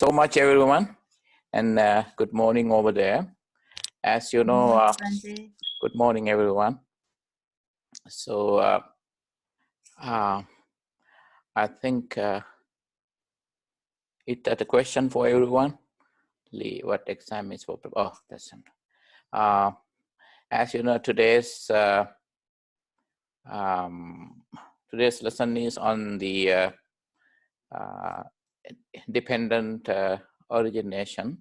So much, everyone, and good morning over there. As you know, good morning, everyone. So I think it's a question for everyone. Lee, what exam is for? Oh, that's as you know, today's lesson is on the dependent origination.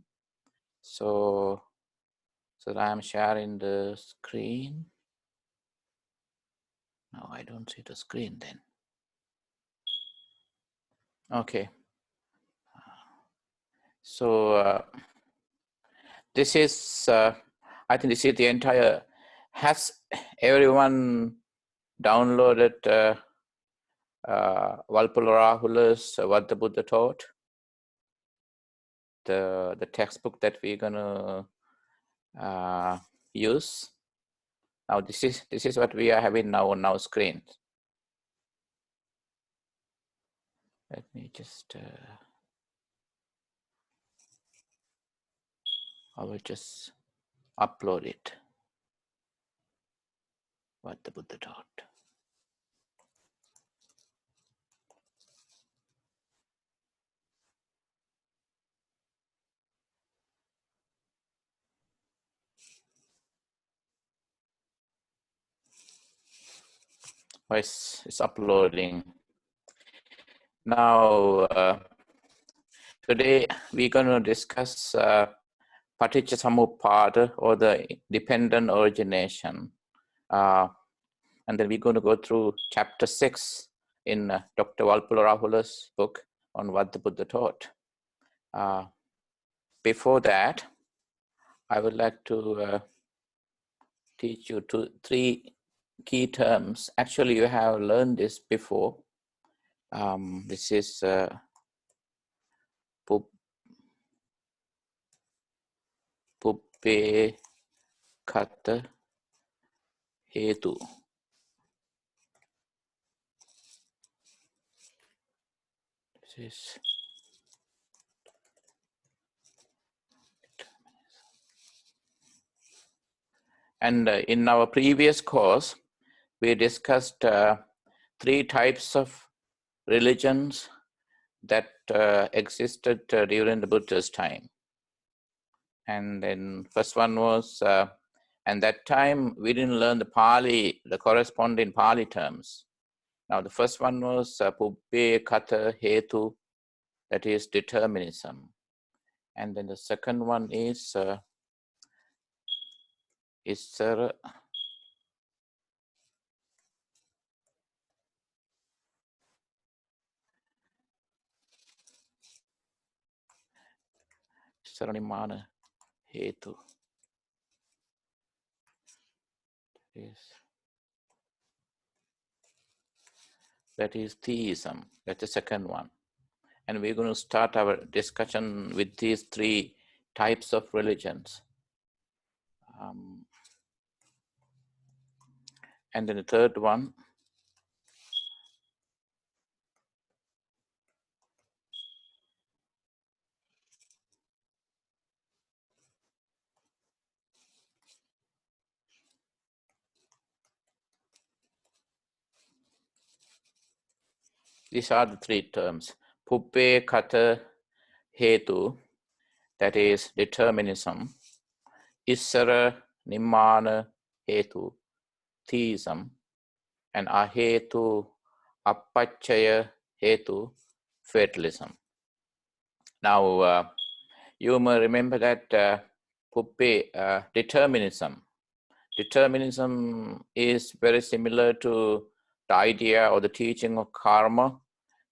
So I'm sharing the screen. No, I don't see the screen then. Okay. So this is, I think this is the entire, has everyone downloaded Valpula Rahula's What the Buddha Taught? The textbook that we're gonna use. Now this is what we are having now on our screen. Let me just, I will just upload it. What the Buddha Taught. Oh, it's uploading. Now, today we're going to discuss Paticcasamuppada, or the dependent origination. And then we're going to go through chapter 6 in Dr. Valpula Rahula's book on What the Buddha Taught. Before that, I would like to teach you three key terms. Actually, you have learned this before. This is Puppe Kata Hetu. This is and in our previous course, we discussed three types of religions that existed during the Buddha's time. And then first one was, and that time we didn't learn the Pali, the corresponding Pali terms. Now the first one was Puppe Kata Hetu, that is determinism. And then the second one is Issara Saranimana Hetu. That is theism. That's the second one. And we're going to start our discussion with these three types of religions. And then the third one, these are the three terms. Puppe Kata Hetu, that is determinism. Issara Nimmana Hetu, theism. And Ahetu Appachaya Hetu, fatalism. Now, you may remember that Puppe, determinism. Determinism is very similar to the idea or the teaching of karma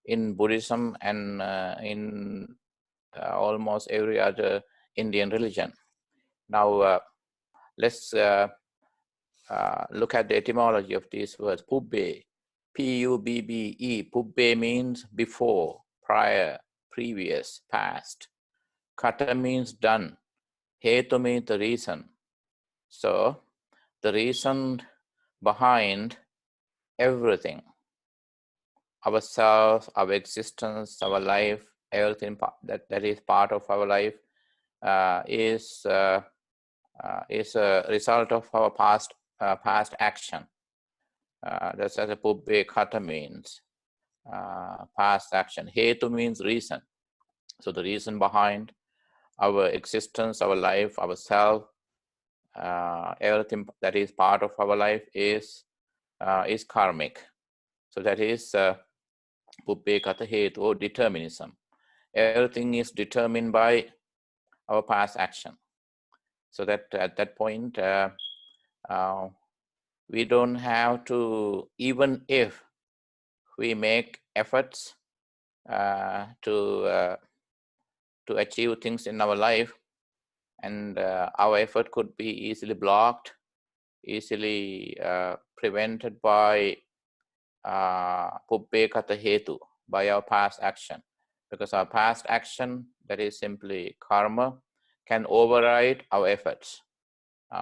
in Buddhism and in almost every other Indian religion. Now, let's look at the etymology of these words. Pubbe, P-U-B-B-E. Pubbe means before, prior, previous, past. Kata means done. Hetu means the reason. So, the reason behind everything, ourselves, our existence, our life, everything that is part of our life is a result of our past action. That's what the Pubbe Kata means. Past action. Hetu means reason. So the reason behind our existence, our life, our self, everything that is part of our life is karmic. So that is Pubbe Kata Hetu, or determinism. Everything is determined by our past action. So that at that point, we don't have to, even if we make efforts to achieve things in our life, and our effort could be easily blocked, easily prevented by Pubbe Kata Hetu, by our past action. Because our past action, that is simply karma, can override our efforts.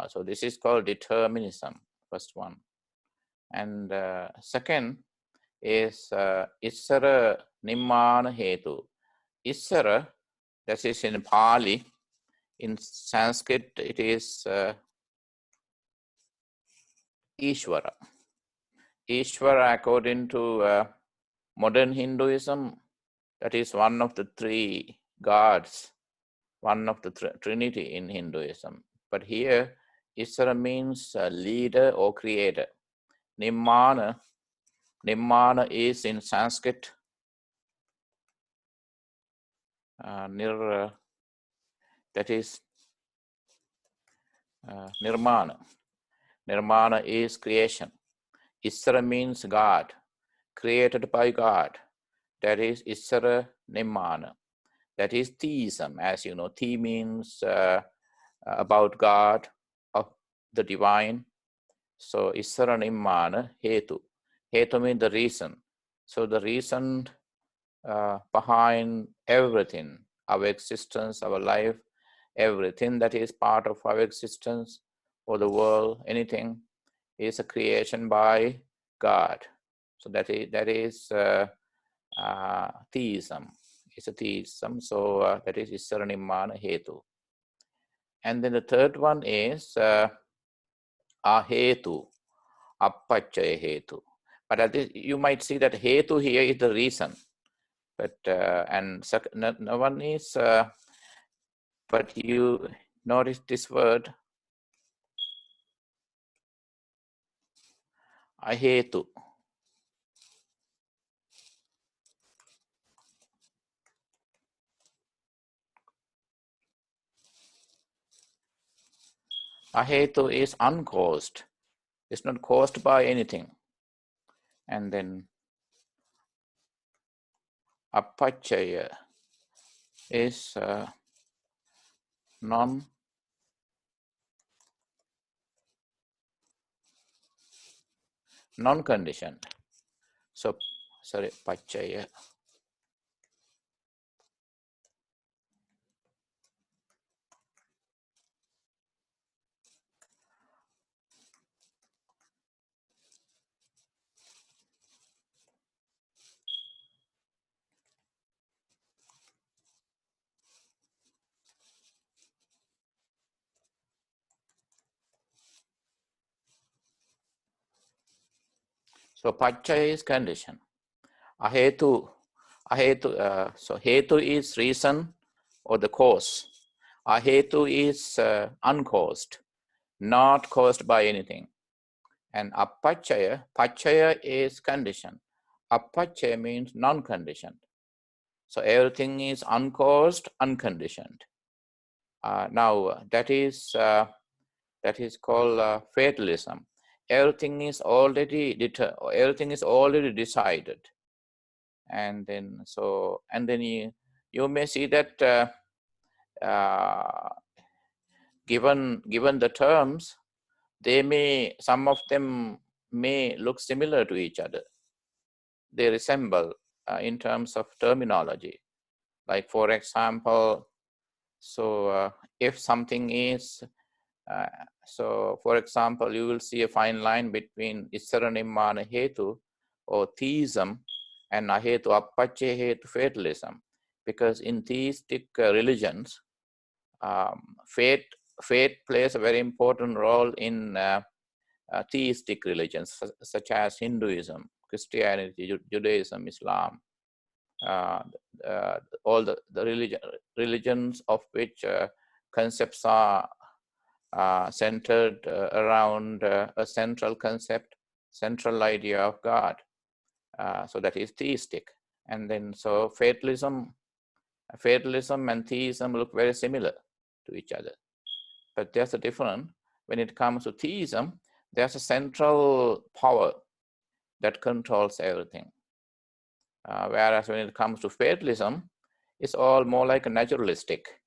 So this is called determinism, first one. And second is Issara Nimmana Hetu. Issara, that is in Pali. In Sanskrit, it is Ishvara. Ishvara, according to modern Hinduism, that is one of the three gods, one of the trinity in Hinduism. But here, Ishvara means leader or creator. Nimmana is in Sanskrit that is Nirmana. Nirmana is creation. Isara means God, created by God. That is Isara Nirmana. That is theism, as you know. The means about God, of the divine. So Isara Nirmana Hetu. Hetu means the reason. So the reason behind everything, our existence, our life, everything that is part of our existence or the world, anything, is a creation by God. So that is theism. It's a theism. So that is Issaranimana Hetu. And then the third one is Ahetu, Appachaya Hetu. But you might see that Hetu here is the reason. But and no one is, but you notice this word, Ahetu. Ahetu is uncaused. It's not caused by anything. And then Appachaya is non-conditioned. So, sorry, Pachaya. So Pachaya is condition. Ahetu, so Hetu is reason or the cause. Ahetu is uncaused, not caused by anything. And Appachaya, Pachaya is condition. Appachaya means non-conditioned. So everything is uncaused, unconditioned. Now that is called fatalism. Everything is already decided, and then you may see that given the terms, some of them may look similar to each other. They resemble in terms of terminology. Like for example, so if something is so for example, you will see a fine line between Issaranimana Hetu or theism and Ahetu Appachya Hetu fatalism. because in theistic religions, fate plays a very important role in theistic religions, such as Hinduism, Christianity, Judaism, Islam, all the religions of which concepts are centered around a central concept, central idea of God. So that is theistic. And then so fatalism and theism look very similar to each other. But there's a difference. When it comes to theism, there's a central power that controls everything. Whereas when it comes to fatalism, it's all more like a naturalistic.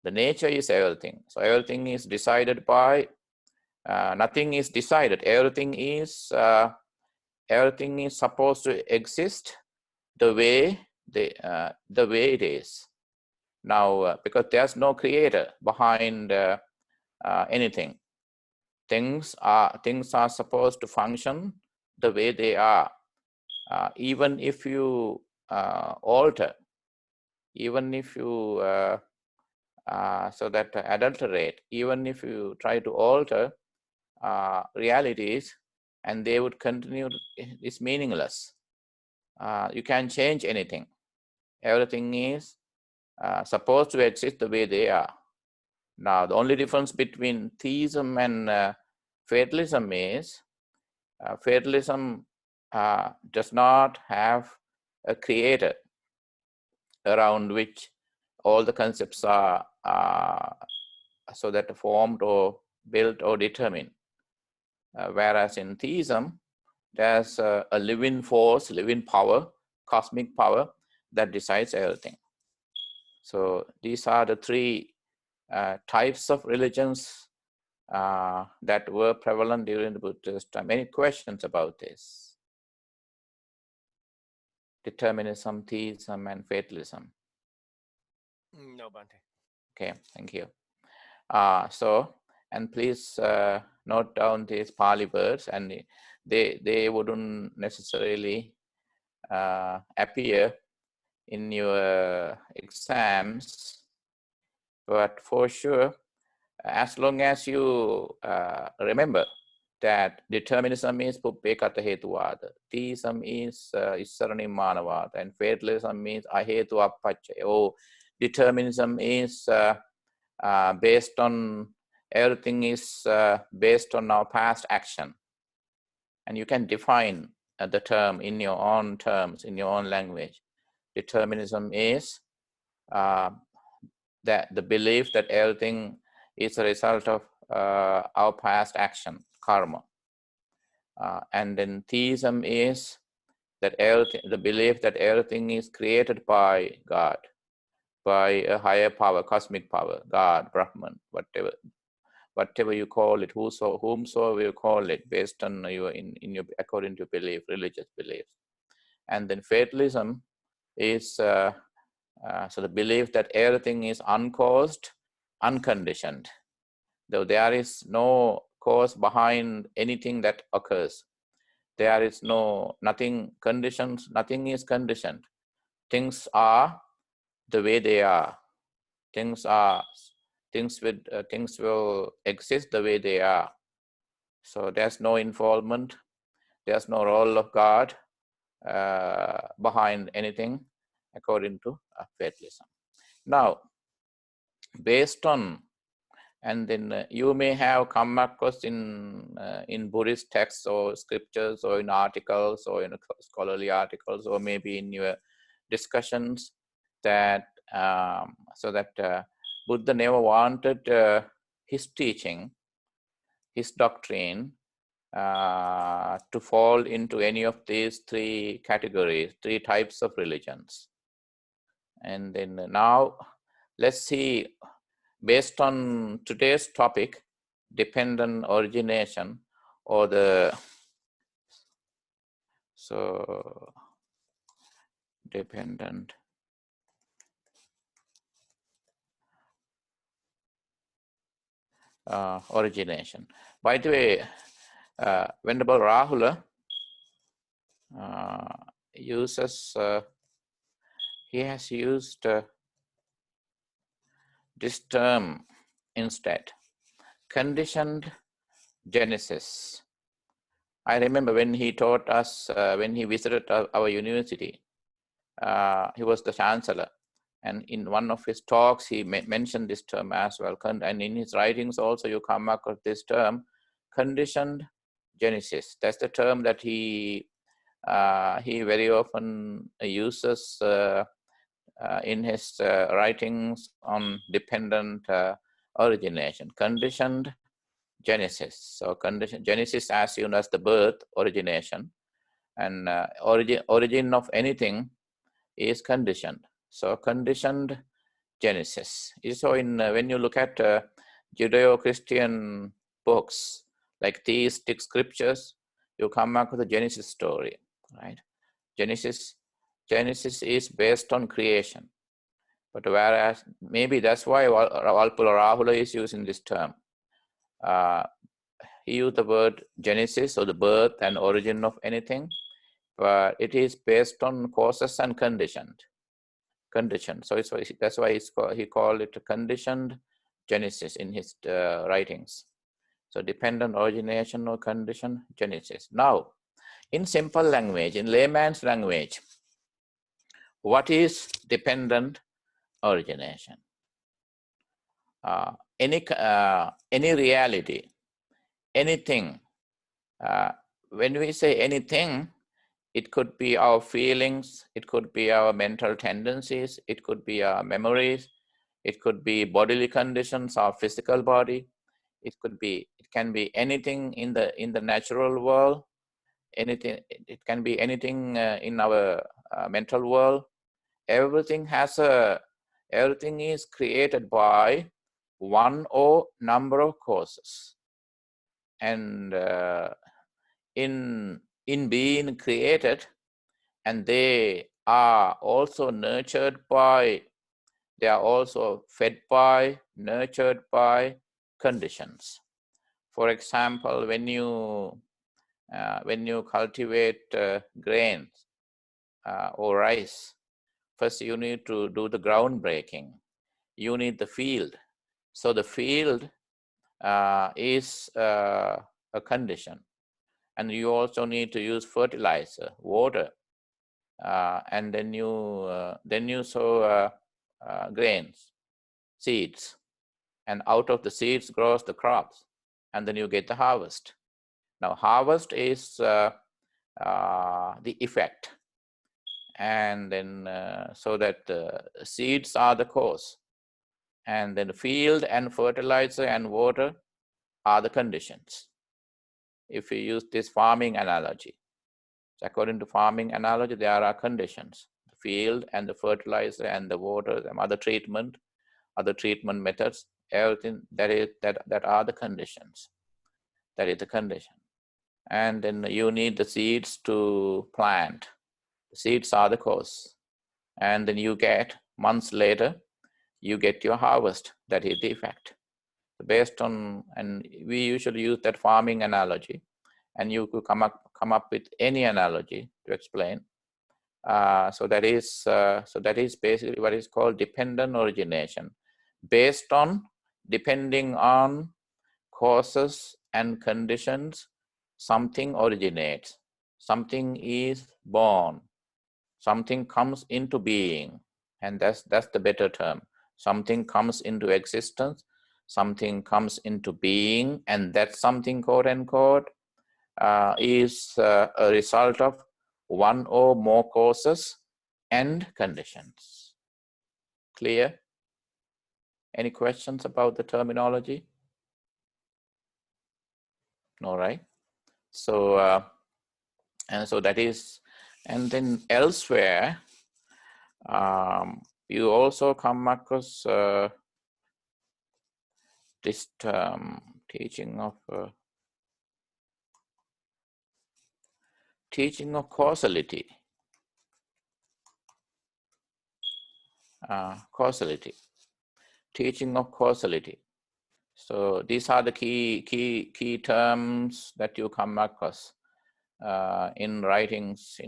The nature is everything. So everything is decided by, nothing is decided. Everything is supposed to exist the way it is. Now, because there's no creator behind anything, things are supposed to function the way they are. Even if you alter, even if you adulterate, even if you try to alter realities, and they would continue, it's meaningless. You can't change anything. Everything is supposed to exist the way they are. Now, the only difference between theism and fatalism is fatalism does not have a creator around which all the concepts are so that formed or built or determined. Whereas in theism, there's a living force, living power, cosmic power that decides everything. So these are the three types of religions that were prevalent during the Buddha's time. Any questions about this? Determinism, theism, and fatalism. No, Bhante. Okay, thank you. And please note down these Pali words, and they wouldn't necessarily appear in your exams, but for sure, as long as you remember that determinism is pubbekata hetuvada, theism is issara and fatalism means ahetu appacchaya. Oh, determinism is based on, everything is based on our past action. And you can define the term in your own terms, in your own language. Determinism is that the belief that everything is a result of our past action, karma. And then theism is that everything, the belief that everything is created by God, by a higher power, cosmic power, God, Brahman, whatever you call it, whomsoever you call it, based on your according to belief, religious beliefs. And then fatalism is so the belief that everything is uncaused, unconditioned. Though there is no cause behind anything that occurs. There is nothing conditions, nothing is conditioned. Things are the way they are. Things will exist the way they are. So there's no involvement. There's no role of God behind anything, according to fatalism. Now, based on, and then you may have come across in Buddhist texts or scriptures or in articles or in scholarly articles or maybe in your discussions that Buddha never wanted his teaching, his doctrine to fall into any of these three categories, three types of religions. And then now let's see, based on today's topic, dependent origination, or dependent origination. By the way, Venerable Rahula uses he has used this term instead, conditioned genesis. I remember when he taught us, when he visited our university, he was the chancellor. And in one of his talks, he mentioned this term as well. And in his writings also, you come across this term, conditioned genesis. That's the term that he very often uses in his writings on dependent origination, conditioned genesis. So genesis, as you know, as the birth, origination, and origin of anything is conditioned. So conditioned genesis. So in when you look at Judeo-Christian books like theistic scriptures, you come back with the Genesis story, right? Genesis is based on creation, but whereas maybe that's why Walpula Rahula is using this term. He used the word Genesis, or the birth and origin of anything, but it is based on causes and conditioned. So that's why he called it a conditioned genesis in his writings. So dependent origination or conditioned genesis. Now, in simple language, in layman's language, what is dependent origination? Any reality, anything. When we say anything, it could be our feelings, it could be our mental tendencies, it could be our memories, it could be bodily conditions, our physical body. It can be anything in the natural world. Anything. It can be anything in our mental world. Everything is created by one or number of causes, and in being created, and they are also nurtured by, they are also fed by, nurtured by conditions. For example, when you cultivate grains or rice, first you need to do the ground breaking. You need the field. So the field is a condition. And you also need to use fertilizer, water, and then you sow grains, seeds, and out of the seeds grows the crops, and then you get the harvest. Now, harvest is the effect, and then so that the seeds are the cause, and then the field and fertilizer and water are the conditions. If we use this farming analogy, so according to farming analogy, there are conditions: the field and the fertilizer and the water, and other treatment methods, everything that are the conditions. That is the condition. And then you need the seeds to plant. The seeds are the cause. And then you get, months later, you get your harvest. That is the effect. Based on, and we usually use that farming analogy, and you could come up with any analogy to explain. So that is basically what is called dependent origination. Based on, depending on causes and conditions, something originates, something is born, something comes into being, and that's the better term. Something comes into existence, something comes into being, and that something, quote unquote, is a result of one or more causes and conditions. Clear? Any questions about the terminology? All right. So and so that is, and then elsewhere, you also come across this term, teaching of causality. Teaching of causality. So these are the key terms that you come across in writings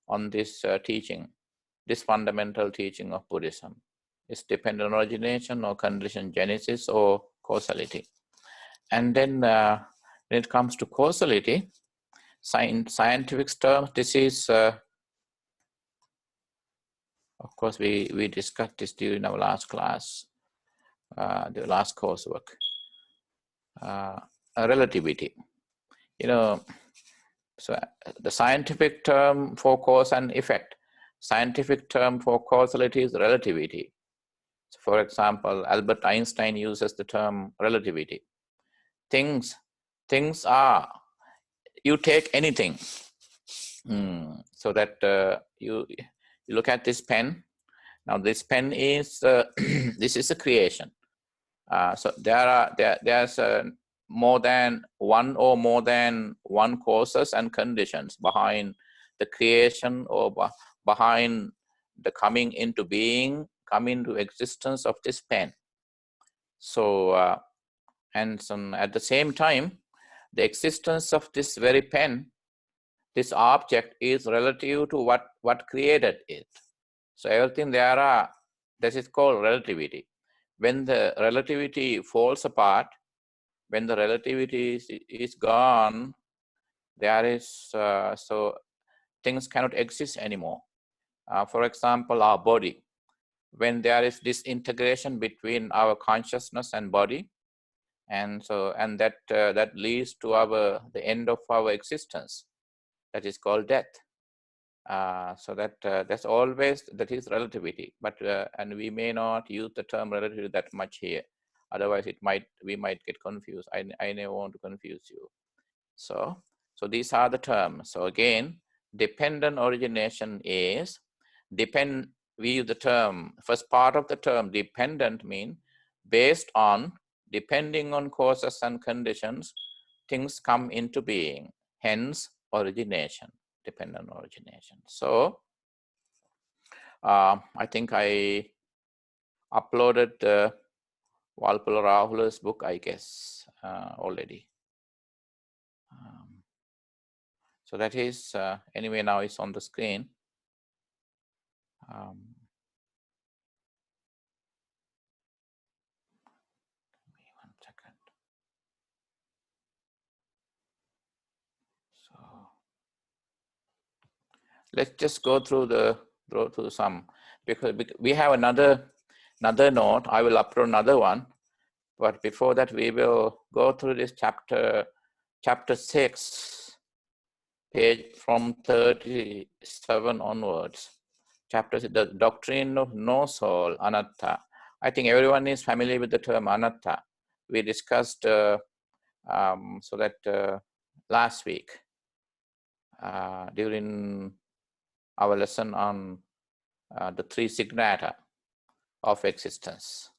on this teaching, this fundamental teaching of Buddhism. It's dependent on origination or condition genesis or causality. And then when it comes to causality, scientific terms, this is, of course, we discussed this during our last class, the last coursework, relativity. You know, so the scientific term for cause and effect, scientific term for causality is relativity. So for example, Albert Einstein uses the term relativity. Things are, you take anything. So that you look at this pen. Now this pen is, this is a creation. So there's more than one or more than one causes and conditions behind the creation or behind the coming into being, coming to existence of this pen. So, and at the same time, the existence of this very pen, this object is relative to what created it. So everything this is called relativity. When the relativity falls apart, when the relativity is gone, there is, so things cannot exist anymore. For example, our body, when there is this integration between our consciousness and body, and that leads to the end of our existence, that is called death. So that's always, that is relativity, but and we may not use the term relativity that much here, otherwise we might get confused. I never want to confuse you. So these are the terms. So again, dependent origination is we use the term, first part of the term dependent mean based on, depending on causes and conditions, things come into being, hence origination, dependent origination. So I think I uploaded Walpola Rahula's book, I guess, already. So that is, anyway, now it's on the screen. One second. So let's just go through some, because we have another note. I will upload another one, but before that we will go through this chapter 6, page from 37 onwards. Chapter, the doctrine of no soul, anatta. I think everyone is familiar with the term anatta. We discussed last week during our lesson on the 3 signata of existence,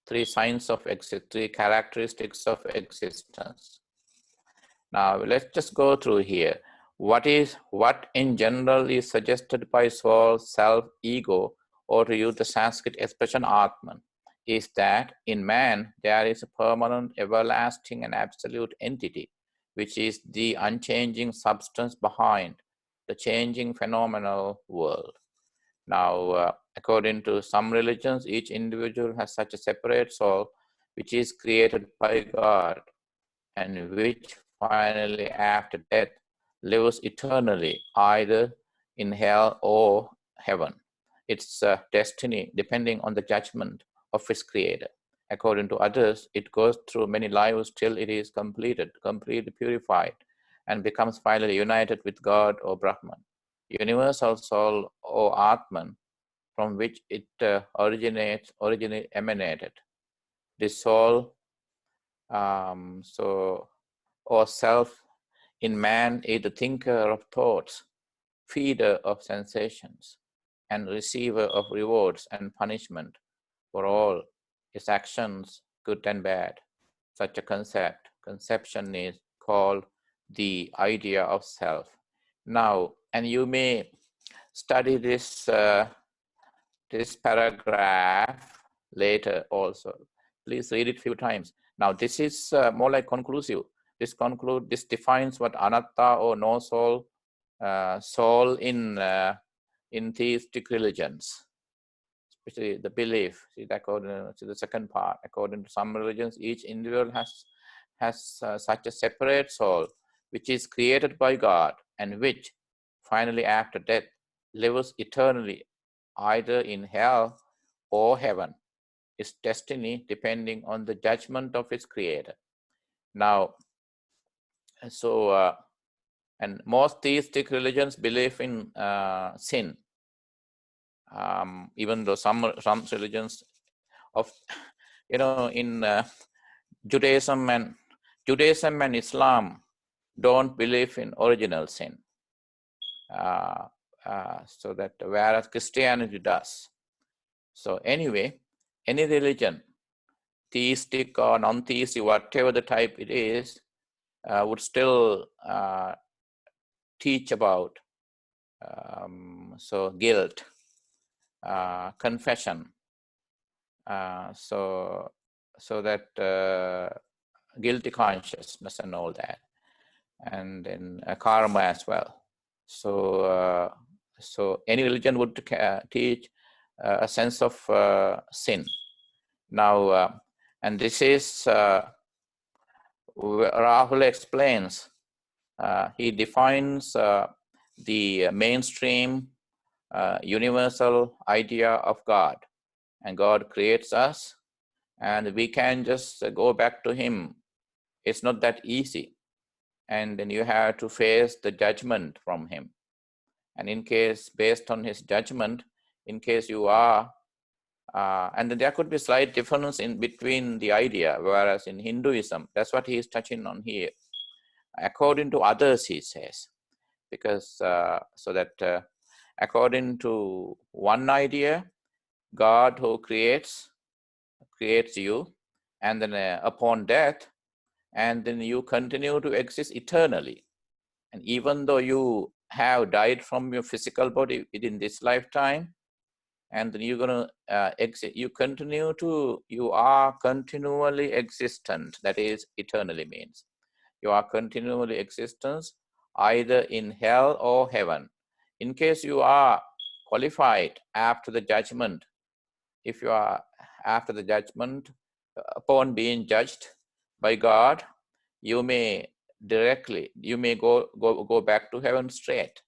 3 signs of existence, 3 characteristics of existence. Now let's just go through here. What in general is suggested by soul, self, ego, or to use the Sanskrit expression Atman, is that in man there is a permanent, everlasting, and absolute entity, which is the unchanging substance behind the changing phenomenal world. Now, according to some religions, each individual has such a separate soul, which is created by God, and which finally, after death, lives eternally, either in hell or heaven. Its destiny depending on the judgment of its creator. According to others, it goes through many lives till it is completely purified, and becomes finally united with God or Brahman. Universal soul or Atman, from which it emanated. This soul, or self in man, is the thinker of thoughts, feeder of sensations, and receiver of rewards and punishment for all his actions, good and bad. Such a conception is called the idea of self. Now, and you may study this this paragraph later also. Please read it a few times. Now, this is more like conclusive. This defines what anatta or no soul, soul in in theistic religions, especially the belief. See, according to the second part, according to some religions, each individual has such a separate soul, which is created by God, and which, finally after death, lives eternally, either in hell or heaven. Its destiny depending on the judgment of its creator. Now, so and most theistic religions believe in sin. Even though some religions of, in Judaism and Islam don't believe in original sin. So that whereas Christianity does. So anyway, any religion, theistic or non-theistic, whatever the type it is, would still teach about so guilt, confession, so that guilty consciousness and all that, and then karma as well. So so any religion would teach a sense of sin. Now, and this is Rahul explains. He defines the mainstream universal idea of God, and God creates us, and we can just go back to Him. It's not that easy, and then you have to face the judgment from Him. And in case, based on His judgment, in case you are, and then there could be slight difference in between the idea, whereas in Hinduism, that's what he is touching on here. According to others, he says, because so that according to one idea, God who creates you, and then upon death, and then you continue to exist eternally. And even though you have died from your physical body within this lifetime, and then you're going to exit, you are continually existent. That is, eternally means you are continually existence, either in hell or heaven. In case you are qualified after the judgment, if you are after the judgment, upon being judged by God, you may go back to heaven straight,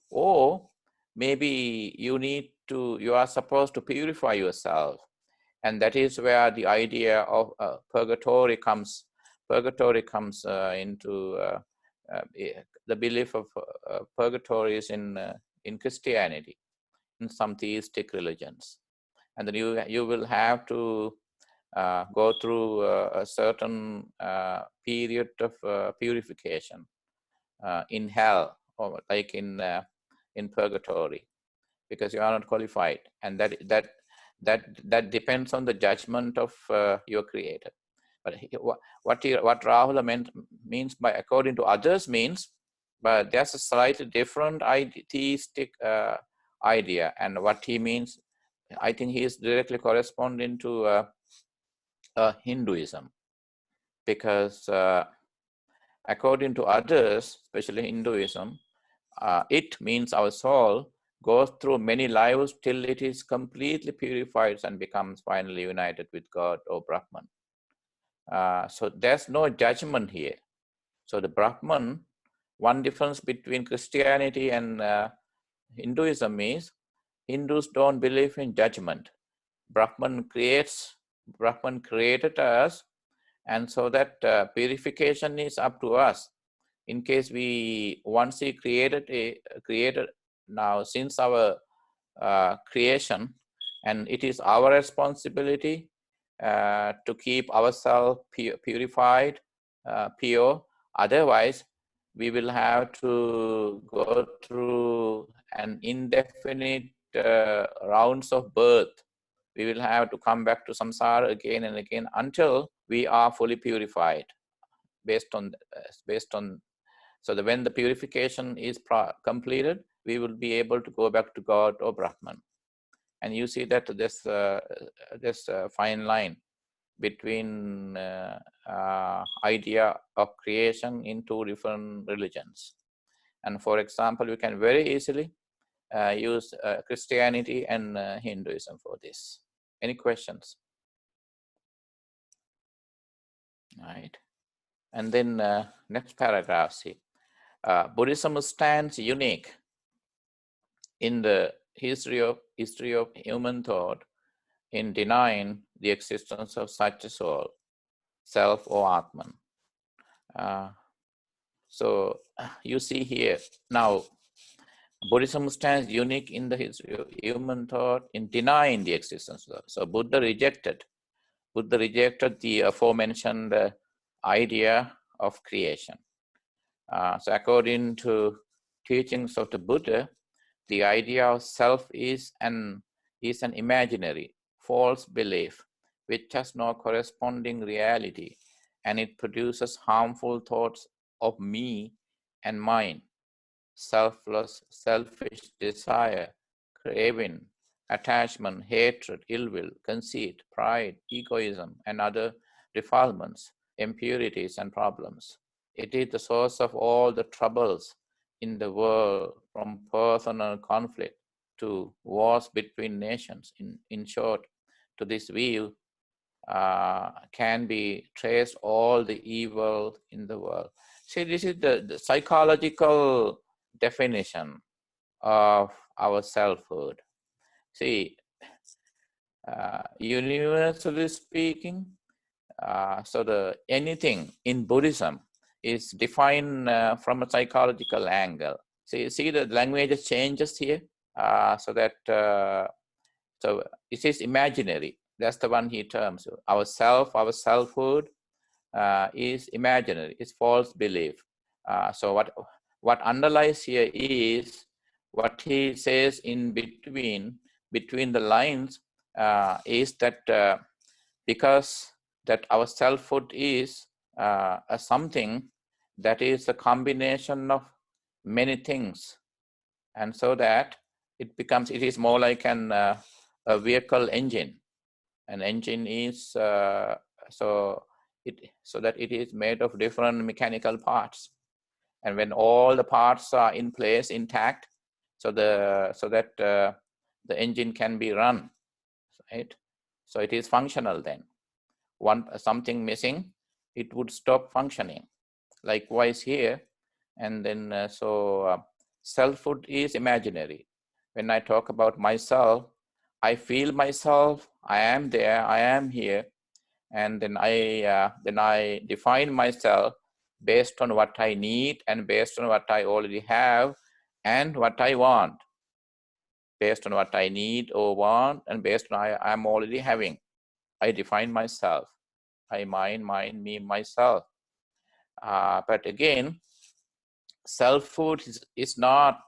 or maybe you are supposed to purify yourself, and that is where the idea of purgatory comes. Purgatory comes into the belief of purgatory is in Christianity, in some theistic religions, and then you will have to go through a certain period of purification in hell, or like in purgatory, because you are not qualified, and that depends on the judgment of your creator. But what Rahula means by according to others means, but there's a slightly different theistic idea, and what he means, I think he is directly corresponding to Hinduism, because according to others, especially Hinduism, it means our soul goes through many lives till it is completely purified and becomes finally united with God or Brahman. So there's no judgment here. So the Brahman, one difference between Christianity and Hinduism is Hindus don't believe in judgment. Brahman created us, and so that purification is up to us. In case once he created now, since our creation, and it is our responsibility to keep ourselves purified, pure. Otherwise, we will have to go through an indefinite rounds of birth. We will have to come back to samsara again and again until we are fully purified, based on so that when the purification is completed, we will be able to go back to God or Brahman. And you see that this fine line between idea of creation in two different religions. And for example, we can very easily use Christianity and Hinduism for this. Any questions? All right. And then next paragraph, see. Buddhism stands unique in the history of human thought in denying the existence of such a soul, self or Atman. So you see here now, Buddhism stands unique in the history of human thought in denying the existence of. So Buddha rejected the aforementioned idea of creation. So according to teachings of the Buddha, the idea of self is an imaginary, false belief which has no corresponding reality, and it produces harmful thoughts of me and mine, selfless, selfish desire, craving, attachment, hatred, ill will, conceit, pride, egoism, and other defilements, impurities, and problems. It is the source of all the troubles in the world, from personal conflict to wars between nations. In short, to this view can be traced all the evil in the world. See, this is the psychological definition of our selfhood. See, universally speaking, so the anything in Buddhism is defined from a psychological angle. See the language changes here, so that so it is imaginary. That's the one he terms. Our selfhood is imaginary. It's false belief. So what underlies here is what he says in between the lines is that because that our selfhood is something that is a combination of many things, and so that it is more like a vehicle engine. An engine is so that it is made of different mechanical parts, and when all the parts are in place intact, so that the engine can be run, right? So it is functional. Then something missing, it would stop functioning. Likewise here, and then selfhood is imaginary. When I talk about myself, I feel myself, I am there, I am here, and then I define myself based on what I need and based on what I already have and what I want. Based on what I need or want and based on I'm already having, I define myself. Mine, me, myself. But again, selfhood is not,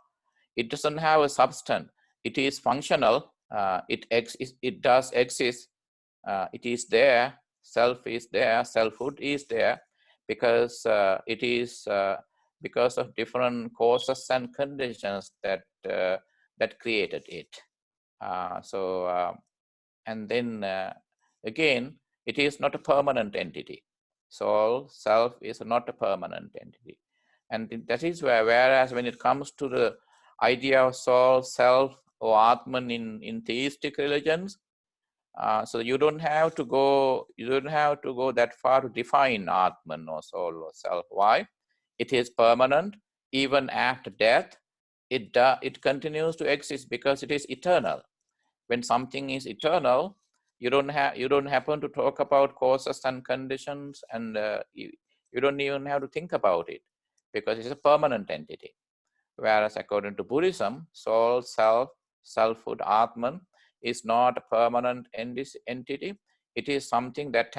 it doesn't have a substance. It is functional. It does exist. It is there. Self is there. Selfhood is there because it is because of different causes and conditions that created it. And then again, it is not a permanent entity. Soul, self is not a permanent entity. And that is whereas when it comes to the idea of soul, self, or Atman in theistic religions, so you don't have to go that far to define Atman or soul or self. Why? It is permanent. Even after death, it continues to exist because it is eternal. When something is eternal, you don't happen to talk about causes and conditions, and you don't even have to think about it because it's a permanent entity. Whereas according to Buddhism, soul, self, selfhood, Atman is not a permanent entity. It is something that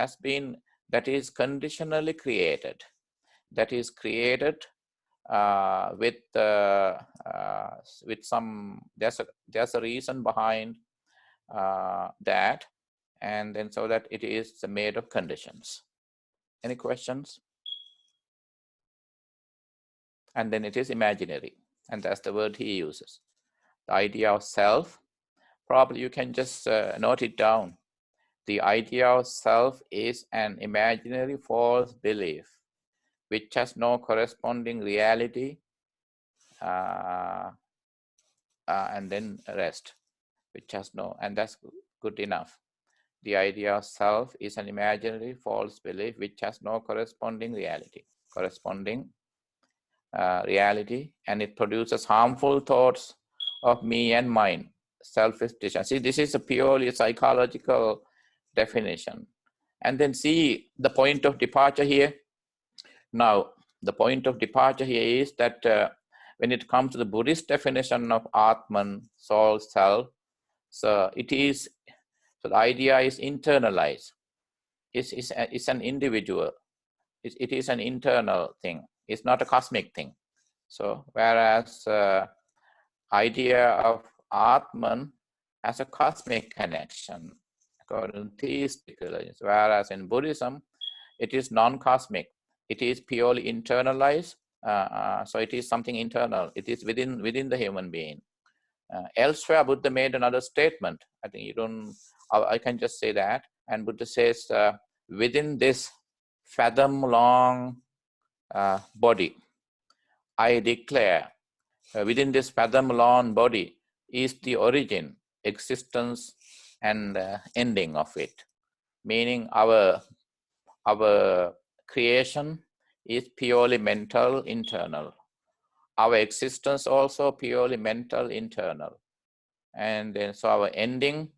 is conditionally created. That is created with some, there's a reason behind that, and then so that it is made of conditions. Any questions? And then it is imaginary, and that's the word he uses. The idea of self, probably you can just note it down. The idea of self is an imaginary false belief which has no corresponding reality, and then rest, which has no, and that's good enough. The idea of self is an imaginary false belief which has no corresponding reality, and it produces harmful thoughts of me and mine, selfish decision. See, this is a purely psychological definition. And then see the point of departure here. Now, the point of departure here is that when it comes to the Buddhist definition of Atman, soul, self, so it is, so the idea is internalized. It's an individual. It is an internal thing. It's not a cosmic thing. So whereas idea of Atman has a cosmic connection according to theistic religions, whereas in Buddhism, it is non-cosmic. It is purely internalized. So it is something internal. It is within the human being. Elsewhere, Buddha made another statement. I think you don't, I can just say that. And Buddha says, within this fathom-long body, I declare, within this fathom-long body is the origin, existence, and ending of it. Meaning our creation is purely mental, internal. Our existence also purely mental, internal. And then so our ending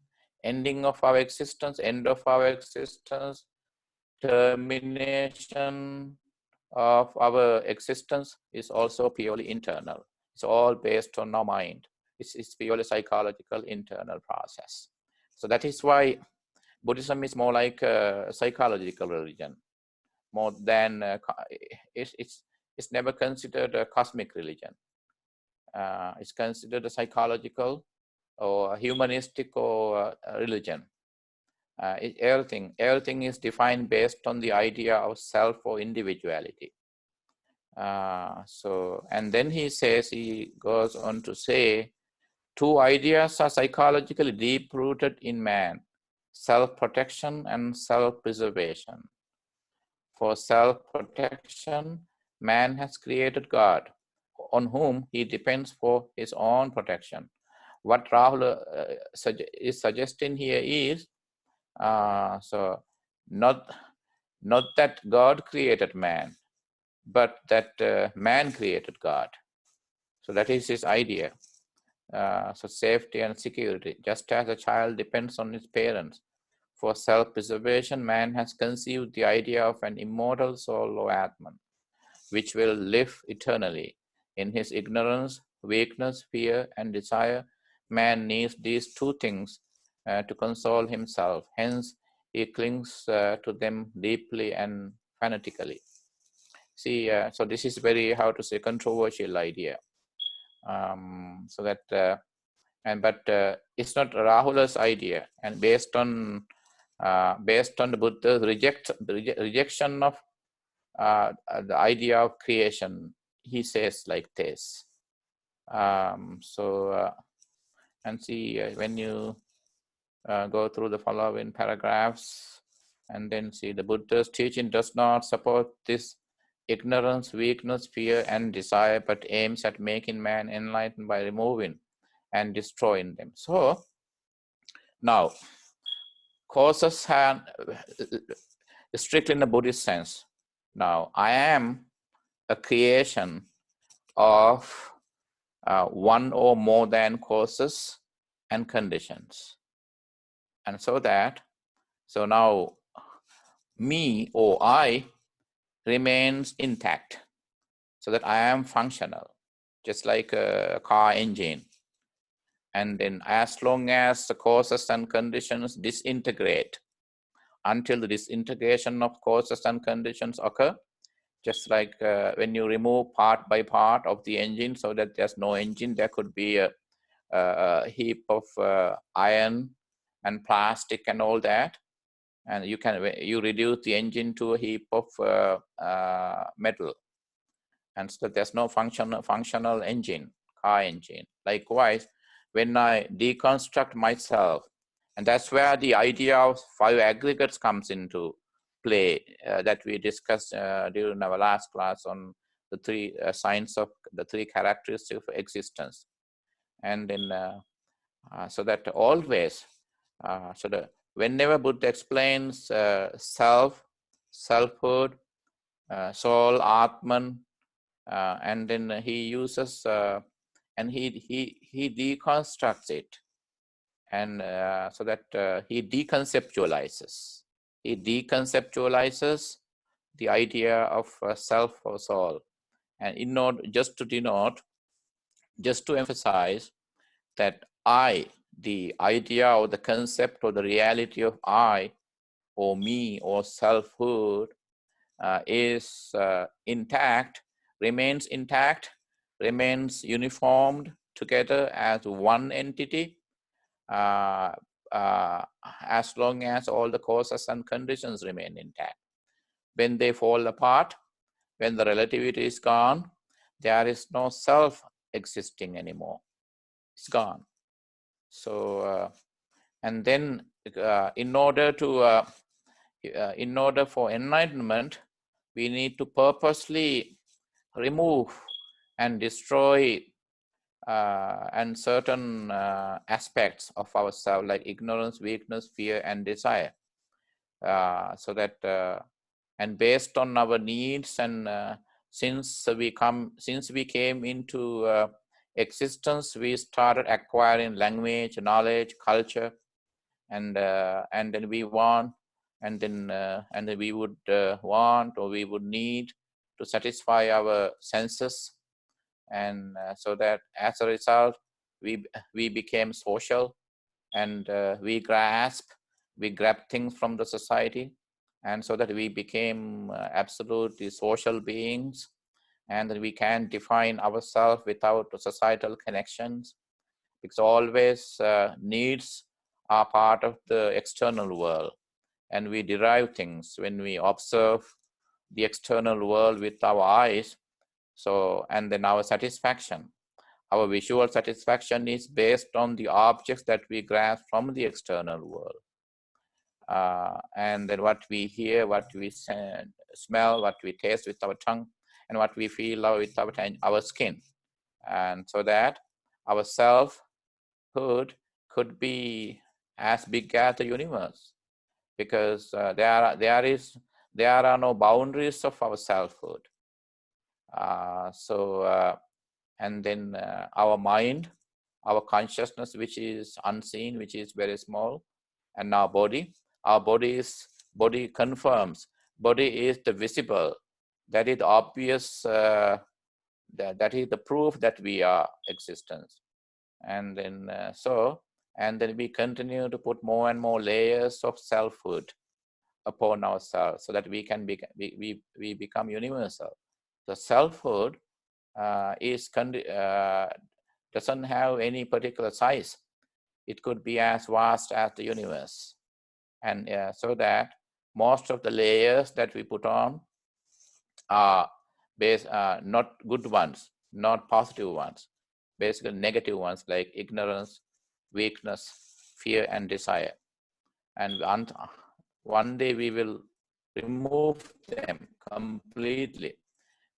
of our existence, end of our existence, termination of our existence is also purely internal. It's all based on our mind. It's purely psychological internal process. So that is why Buddhism is more like a psychological religion, more than it's never considered a cosmic religion. It's considered a psychological or humanistic or religion. Everything is defined based on the idea of self or individuality. So, and then he goes on to say, two ideas are psychologically deep-rooted in man: self-protection and self-preservation. For self-protection, man has created God, on whom he depends for his own protection. What Rahul is suggesting here is, so not that God created man, but that man created God. So that is his idea. So safety and security, just as a child depends on his parents. For self-preservation, man has conceived the idea of an immortal soul or Atman, which will live eternally. In his ignorance, weakness, fear, and desire, man needs these two things to console himself. Hence, he clings to them deeply and fanatically. See, so this is very, how to say, controversial idea. So that, but it's not Rahula's idea, and based on the Buddha's rejection of the idea of creation, he says like this. And see, when you go through the following paragraphs, and then see, the Buddha's teaching does not support this ignorance, weakness, fear, and desire, but aims at making man enlightened by removing and destroying them. So now, causes have, strictly in the Buddhist sense, now I am a creation of one or more than causes and conditions. And so now me or I remains intact, so that I am functional, just like a car engine. And then as long as the causes and conditions disintegrate, until the disintegration of causes and conditions occur, just like when you remove part by part of the engine so that there's no engine, there could be a heap of iron and plastic and all that, and you reduce the engine to a heap of metal, and so there's no functional engine, car engine. Likewise, when I deconstruct myself, and that's where the idea of five aggregates comes into play, that we discussed during our last class on the three signs of the three characteristics of existence. And then so that always, whenever Buddha explains selfhood, soul, Atman, and then he uses and he deconstructs it, and so that he deconceptualizes. He deconceptualizes the idea of self or soul, and in order just to denote, just to emphasize that I, the idea or the concept or the reality of I or me or selfhood is intact, remains intact, remains uniformed together as one entity, uh, as long as all the causes and conditions remain intact. When they fall apart, when the relativity is gone, there is no self existing anymore. It's gone. So, and then in order for enlightenment, we need to purposely remove and destroy and certain aspects of ourselves, like ignorance, weakness, fear, and desire. So that and based on our needs, and since we came into existence, we started acquiring language, knowledge, culture, and then we want, and then we would want, or we would need to satisfy our senses, and so that as a result, we became social, and we grab things from the society, and so that we became absolutely social beings, and that we can define ourselves without societal connections, because always needs are part of the external world, and we derive things when we observe the external world with our eyes. So, and then our visual satisfaction is based on the objects that we grasp from the external world. And then what we hear, what we smell, what we taste with our tongue, and what we feel with our skin. And so that our selfhood could be as big as the universe, because there are no boundaries of our selfhood. And then our mind, our consciousness, which is unseen, which is very small, and our body confirms. Body is the visible, that is the obvious, that is the proof that we are existence. And then and then we continue to put more and more layers of selfhood upon ourselves, so that we can we become universal. The selfhood doesn't have any particular size. It could be as vast as the universe, and so that most of the layers that we put on are not good ones, not positive ones, basically negative ones, like ignorance, weakness, fear, and desire. And one day we will remove them completely.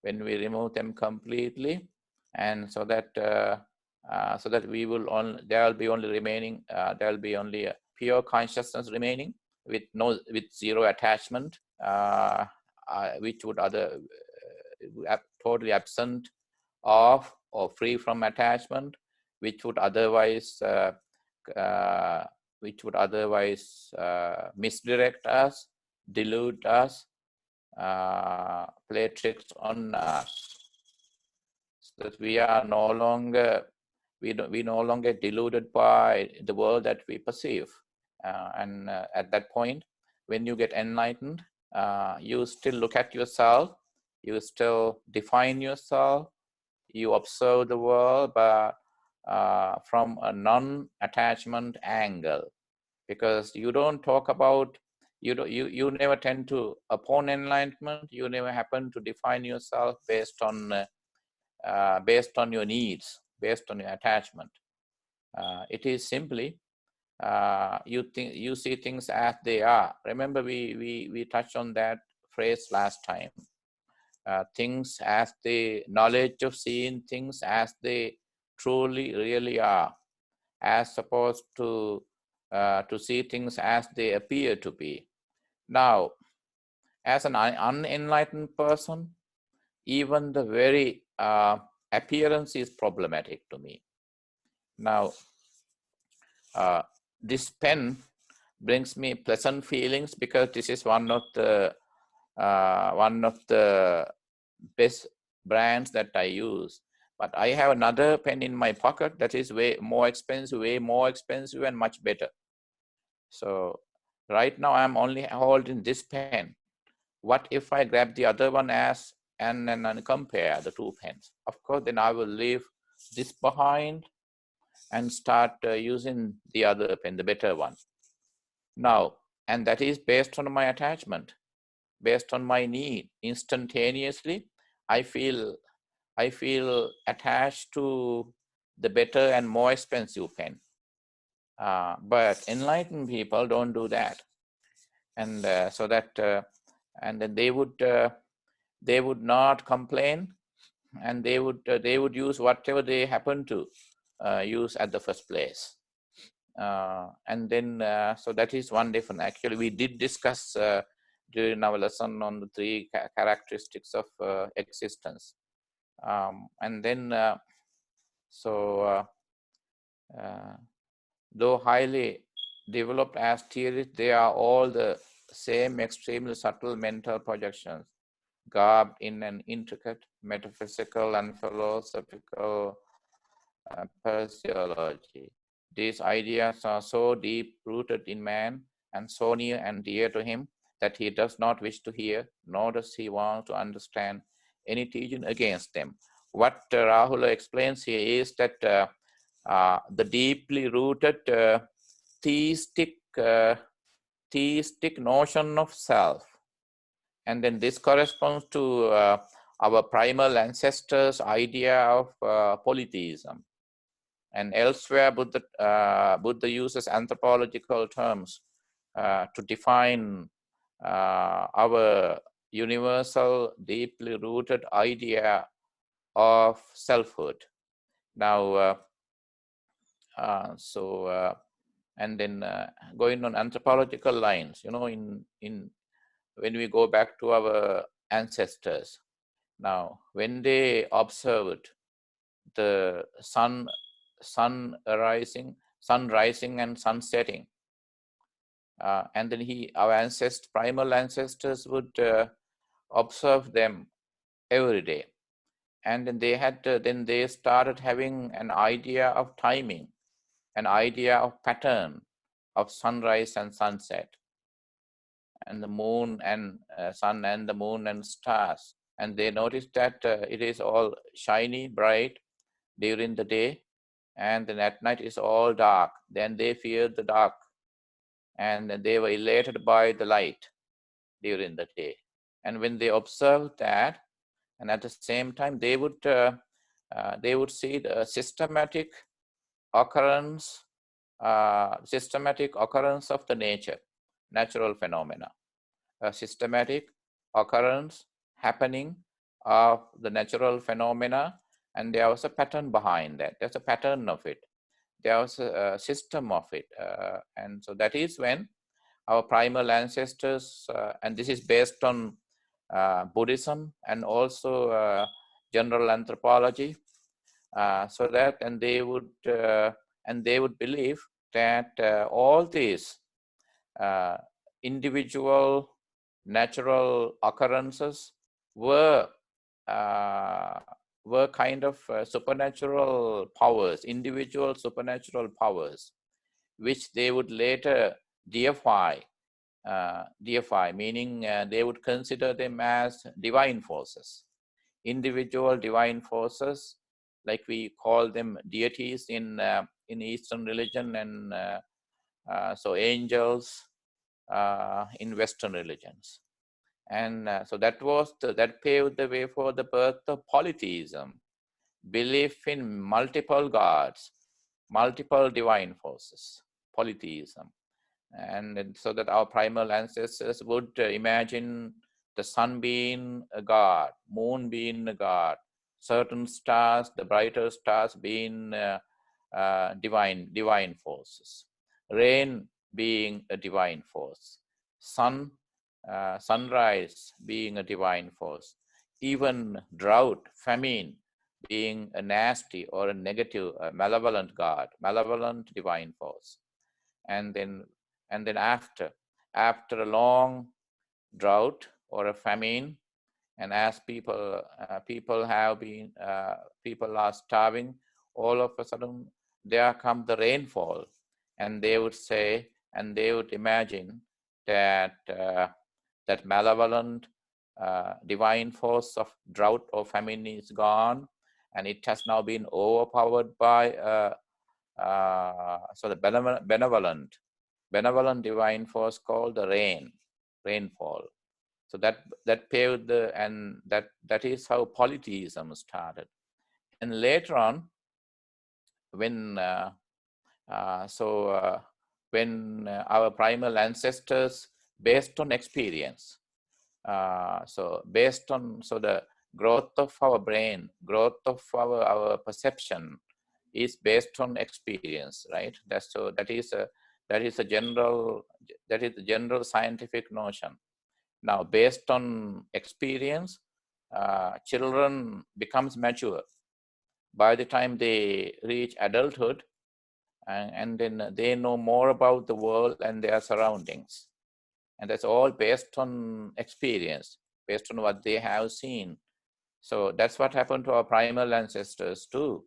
When we remove them completely, and so that we will there will be only remaining, there will be only a pure consciousness remaining, with zero attachment, which would totally absent of or free from attachment, which would otherwise misdirect us, delude us, play tricks on us, so that we are no longer deluded by the world that we perceive. And at that point, when you get enlightened, you still look at yourself, you still define yourself, you observe the world, but from a non-attachment angle, because you don't talk about, you never tend to, upon enlightenment, you never happen to define yourself based on your needs, based on your attachment. It is simply you see things as they are. Remember, we touched on that phrase last time. Things as the knowledge of seeing things as they truly really are, as opposed to see things as they appear to be. Now, as an unenlightened person, even the very appearance is problematic to me. Now, this pen brings me pleasant feelings because this is one of the best brands that I use. But I have another pen in my pocket that is way more expensive and much better. So right now I'm only holding this pen. What if I grab the other one and compare the two pens? Of course, then I will leave this behind and start using the other pen, the better one. Now, and that is based on my attachment, based on my need. Instantaneously, I feel attached to the better and more expensive pen. But enlightened people don't do that, and so that and then they would not complain, and they would use whatever they happen to use at the first place. And then so that is one difference. Actually, we did discuss during our lesson on the three characteristics of existence. And then though highly developed as theories, they are all the same extremely subtle mental projections, garbed in an intricate metaphysical and philosophical physiology. These ideas are so deep rooted in man and so near and dear to him that he does not wish to hear, nor does he want to understand any teaching against them. What Rahula explains here is that the deeply rooted theistic notion of self. And then this corresponds to our primal ancestors' idea of polytheism. And elsewhere, Buddha uses anthropological terms to define our universal, deeply rooted idea of selfhood. Now, and then going on anthropological lines, in when we go back to our ancestors, now when they observed the sun rising and sun setting, and then our primal ancestors would observe them every day, and then they started having an idea of timing, an idea of pattern of sunrise and sunset, and the moon and sun and the moon and stars. And they noticed that it is all shiny, bright during the day, and then at night is all dark. Then they feared the dark, and they were elated by the light during the day. And when they observed that, and at the same time they would see the systematic occurrence of the natural phenomena, a systematic occurrence happening of the natural phenomena, and there was a pattern behind that. There's a pattern of it. There was a system of it, and so that is when our primal ancestors, and this is based on Buddhism and also general anthropology, so that they would believe that all these individual natural occurrences were kind of supernatural powers, individual supernatural powers, which they would later deify, meaning they would consider them as divine forces, individual divine forces, like we call them deities in Eastern religion, and so angels in Western religions. And so that paved the way for the birth of polytheism, belief in multiple gods, multiple divine forces, polytheism. And so that our primal ancestors would imagine the sun being a god, moon being a god, certain stars, the brighter stars being divine forces. Rain being a divine force. Sunrise being a divine force. Even drought, famine being a nasty or a negative, malevolent god, malevolent divine force. And then after a long drought or a famine, and as people have been people are starving, all of a sudden there come the rainfall, and they would say, and they would imagine that that malevolent divine force of drought or famine is gone, and it has now been overpowered by so the benevolent divine force called the rainfall. So that paved the, and that is how polytheism started. And later on, when when our primal ancestors, based on experience, based on the growth of our brain, growth of our perception is based on experience, right? That is a general, that is the general scientific notion. Now, based on experience, children becomes mature. By the time they reach adulthood, and then they know more about the world and their surroundings. And that's all based on experience, based on what they have seen. So that's what happened to our primal ancestors too.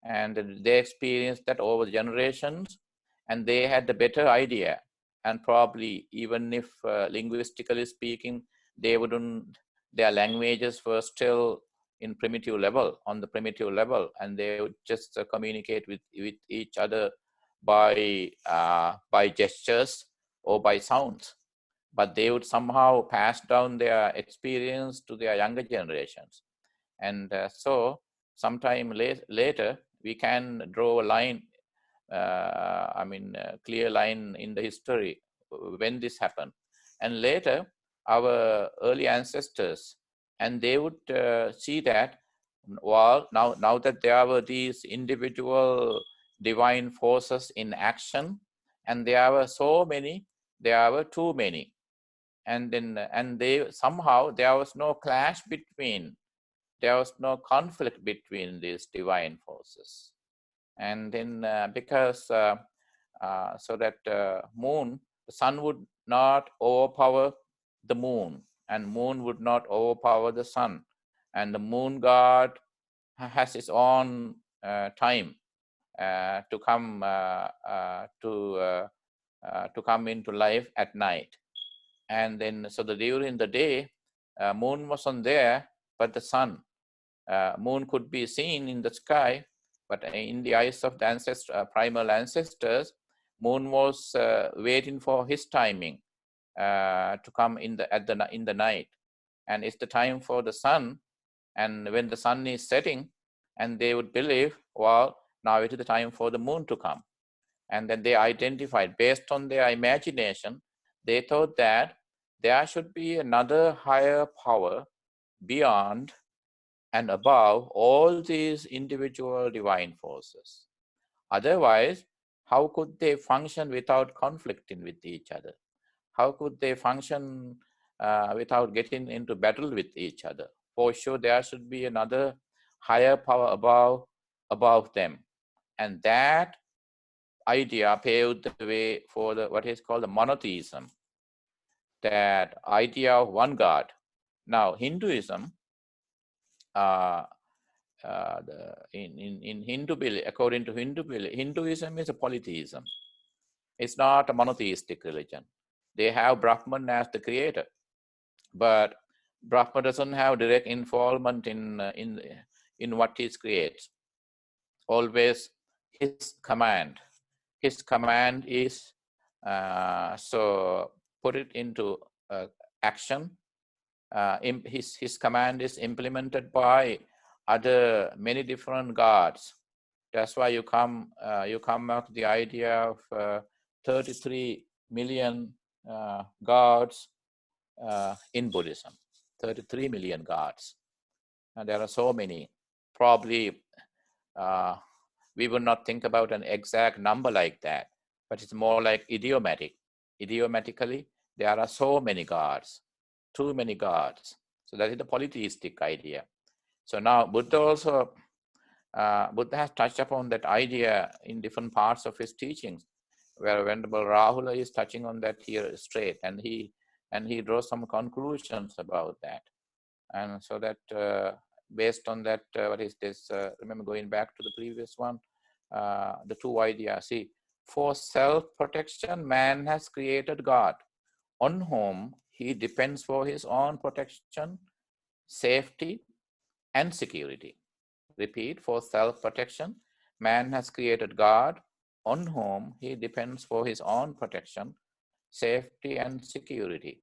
And they experienced that over generations, and they had a better idea. And probably, even if linguistically speaking, they wouldn't, their languages were still in primitive level, on the primitive level, and they would just communicate with each other by gestures or by sounds. But they would somehow pass down their experience to their younger generations. And so sometime later, we can draw a line, clear line in the history when this happened. And later, our early ancestors, and they would see that, well, now that there were these individual divine forces in action, and there were so many, there were too many. And then, and they somehow, there was no clash between, there was no conflict between these divine forces. And then because so that moon, the sun would not overpower the moon, and moon would not overpower the sun, and the moon god has its own time to come to come into life at night. And then so during the day, moon wasn't there, but the sun, moon could be seen in the sky, but in the eyes of the primal ancestors, moon was waiting for his timing to come in the night. And it's the time for the sun, and when the sun is setting, and they would believe, well, now it is the time for the moon to come. And then they identified, based on their imagination, they thought that there should be another higher power beyond and above all these individual divine forces. Otherwise, how could they function without conflicting with each other? How could they function without getting into battle with each other? For sure, there should be another higher power above them. And that idea paved the way for what is called the monotheism, that idea of one God. Now, Hinduism, in Hindu belief, according to Hindu belief, Hinduism is a polytheism. It's not a monotheistic religion. They have Brahman as the creator, but Brahma doesn't have direct involvement in what he creates. Always his command. His command is so put it into action. His command is implemented by many different gods. That's why you come up with the idea of 33 million gods in Buddhism. 33 million gods, and there are so many. probably we would not think about an exact number like that, but it's more like idiomatic. Idiomatically, there are so many gods, too many gods. So that is the polytheistic idea. So now Buddha also, Buddha has touched upon that idea in different parts of his teachings, where Venerable Rahula is touching on that here straight, and he draws some conclusions about that. And so that based on that, what is this? Remember, going back to the previous one, the two ideas. See, for self-protection, man has created God, on whom he depends for his own protection, safety, and security. Repeat, for self-protection, man has created God, on whom he depends for his own protection, safety, and security.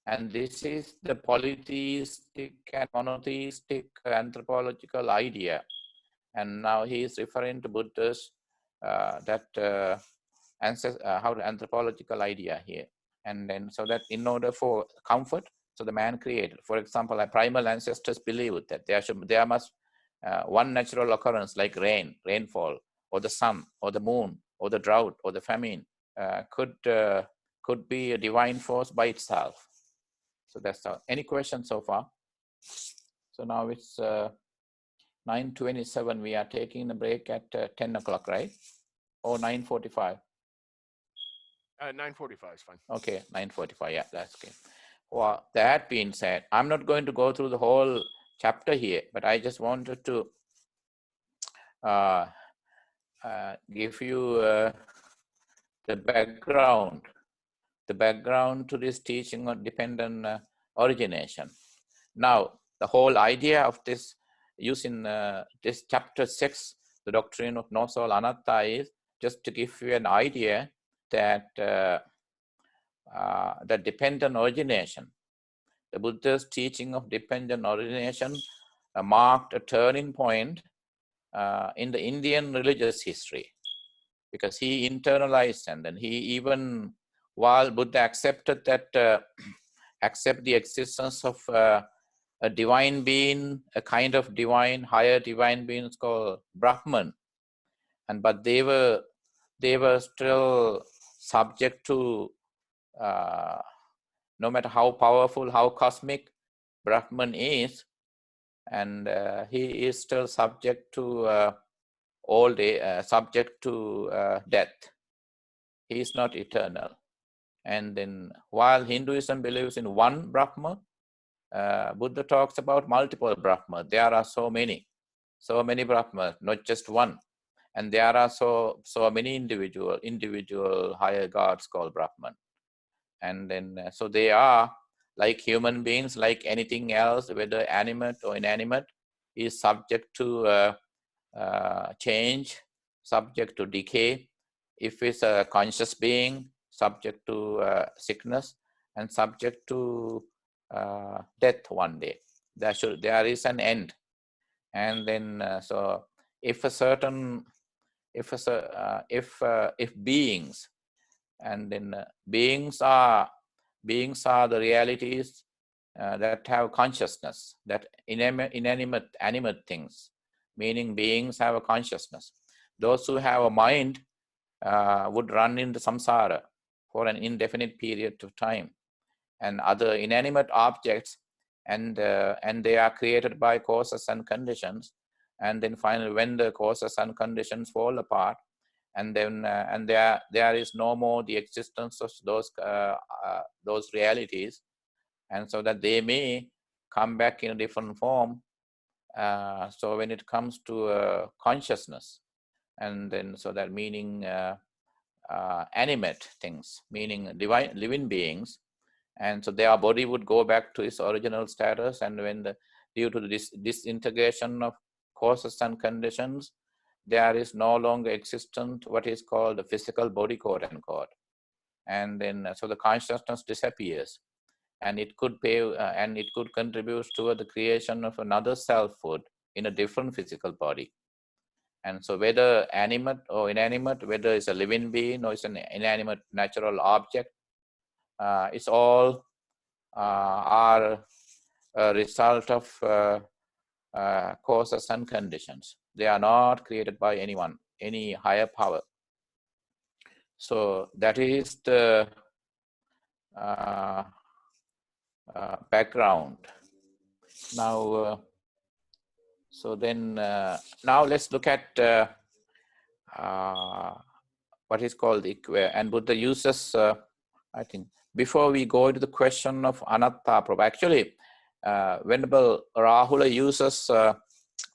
And this is the polytheistic and monotheistic anthropological idea. And now he is referring to Buddha's anthropological idea here. And then so that in order for comfort, so the man created. For example, our primal ancestors believed that there must one natural occurrence like rainfall, or the sun, or the moon, or the drought, or the famine could be a divine force by itself. So that's all. Any questions so far? So now it's 9:27. We are taking a break at 10 o'clock, right? Or 9:45? 9:45 is fine. Okay, 9:45. Yeah, that's okay. Well, that being said, I'm not going to go through the whole chapter here, but I just wanted to give you the background to this teaching on dependent origination. Now, the whole idea of this, using this chapter 6, the doctrine of no soul anatta, is just to give you an idea that the dependent origination, the Buddha's teaching of dependent origination marked a turning point in the Indian religious history, because he internalized, and then he even, while Buddha accepted that, accept the existence of a divine being, a kind of divine, higher divine beings called Brahman, but they were still subject to, no matter how powerful, how cosmic Brahman is, and he is still subject to subject to death. He is not eternal. And then while Hinduism believes in one Brahma, Buddha talks about multiple Brahma. There are so many Brahmas, not just one. And there are so many individual higher gods called Brahman. And then so they are like human beings, like anything else, whether animate or inanimate, is subject to change, subject to decay. If it's a conscious being, subject to sickness, and subject to death one day. There is an end. And then so if beings, and then beings are the realities that have consciousness, that inanimate animate things, meaning beings have a consciousness. Those who have a mind would run into samsara for an indefinite period of time, and other inanimate objects, and they are created by causes and conditions, and then finally when the causes and conditions fall apart, and then and there is no more the existence of those realities, and so that they may come back in a different form. So when it comes to consciousness, and then so that meaning animate things, meaning divine living beings, and so their body would go back to its original status, and when due to this disintegration of causes and conditions, there is no longer existent what is called the physical body, quote unquote, and then so the consciousness disappears, and it could and it could contribute toward the creation of another selfhood in a different physical body. And so whether animate or inanimate, whether it's a living being or it's an inanimate natural object, it's all are a result of causes and conditions. They are not created by anyone, any higher power. So that is the background. Now, so then now let's look at what is called and Buddha uses, I think, before we go into the question of anatta prabha. Actually, Venerable Rahula uses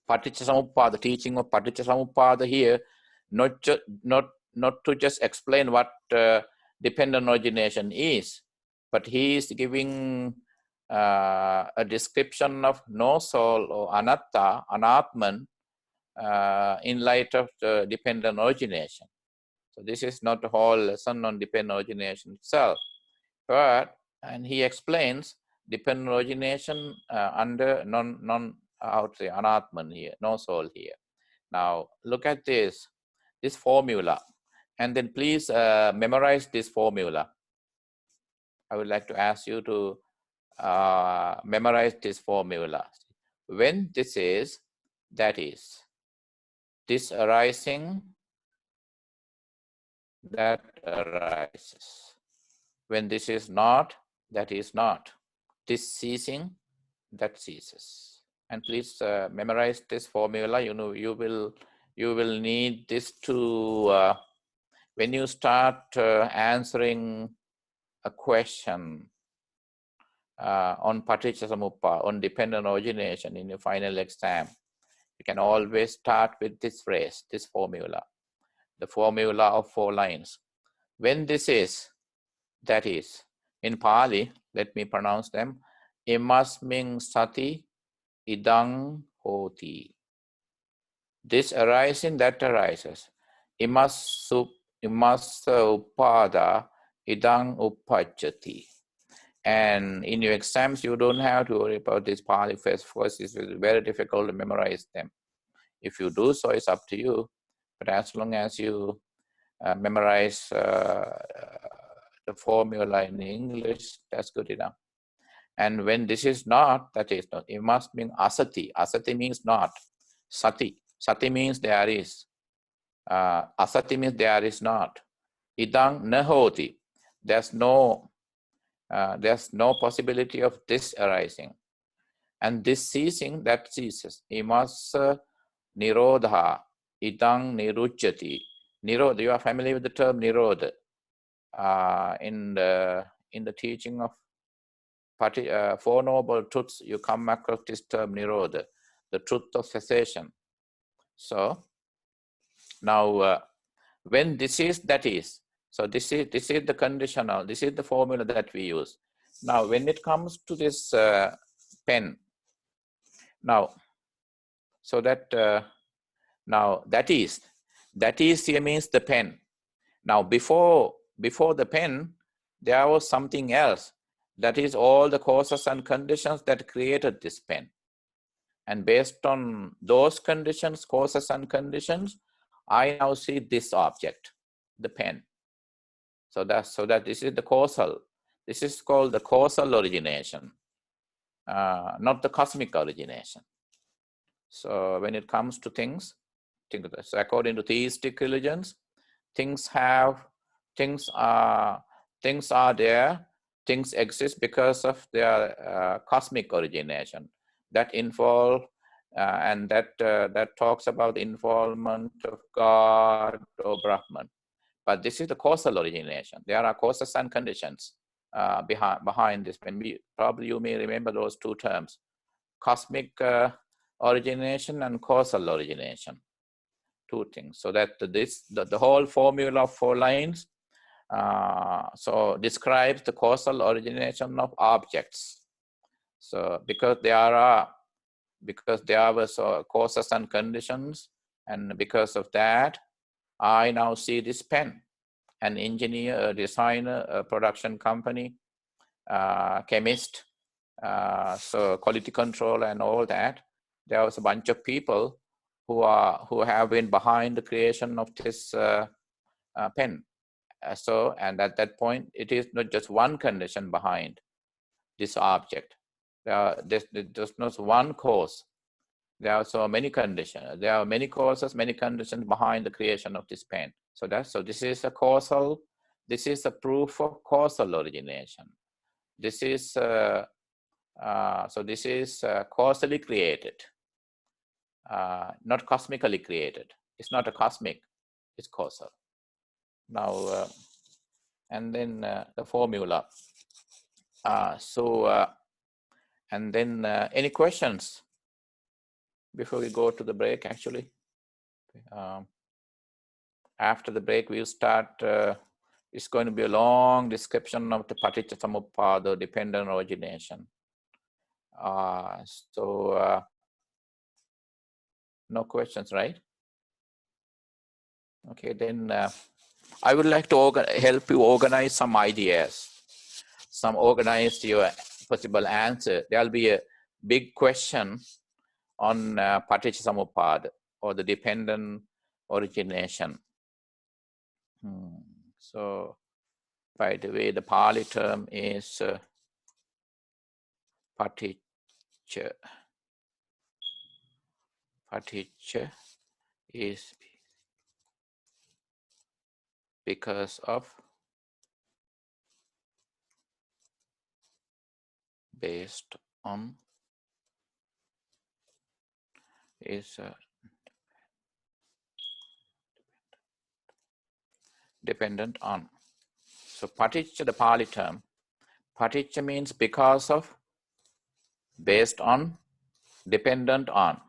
Paticcasamuppada, the teaching of Paticcasamuppada here, not to just explain what dependent origination is, but he is giving a description of no soul or anatta, anatman, in light of the dependent origination. So this is not a whole lesson on dependent origination itself, and he explains dependent origination under anatman here, no soul here. Now look at this formula, and then please memorize this formula. I would like to ask you to memorize this formula. When this is, that is. This arising, that arises. When this is not, that is not. This ceasing, that ceases. And please memorize this formula. You know, you will need this to when you start answering a question on Paticcasamuppada, on dependent origination in your final exam. You can always start with this phrase, this formula, the formula of 4 lines. When this is, that is. In Pali, let me pronounce them. Imasming sati idang hoti. This arising, that arises. Imas upada idang upajjati. And in your exams, you don't have to worry about this Pali first. It's very difficult to memorize them. If you do so, it's up to you. But as long as you memorize the formula in English, that's good enough. And when this is not, that is not. It must mean asati. Asati means not. Sati. Sati means there is. Asati means there is not. Idang nahoti. There's no possibility of this arising. And this ceasing, that ceases. Imasa nirodha. Idang nirujjati. Nirodha, you are familiar with the term nirodha. In the teaching of Four Noble Truths, you come across this term nirodha, the truth of cessation. So now, when this is, that is. So this is the conditional. This is the formula that we use. Now, when it comes to this pen, now, so that now that is here means the pen. Now, before the pen, there was something else. That is all the causes and conditions that created this pen. And based on those conditions, causes and conditions, I now see this object, the pen. So that this is the causal. This is called the causal origination, not the cosmic origination. So when it comes to things, so according to theistic religions, things are there. Things exist because of their cosmic origination that involve and that talks about involvement of God or Brahman. But this is the causal origination. There are causes and conditions behind this. When probably you may remember those 2 terms: cosmic origination and causal origination. 2 things. So that the whole formula of 4 lines so describes the causal origination of objects. So because there was causes and conditions, and because of that, I now see this pen. An engineer, a designer, a production company, chemist, so quality control and all that. There was a bunch of people who have been behind the creation of this pen. So, and at that point, it is not just one condition behind this object. There's not one cause. There are so many conditions. There are many causes, many conditions behind the creation of this pain. So this is a causal. This is a proof of causal origination. This is causally created, not cosmically created. It's not a cosmic. It's causal. Now, and then the formula. And then any questions before we go to the break? Actually, after the break, we'll start. It's going to be a long description of the Paticca Samuppada, dependent origination. No questions, right? Okay, then I would like to help you organize some ideas, organize your possible answer. There'll be a big question on Paticca Samuppada, or the dependent origination. So, by the way, the Pali term is Paticca. Paticca is because of, based on, is dependent on. So Paticca, the Pali term, Paticca means because of, based on, dependent on.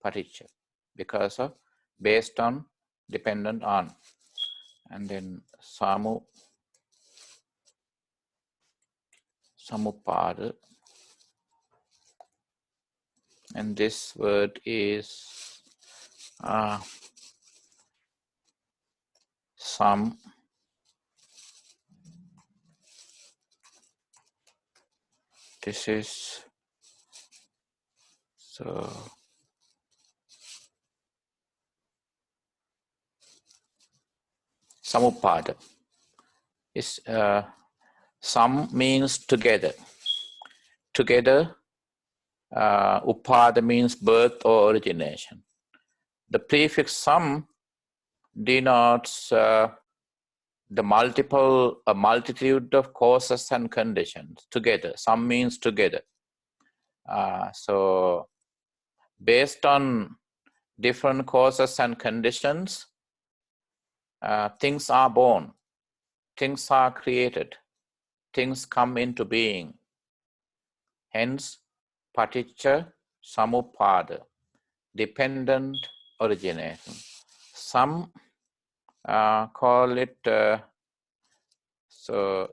Paticca, because of, based on, dependent on. And then Samuppada. And this word is this is so Samuppada is sam means together. Together, upada means birth or origination. The prefix sam denotes the multitude of causes and conditions together. Sam means together. So based on different causes and conditions, things are born, things are created, things come into being. Hence, Paticca Samuppada, dependent origination. Some call it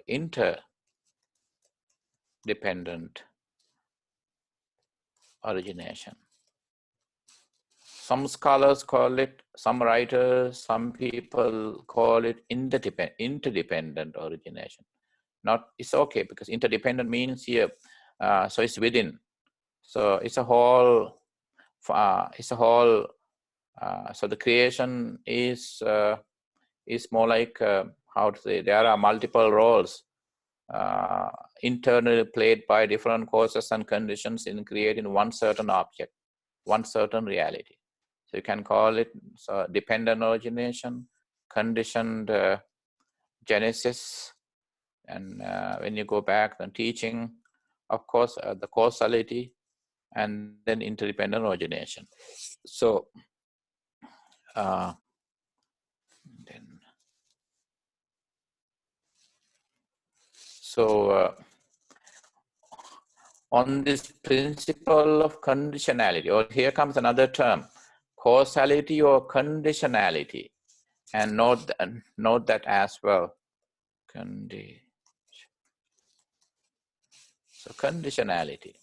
interdependent origination. Some scholars call it, some writers, some people call it interdependent origination. It's okay, because interdependent means here, so it's within. So it's a whole. So the creation is more like how to say, there are multiple roles internally played by different causes and conditions in creating one certain object, one certain reality. So you can call it dependent origination, conditioned genesis, and when you go back to teaching, of course, the causality, and then interdependent origination. So on this principle of conditionality, or here comes another term, causality or conditionality, and note that as well. So conditionality.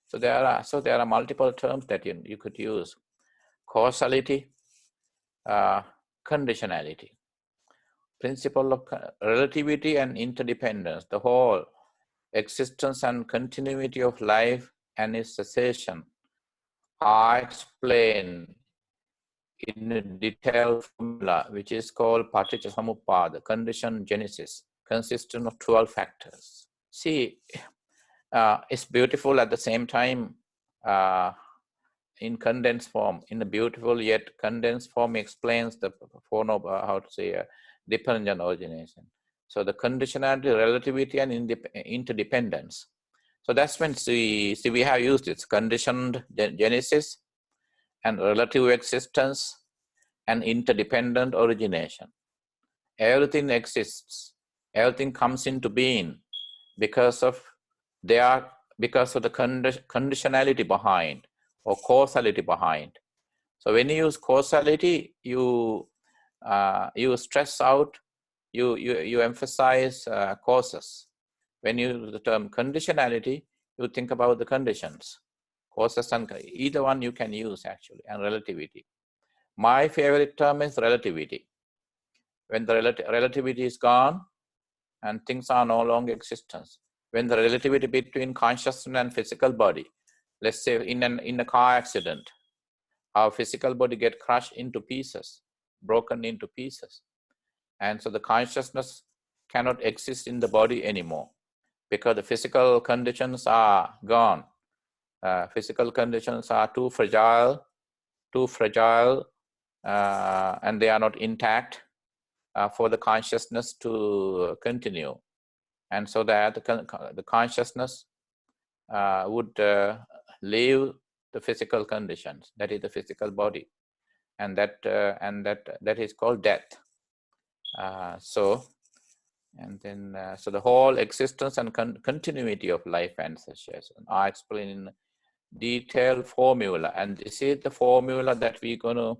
So there are multiple terms that you could use: causality, conditionality, principle of relativity and interdependence, the whole existence and continuity of life and its cessation are explained in a detailed formula, which is called Paticca Samuppada, condition genesis, consisting of 12 factors. See, it's beautiful at the same time. in condensed form, in a beautiful yet condensed form, explains the form of dependent origination. So the conditionality, relativity, and interdependence. So that's when we have used it: conditioned genesis and relative existence and interdependent origination. Everything exists, everything comes into being because of the conditionality behind, or causality behind. So when you use causality, you stress out, you emphasize causes. When you use the term conditionality, you think about the conditions, causes, and either one you can use actually, and relativity. My favorite term is relativity. When the relativity is gone and things are no longer existence, when the relativity between consciousness and physical body, let's say in a car accident, our physical body get crushed into pieces, broken into pieces. And so the consciousness cannot exist in the body anymore because the physical conditions are gone. Physical conditions are too fragile, and they are not intact for the consciousness to continue. And so that the consciousness would leave the physical conditions, that is the physical body, and that is called death. So the whole existence and continuity of life and association are explained in detailed formula, and this is the formula that we're going to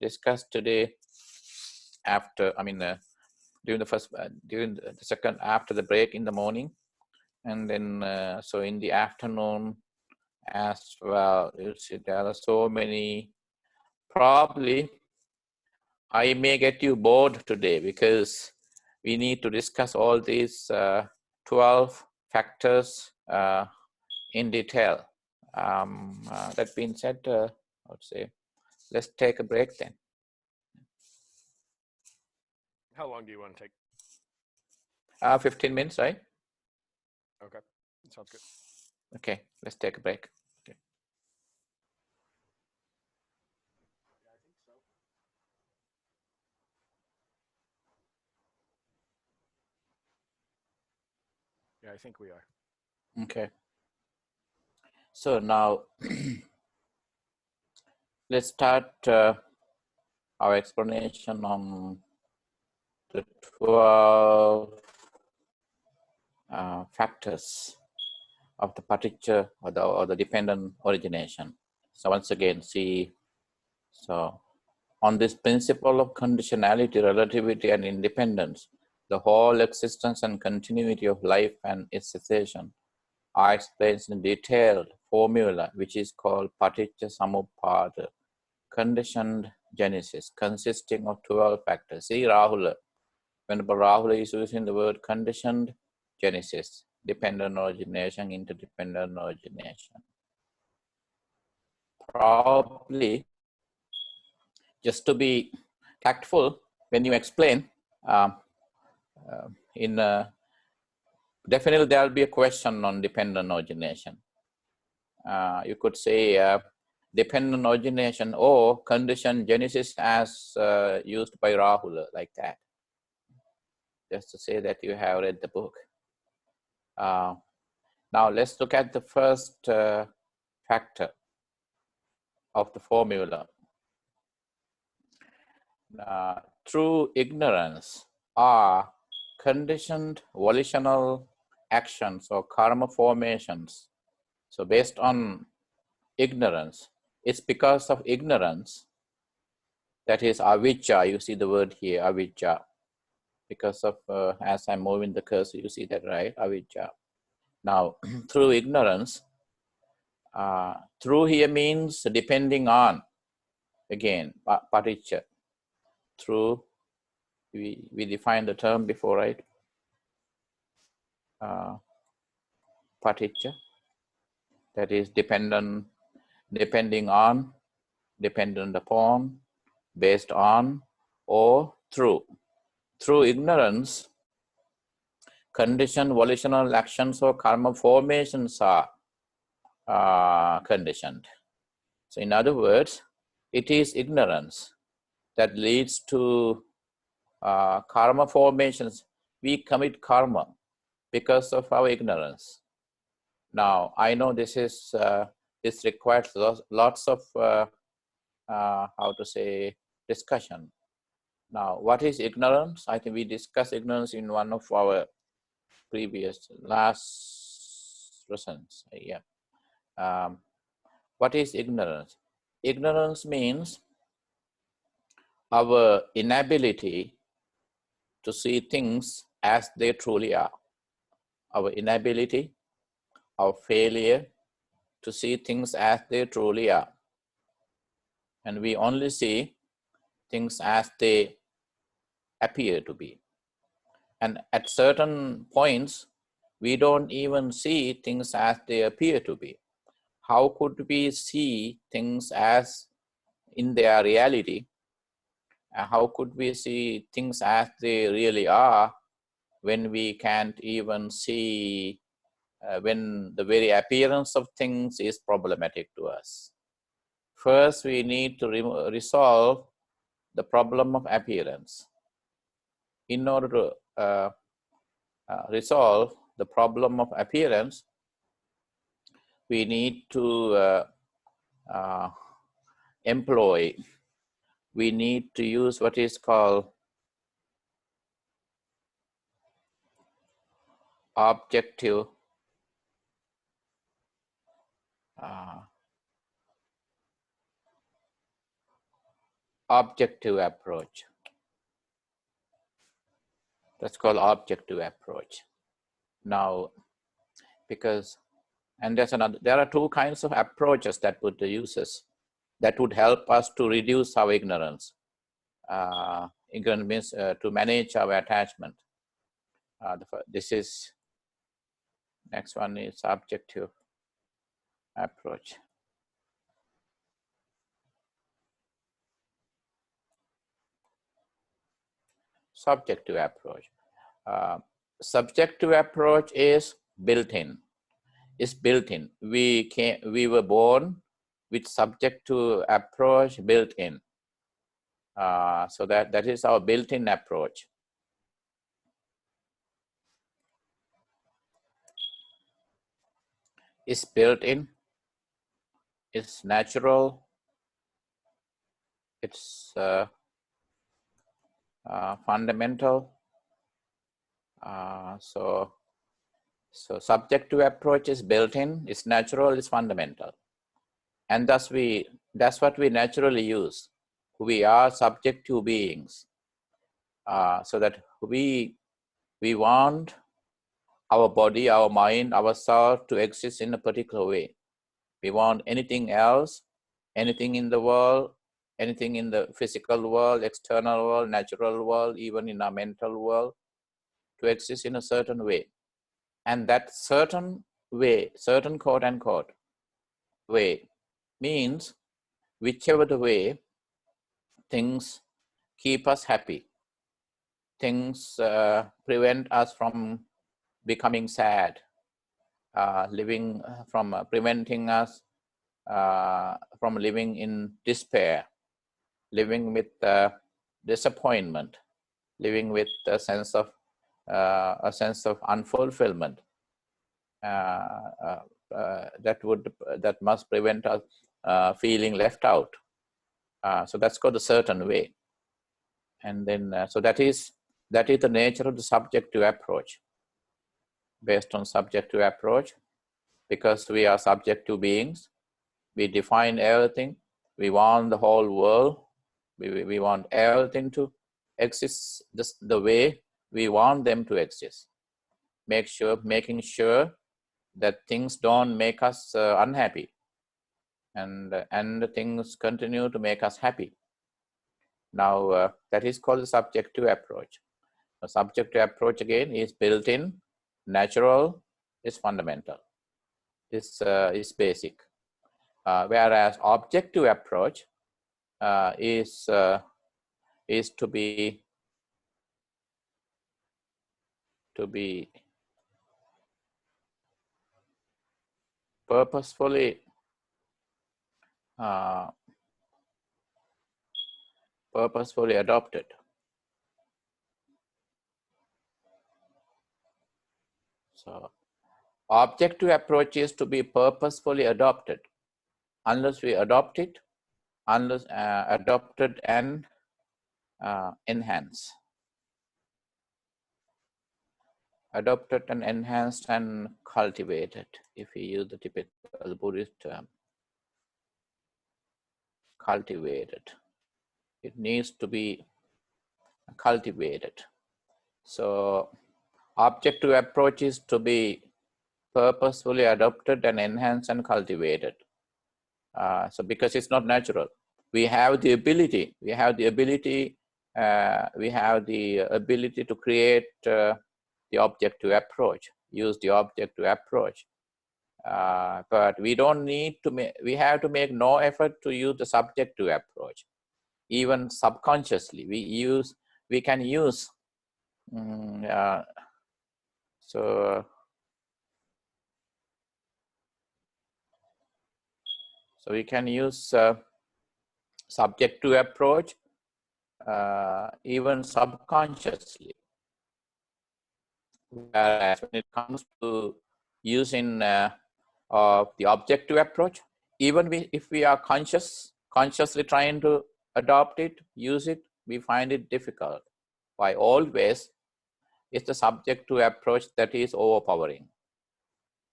discuss today. After, during the second, after the break in the morning, and then so in the afternoon as well. You see, there are so many. Probably I may get you bored today because we need to discuss all these 12 factors in detail. That being said, I would say let's take a break then. How long do you want to take? 15 minutes, right? Okay, sounds good. Okay, let's take a break. Okay. Yeah, I think so. Yeah, I think we are. Okay. So now let's start our explanation on the 12 factors of the paticca, or the dependent origination. So once again, see, so on this principle of conditionality, relativity, and independence, the whole existence and continuity of life and its cessation are explained in detailed formula, which is called paticca samuppada, conditioned genesis, consisting of 12 factors. See, Rahula, whenever Rahula is using the word conditioned genesis, dependent origination, interdependent origination. Probably, just to be tactful, when you explain, definitely there will be a question on dependent origination. You could say dependent origination or conditioned genesis as used by Rahula, like that. Just to say that you have read the book. Now let's look at the first factor of the formula. Through ignorance are conditioned volitional actions or karma formations. So based on ignorance, it's because of ignorance, that is avijja, you see the word here, avijja. Because of, as I'm moving the cursor, you see that, right? Avijja. Now, through ignorance, through here means depending on, again, paticca. Through, we defined the term before, right? Paticca, that is depending on, dependent upon, based on, or through. Through ignorance, conditioned volitional actions or karma formations are conditioned. So in other words, it is ignorance that leads to karma formations. We commit karma because of our ignorance. Now, I know this requires lots of how to say discussion. Now, what is ignorance? I think we discussed ignorance in one of our previous last lessons. Yeah. What is ignorance? Ignorance means our inability to see things as they truly are. Our inability, our failure to see things as they truly are. And we only see things as they appear to be. And at certain points, we don't even see things as they appear to be. How could we see things as in their reality? How could we see things as they really are when we can't even see, when the very appearance of things is problematic to us? First, we need to resolve the problem of appearance. In order to resolve the problem of appearance, we need to we need to use what is called objective approach. That's called objective approach. Now, because, and there are two kinds of approaches that Buddha uses that would help us to reduce our ignorance. Ignorance means to manage our attachment. This is, next one is subjective approach. Subjective approach. Subjective approach is built-in. It's built-in. We were born with subjective approach built-in. So that is our built-in approach. It's built-in. It's natural. It's fundamental. So subjective approach is built-in. It's natural. It's fundamental, and that's what we naturally use. We are subjective beings, so that we want our body, our mind, our soul to exist in a particular way. We want anything else, anything in the world, anything in the physical world, external world, natural world, even in our mental world, to exist in a certain way. And that certain way, certain quote unquote way, means whichever the way, things keep us happy. Things prevent us from becoming sad, preventing us from living in despair, living with disappointment, living with a sense of unfulfillment. That must prevent us feeling left out. So that's called a certain way. And then so that is the nature of the subjective approach. Based on subjective approach, because we are subjective beings, we define everything. We want the whole world. We want everything to exist the way we want them to exist. Making sure that things don't make us unhappy, and things continue to make us happy. Now that is called the subjective approach. The subjective approach again is built-in, natural, is fundamental, is basic. Whereas objective approach is to be purposefully purposefully adopted. So objective approach is to be purposefully adopted. Unless we adopt it, unless adopted and enhanced. Adopted and enhanced and cultivated, if we use the typical Buddhist term. Cultivated. It needs to be cultivated. So objective approach is to be purposefully adopted and enhanced and cultivated. So because it's not natural. We have the ability to create the objective approach, use the objective approach. But we don't need to we have to make no effort to use the subjective approach. Even subconsciously, we can use so we can use subjective approach even subconsciously. Whereas when it comes to using the objective approach, even if we are consciously trying to adopt it, use it, we find it difficult. Why? Always it's the subjective approach that is overpowering.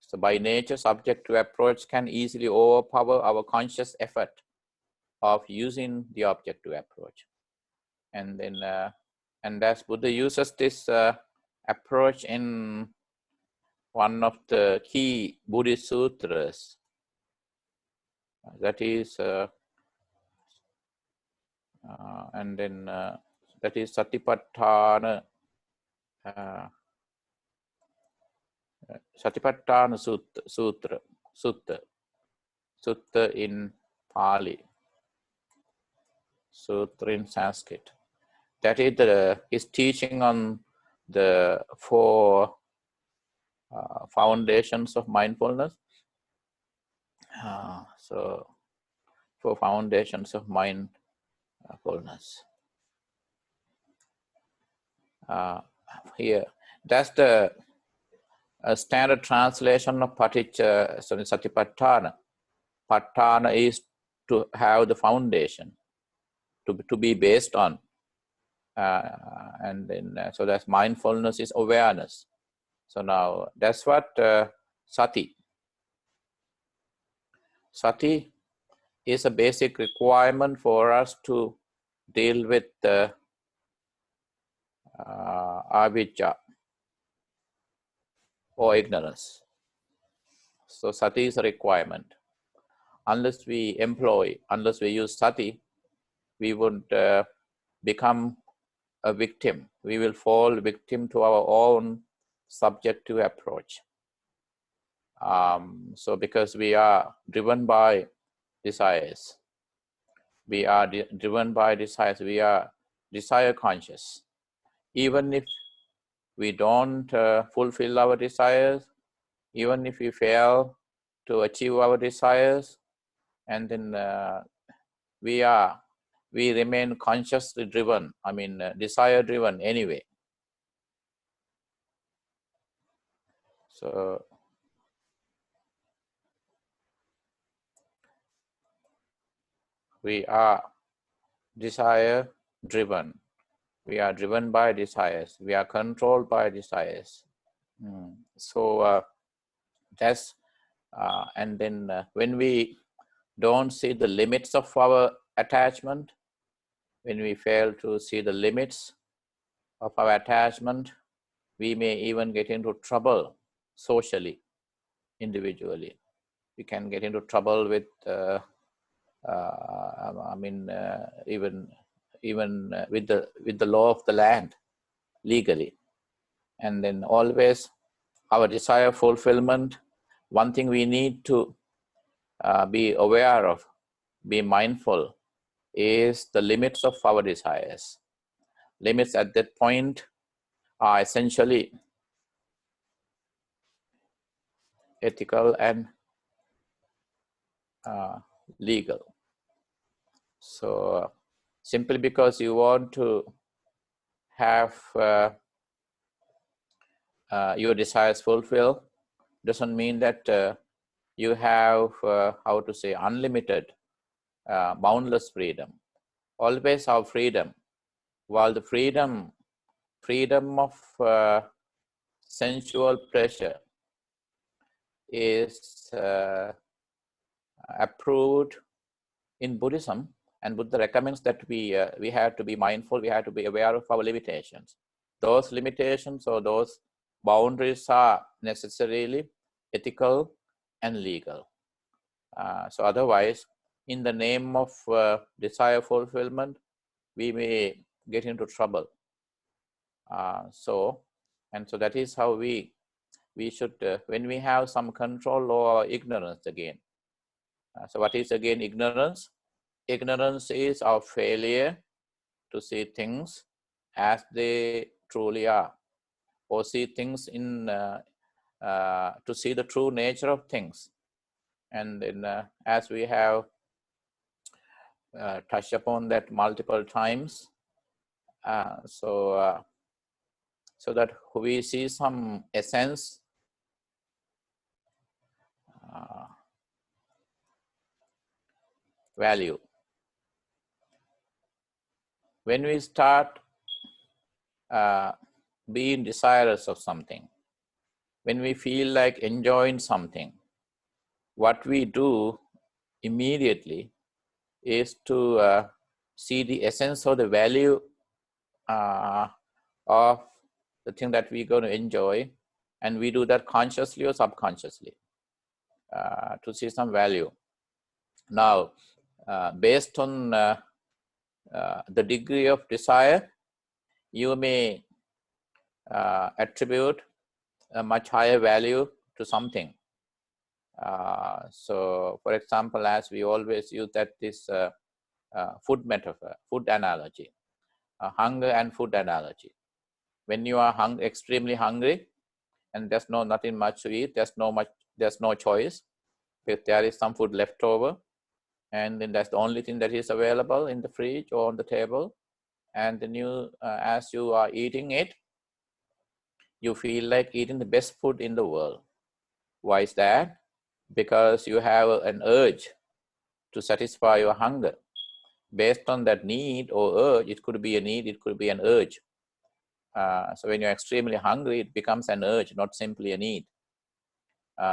So by nature, subjective approach can easily overpower our conscious effort of using the objective approach. And then, and as Buddha uses this approach in one of the key Buddhist sutras, that is, and then that is Satipatthana Sutta in Pali, Sutra in Sanskrit. That is his teaching on the 4 foundations of mindfulness. So 4 foundations of mindfulness. Here, that's the standard translation of Satipatthana. Patthana is to have the foundation, to be based on. And then, so that's mindfulness is awareness. So now that's what sati. Sati is a basic requirement for us to deal with avijja or ignorance. So sati is a requirement. Unless we use sati, we would become a victim. We will fall victim to our own subjective approach. So because we are driven by desires, we are driven by desires, we are desire conscious. Even if we don't fulfill our desires, even if we fail to achieve our desires, and then we remain consciously driven, desire driven anyway. So we are desire driven. We are driven by desires. We are controlled by desires. So that's and then when we don't see the limits of our attachment, when we fail to see the limits of our attachment, we may even get into trouble socially, individually. We can get into trouble with even with the law of the land, legally. And then always our desire fulfillment, one thing we need to be aware of, be mindful, is the limits of our desires. Limits at that point are essentially ethical and legal. So simply because you want to have your desires fulfilled doesn't mean that you have, how to say, unlimited, boundless freedom. Always have freedom. While the freedom of sensual pleasure is approved in Buddhism, and Buddha recommends that we have to be mindful, we have to be aware of our limitations. Those limitations or those boundaries are necessarily ethical and legal. So otherwise, in the name of desire fulfillment, we may get into trouble. So that is how we should, when we have some control or ignorance again. So what is again ignorance? Ignorance is our failure to see things as they truly are, or see things in to see the true nature of things. And then as we have touched upon that multiple times, so that we see some essence, value. When we start being desirous of something, when we feel like enjoying something, what we do immediately is to see the essence or the value of the thing that we're going to enjoy, and we do that consciously or subconsciously to see some value. Now, based on the degree of desire, you may attribute a much higher value to something. So, for example, as we always use that this food metaphor, food analogy, hunger and food analogy. When you are extremely hungry, and there's nothing much to eat, there's no choice. If there is some food left over, and then that's the only thing that is available in the fridge or on the table, and then you, as you are eating it, you feel like eating the best food in the world. Why is that? Because you have an urge to satisfy your hunger. Based on that need or urge, it could be a need, it could be an urge. So when you're extremely hungry, it becomes an urge, not simply a need.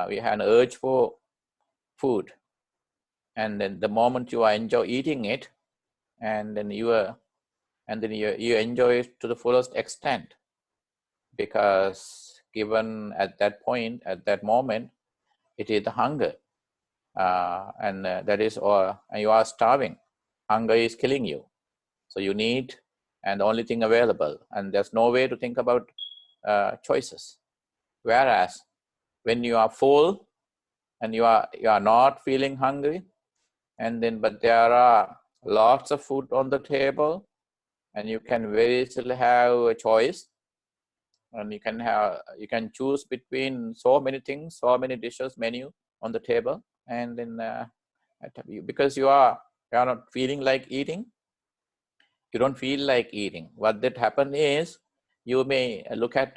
We have an urge for food, and then the moment you enjoy eating it, and then you enjoy it to the fullest extent, because given at that point, at that moment, it is the hunger, and that is, or you are starving. Hunger is killing you, so you need, and the only thing available, and there's no way to think about choices. Whereas when you are full and you are not feeling hungry, and then but there are lots of food on the table, and you can very easily have a choice, and you can choose between so many things, so many dishes, menu on the table, and then because you are not feeling like eating, you don't feel like eating. What that happen is, you may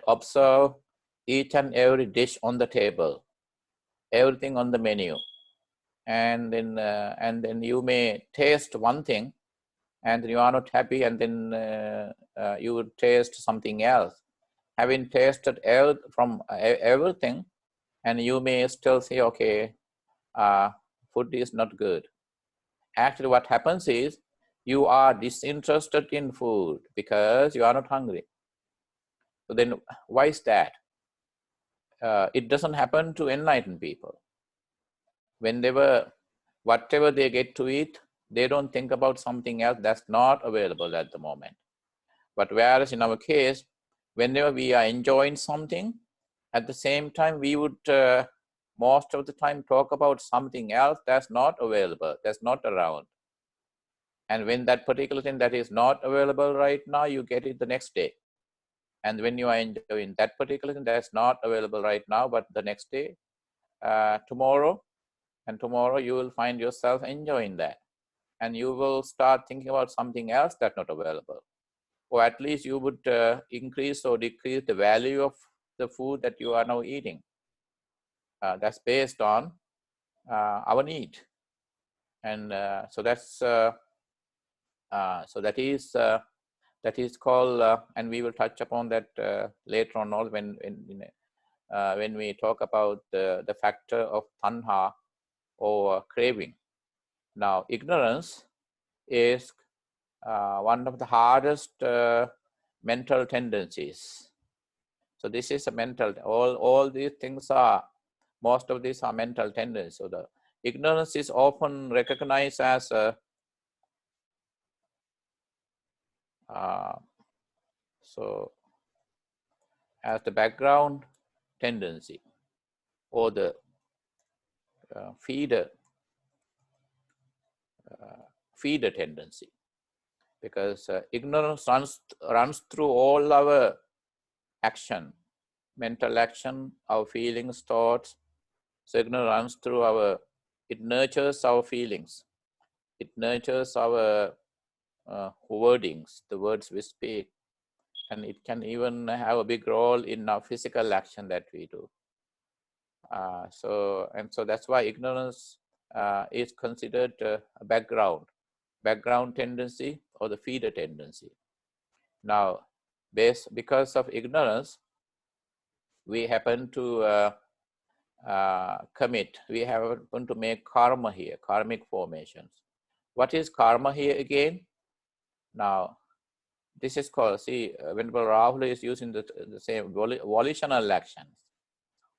observe each and every dish on the table, everything on the menu, and then you may taste one thing, and you are not happy, and then you would taste something else. Having tasted from everything, and you may still say, okay, food is not good. Actually, what happens is, you are disinterested in food because you are not hungry. So then, why is that? It doesn't happen to enlightened people. Whatever they get to eat, they don't think about something else that's not available at the moment. But whereas in our case, whenever we are enjoying something, at the same time, we would most of the time talk about something else that's not available, that's not around. And when that particular thing that is not available right now, you get it the next day. And when you are enjoying that particular thing that's not available right now, but the next day, tomorrow, you will find yourself enjoying that. and you will start thinking about something else that's not available. Or at least you would increase or decrease the value of the food that you are now eating. That's based on our need. And so that's so that is called, and we will touch upon that later on all when we talk about the factor of tanha or craving. Now, ignorance is one of the hardest mental tendencies. So this is a mental, all these things are, most of these are mental tendencies. So the ignorance is often recognized as a as the background tendency or the feeder tendency, because ignorance runs through all our action, mental action, our feelings, thoughts. So ignorance runs through it nurtures our feelings, it nurtures our wordings, the words we speak, and it can even have a big role in our physical action that we do. So that's why ignorance is considered a background tendency or the feeder tendency. Now, because of ignorance, we happen to we happen to make karma here, karmic formations. What is karma here again? Now, this is called, Venerable Rahul is using the same volitional actions.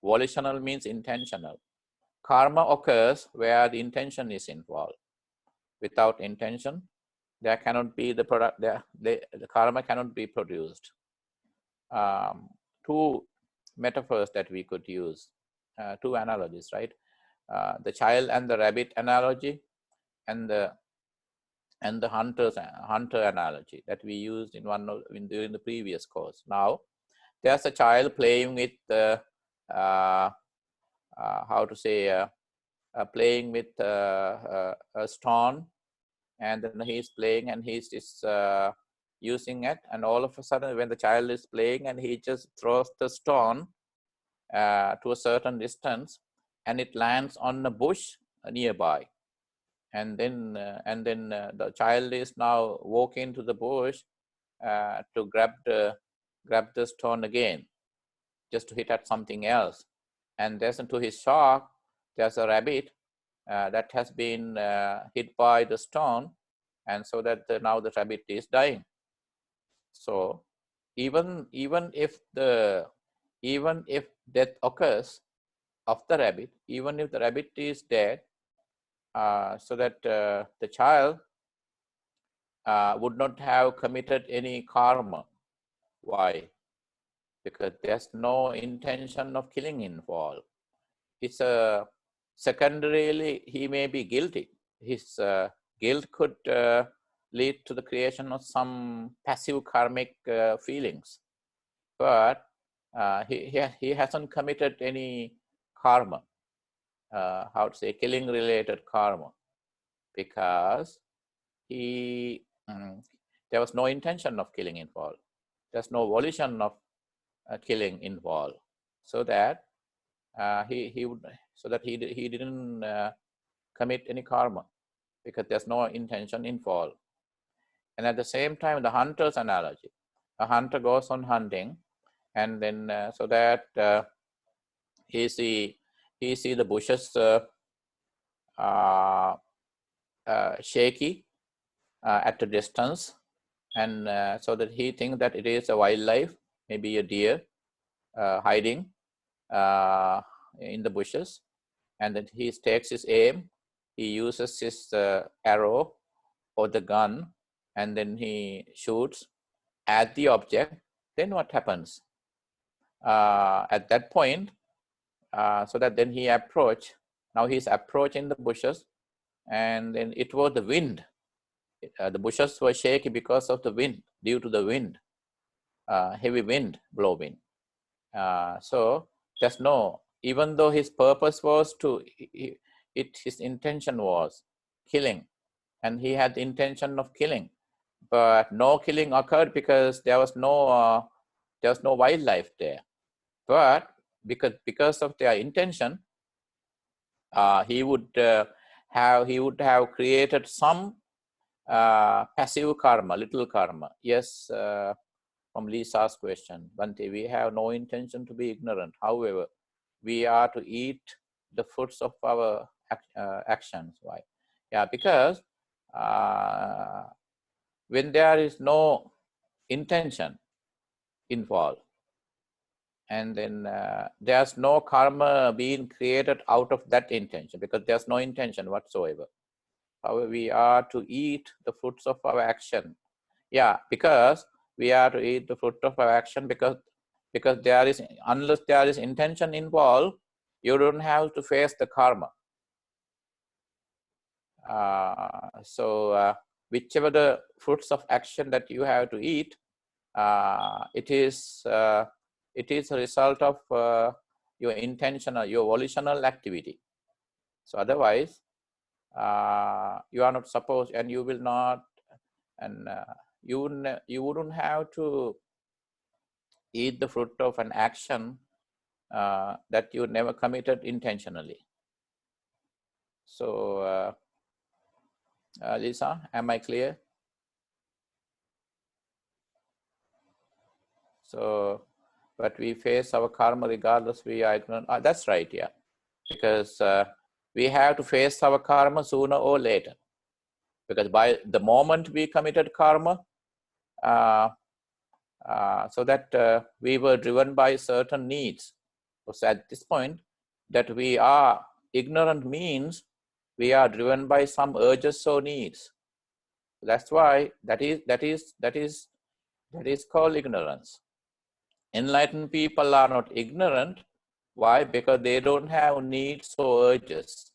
Volitional means intentional. Karma occurs where the intention is involved. Without intention, there cannot be the product. The karma cannot be produced. Two metaphors that we could use, two analogies, right? The child and the rabbit analogy, and the hunter analogy that we used during the previous course. Now, there's a child playing with playing with a stone, and then he's playing and he's just using it, and all of a sudden when the child is playing and he just throws the stone to a certain distance, and it lands on a bush nearby, and then the child is now walking to the bush to grab the stone again, just to hit at something else. And there's, to his shock, there's a rabbit that has been hit by the stone, and so that now the rabbit is dying. So even if death occurs of the rabbit, even if the rabbit is dead, so that the child would not have committed any karma. Why? Because there's no intention of killing involved. It's secondarily, he may be guilty. His guilt could lead to the creation of some passive karmic feelings, but he hasn't committed any karma, killing related karma, because there was no intention of killing involved. There's no volition of killing involved, so that he didn't commit any karma, because there's no intention involved. And at the same time, the hunter's analogy, a hunter goes on hunting, and then so that he see the bushes shaky at a distance, and so that he thinks that it is a wildlife, maybe a deer hiding in the bushes, and then he takes his aim, he uses his arrow or the gun, and then he shoots at the object. Then what happens at that point? So that then he approach. Now he's approaching the bushes, and then it was the wind. The bushes were shaky because of the wind, due to the wind, heavy wind blowing. So there's no, even though his purpose was his intention was killing, and he had the intention of killing, but no killing occurred because there was no wildlife there. But because of their intention, he would have created some passive karma, little karma. Yes, from Lisa's question, Bante, we have no intention to be ignorant. However, we are to eat the fruits of our actions. Why? Yeah, because when there is no intention involved, and then there's no karma being created out of that intention, because there's no intention whatsoever. However, we are to eat the fruits of our action. Yeah, because we are to eat the fruit of our action, because there is, unless there is intention involved, you don't have to face the karma. So whichever the fruits of action that you have to eat, it is a result of your intentional, your volitional activity. So otherwise, you are not supposed, and you will not, and you wouldn't have to eat the fruit of an action that you never committed intentionally. So Lisa, am I clear? So, but we face our karma regardless we are ignorant. That's right, yeah. Because we have to face our karma sooner or later. Because by the moment we committed karma, so that we were driven by certain needs. So at this point, that we are ignorant means we are driven by some urges or needs. That's why that is called ignorance. Enlightened people are not ignorant. Why? Because they don't have needs or urges.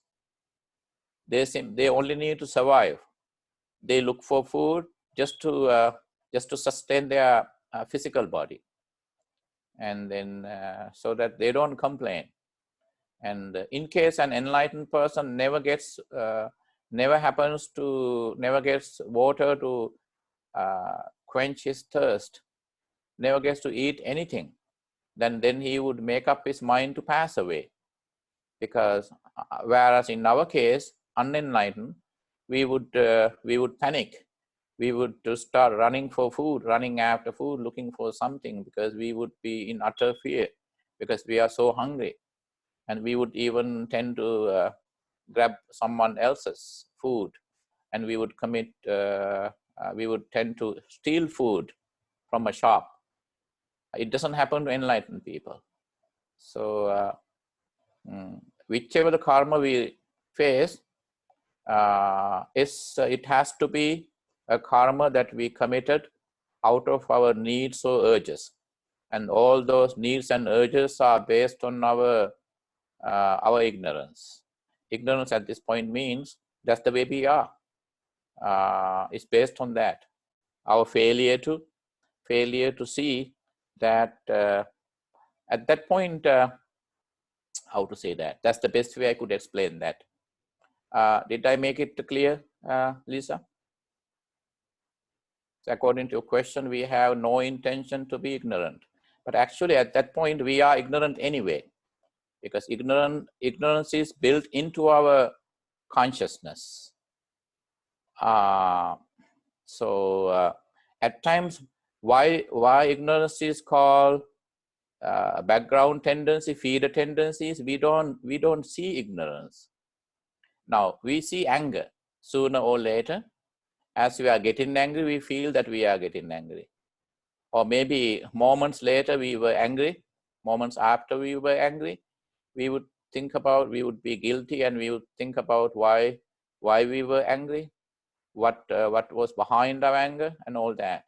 They only need to survive. They look for food just to sustain their physical body, and then so that they don't complain. And in case an enlightened person never gets water to quench his thirst, never gets to eat anything, then he would make up his mind to pass away. Because whereas in our case, unenlightened, we would panic. We would start running for food, running after food, looking for something, because we would be in utter fear because we are so hungry. And we would even tend to grab someone else's food, and we would we would tend to steal food from a shop. It doesn't happen to enlightened people. So whichever the karma we face, it has to be a karma that we committed out of our needs or urges. And all those needs and urges are based on our ignorance. Ignorance at this point means that's the way we are. It's based on that. Our failure to see that at that point, how to say that? That's the best way I could explain that. Did I make it clear, Lisa? So according to your question, we have no intention to be ignorant. But actually, at that point, we are ignorant anyway, because ignorance is built into our consciousness. So at times, why ignorance is called background tendency, feeder tendencies? We don't see ignorance. Now we see anger. Sooner or later, as we are getting angry, we feel that we are getting angry. Or maybe moments later we were angry. Moments after we were angry, we would be guilty, and we would think about why we were angry, what was behind our anger, and all that.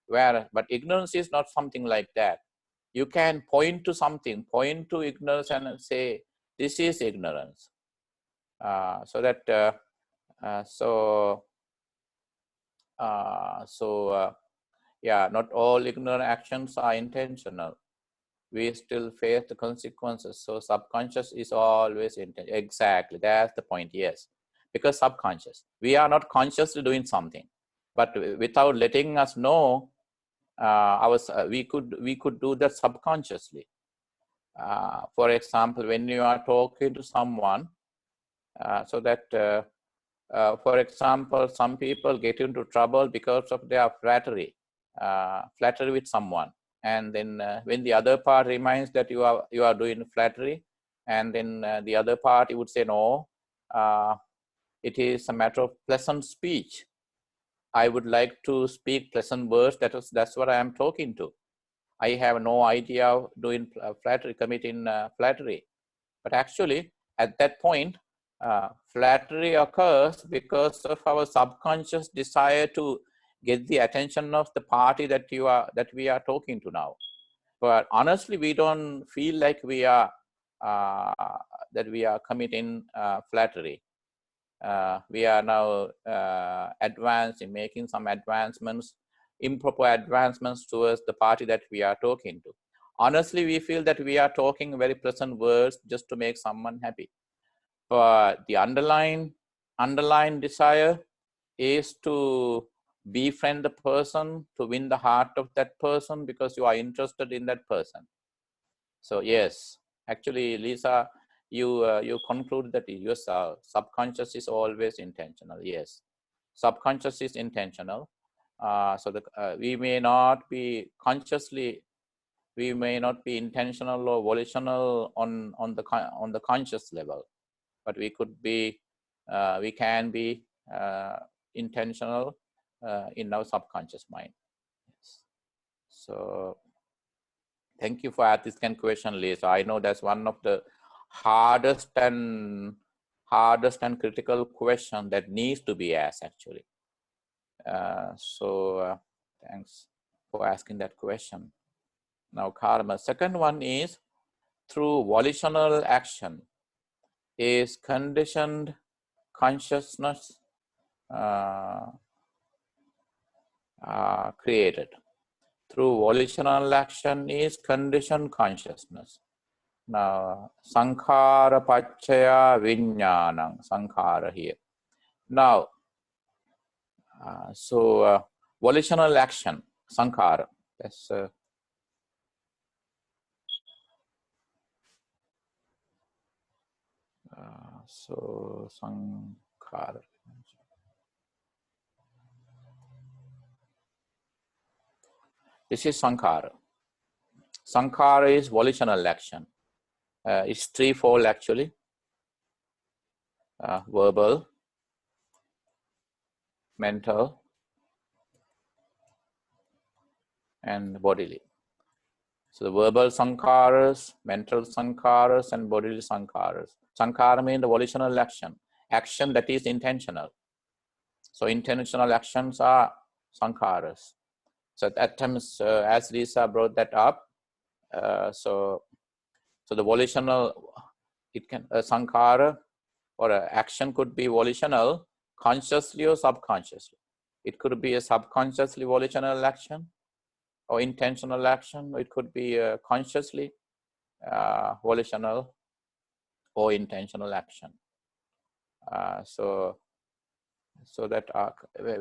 But ignorance is not something like that. You can point to something, point to ignorance, and say this is ignorance. Yeah, not all ignorant actions are intentional. We still face the consequences. So subconscious is always intentional. Exactly, that's the point. Yes, because subconscious. We are not consciously doing something, but without letting us know, we could do that subconsciously. For example, when you are talking to someone, for example, some people get into trouble because of their flattery with someone, and then when the other part reminds that you are doing flattery, and then the other party would say, no, it is a matter of pleasant speech. I would like to speak pleasant words. That's what I am talking to. I have no idea of doing flattery, committing flattery. But actually, at that point, flattery occurs because of our subconscious desire to get the attention of the party that we are talking to now. But honestly, we don't feel like we are committing flattery. We are now advancing, making some advancements, improper advancements towards the party that we are talking to. Honestly, we feel that we are talking very pleasant words just to make someone happy. But the underlying desire is to befriend the person, to win the heart of that person because you are interested in that person. So yes, actually, Lisa, you conclude that your subconscious is always intentional. Yes, subconscious is intentional. So we may not be consciously, we may not be intentional or volitional on the conscious level, but we could be, we can be intentional in our subconscious mind. Yes. So thank you for asking this question, Lisa. I know that's one of the hardest and critical question that needs to be asked actually. Thanks for asking that question. Now, Karma, second one is, through volitional action, is conditioned consciousness created. Through volitional action is conditioned consciousness. Now, sankhara pacchaya vijnanam, sankhara here. Now, volitional action, sankhara. That's sankhara. This is sankhara. Sankhara is volitional action. It's threefold actually. Verbal, mental, and bodily. So the verbal sankharas, mental sankharas, and bodily sankharas. Sankhara means the volitional action that is intentional. So intentional actions are sankharas. So at times, as Lisa brought that up, so the volitional, it can sankhara or action could be volitional, consciously or subconsciously. It could be a subconsciously volitional action or intentional action. It could be consciously volitional or intentional action. So that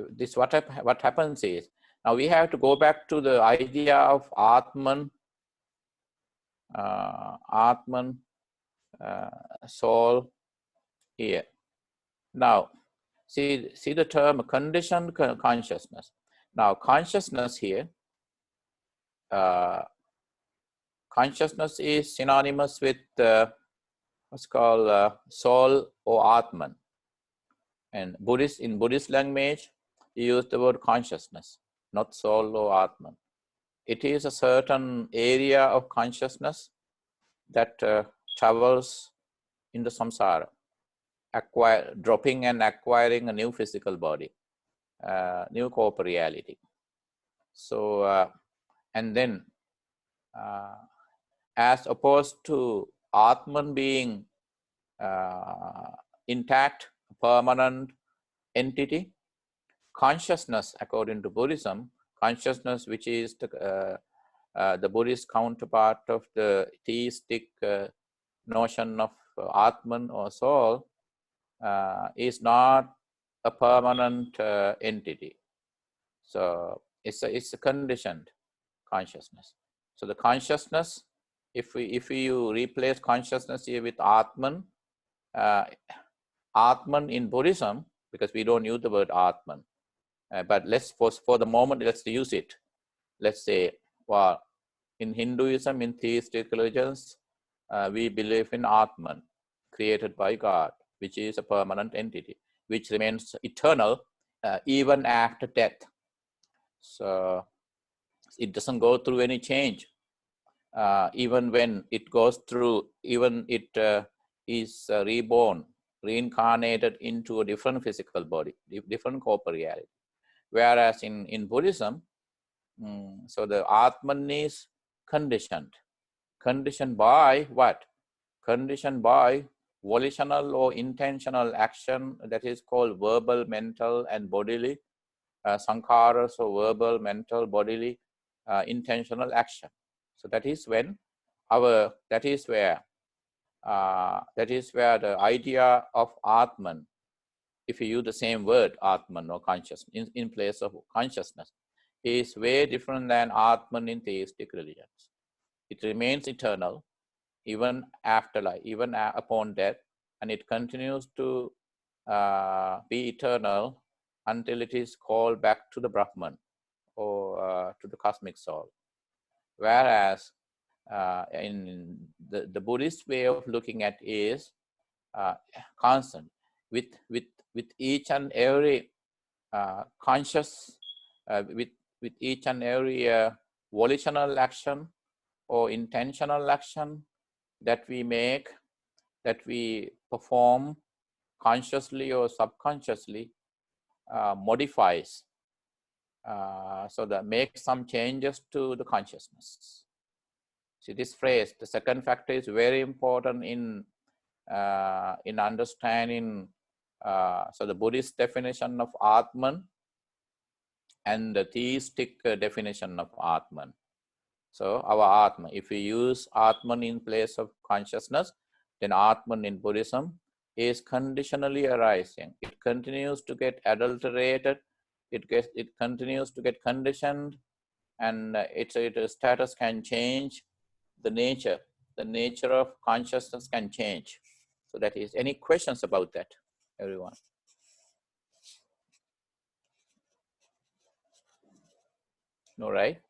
this what happens is, now we have to go back to the idea of Atman, soul here. Now, see the term conditioned consciousness. Now, consciousness here, consciousness is synonymous with what's called soul or Atman. And in Buddhist language, you use the word consciousness, not soul or Atman. It is a certain area of consciousness that travels in the samsara, dropping and acquiring a new physical body, new corporeal reality. So, and then, as opposed to Atman being intact, permanent entity, consciousness, according to Buddhism, consciousness, which is the Buddhist counterpart of the theistic notion of Atman or soul, is not a permanent entity. So it's a conditioned consciousness. So the consciousness, if you replace consciousness here with Atman, Atman in Buddhism, because we don't use the word Atman, but let's for the moment let's use it. Let's say, well, in Hinduism, in theistic religions, we believe in Atman, created by God, which is a permanent entity, which remains eternal even after death. So it doesn't go through any change. Even when it goes through, even it is reborn, reincarnated into a different physical body, different corporeality. Whereas in Buddhism, so the Atman is conditioned. Conditioned by what? Conditioned by volitional or intentional action that is called verbal, mental, and bodily. Sankharas, so verbal, mental, bodily, intentional action. So that is when that is where the idea of Atman, if you use the same word Atman or consciousness in place of consciousness, is way different than Atman in theistic religions. It remains eternal even after life, even upon death, and it continues to be eternal until it is called back to the Brahman or to the cosmic soul. Whereas in the Buddhist way of looking at is constant with each and every conscious, with each and every volitional action or intentional action that we make, that we perform consciously or subconsciously, modifies, so that makes some changes to the consciousness. See, this phrase, the second factor, is very important in understanding so the Buddhist definition of Atman and the theistic definition of Atman. So our Atman, if we use Atman in place of consciousness, then Atman in Buddhism is conditionally arising. It continues to get adulterated. It continues to get conditioned, and its status can change. The nature of consciousness can change. So that is, any questions about that, everyone? No, right?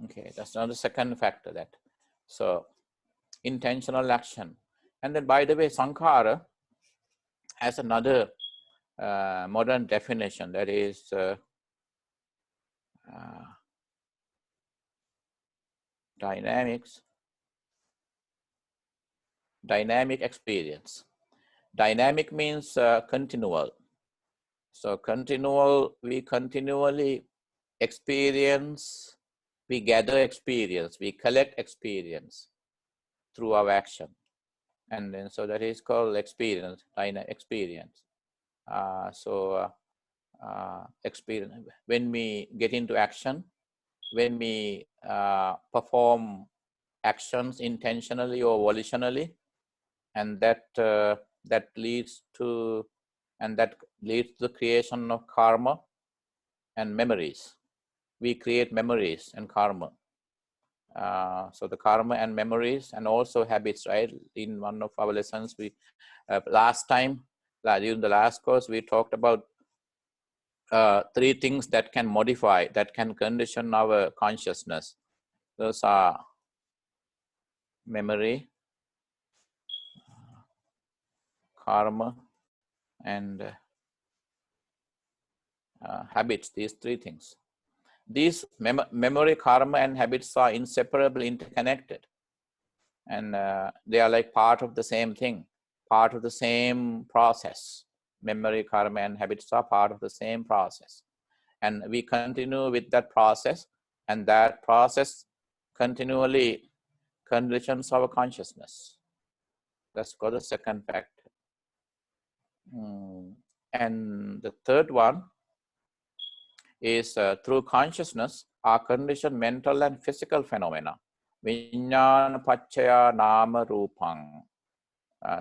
Okay, that's another second factor. That so intentional action. And then, by the way, sankhara has another modern definition, that is dynamic experience. Dynamic means continual. So continual, we continually experience, we gather experience, we collect experience through our action. And then, so that is called experience, experience. Experience, when we get into action, when we perform actions intentionally or volitionally, and that leads to the creation of karma and memories. We create memories and karma. So the karma and memories, and also habits, right? In one of our lessons, we last time, during the last course, we talked about 3 things that can modify, that can condition our consciousness. Those are memory, karma, and habits. These 3 things. These memory, karma, and habits are inseparably interconnected, and they are like part of the same thing, part of the same process. Memory, karma, and habits are part of the same process, and we continue with that process, and that process continually conditions our consciousness. That's called the second factor. And the third one is through consciousness are conditioned mental and physical phenomena. Vijnana paccaya nama rupang.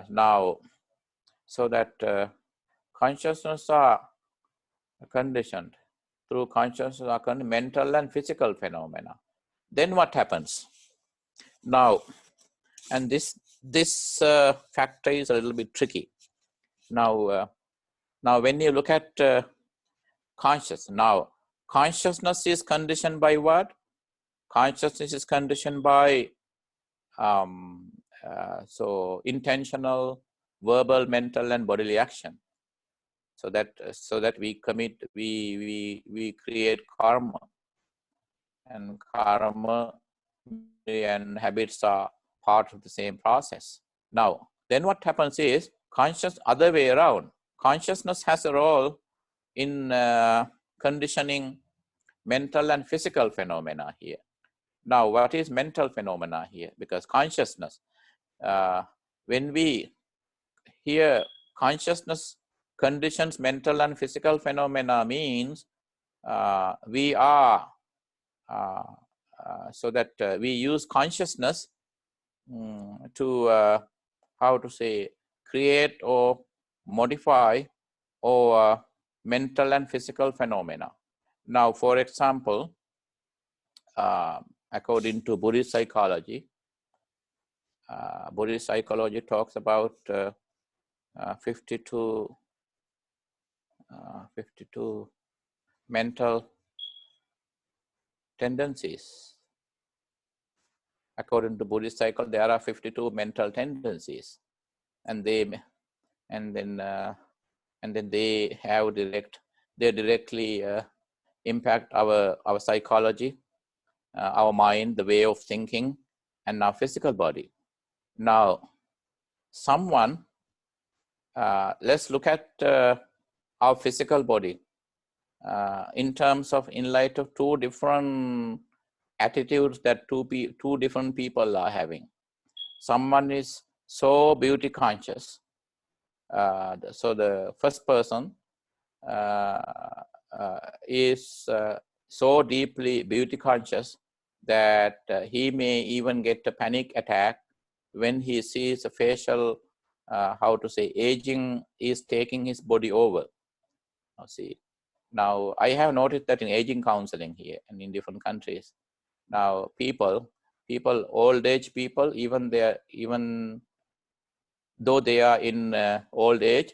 Now, so that consciousness are conditioned. Through consciousness are conditioned mental and physical phenomena. Then what happens? Now, and this factor is a little bit tricky. Now, when you look at consciousness is conditioned by what? Consciousness is conditioned by so intentional, verbal, mental, and bodily action. So that we commit, we create karma, and karma and habits are part of the same process. Now, then what happens is other way around. Consciousness has a role in conditioning mental and physical phenomena here. Now, what is mental phenomena here? Because consciousness, when we hear consciousness conditions mental and physical phenomena, means we are so that we use consciousness to how to say, create or modify or mental and physical phenomena. Now, for example, according to Buddhist psychology talks about 52 mental tendencies. According to Buddhist psychology, there are 52 mental tendencies, and then they directly impact our psychology, our mind, the way of thinking, and our physical body. Now, let's look at our physical body in terms of, in light of two different attitudes that two different people are having. Someone is so beauty conscious. So the first person is so deeply beauty conscious that he may even get a panic attack when he sees a facial, aging is taking his body over. Now, I have noticed that in aging counseling here and in different countries, now people, old age people, even though they are in old age,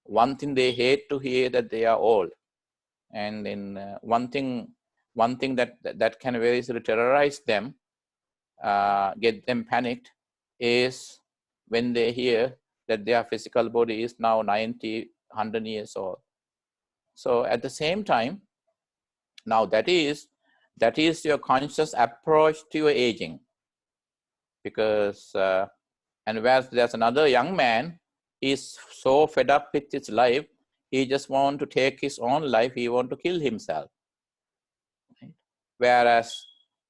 one thing they hate to hear that they are old. And then one thing that can very easily terrorize them, get them panicked, is when they hear that their physical body is now 90, 100 years old. So at the same time, now that is your conscious approach to your aging. Because and whereas there's another young man, he's so fed up with his life, he just want to take his own life, he want to kill himself. Right? Whereas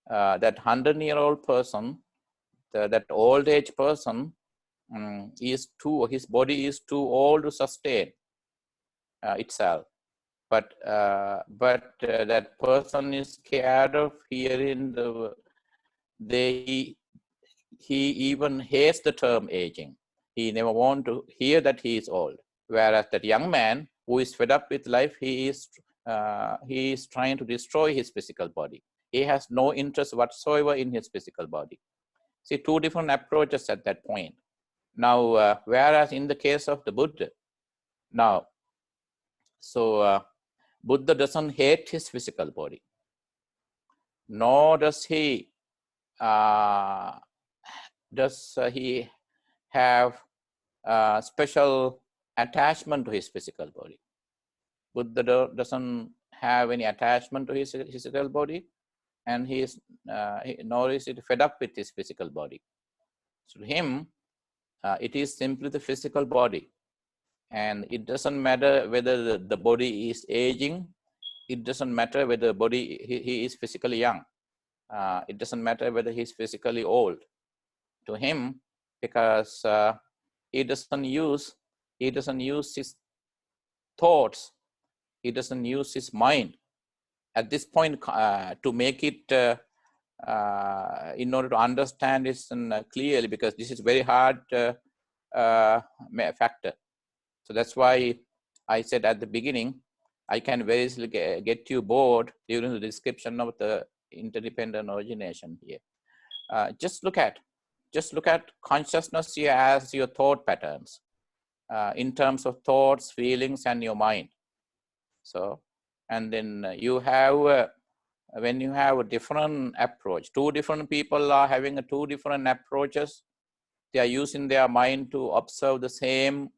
that 100-year-old person, that old age person, his body is too old to sustain itself. But that person is scared of hearing he even hates the term aging. He never want to hear that he is old. Whereas that young man who is fed up with life, he is trying to destroy his physical body. He has no interest whatsoever in his physical body. See, two different approaches at that point. Now, whereas in the case of the Buddha, Buddha doesn't hate his physical body, nor does he have special attachment to his physical body. Buddha doesn't have any attachment to his physical body, and nor is he fed up with his physical body. So to him, it is simply the physical body, and it doesn't matter whether the body is aging. It doesn't matter whether he is physically young. It doesn't matter whether he's physically old. To him, because he doesn't use his thoughts, he doesn't use his mind at this point to make it in order to understand this clearly, because this is very hard factor. So that's why I said at the beginning, I can very easily get you bored during the description of the interdependent origination here. Just look at consciousness here as your thought patterns in terms of thoughts, feelings, and your mind. So, and then you have when you have a different approach, two different people are having two different approaches. They are using their mind to observe the same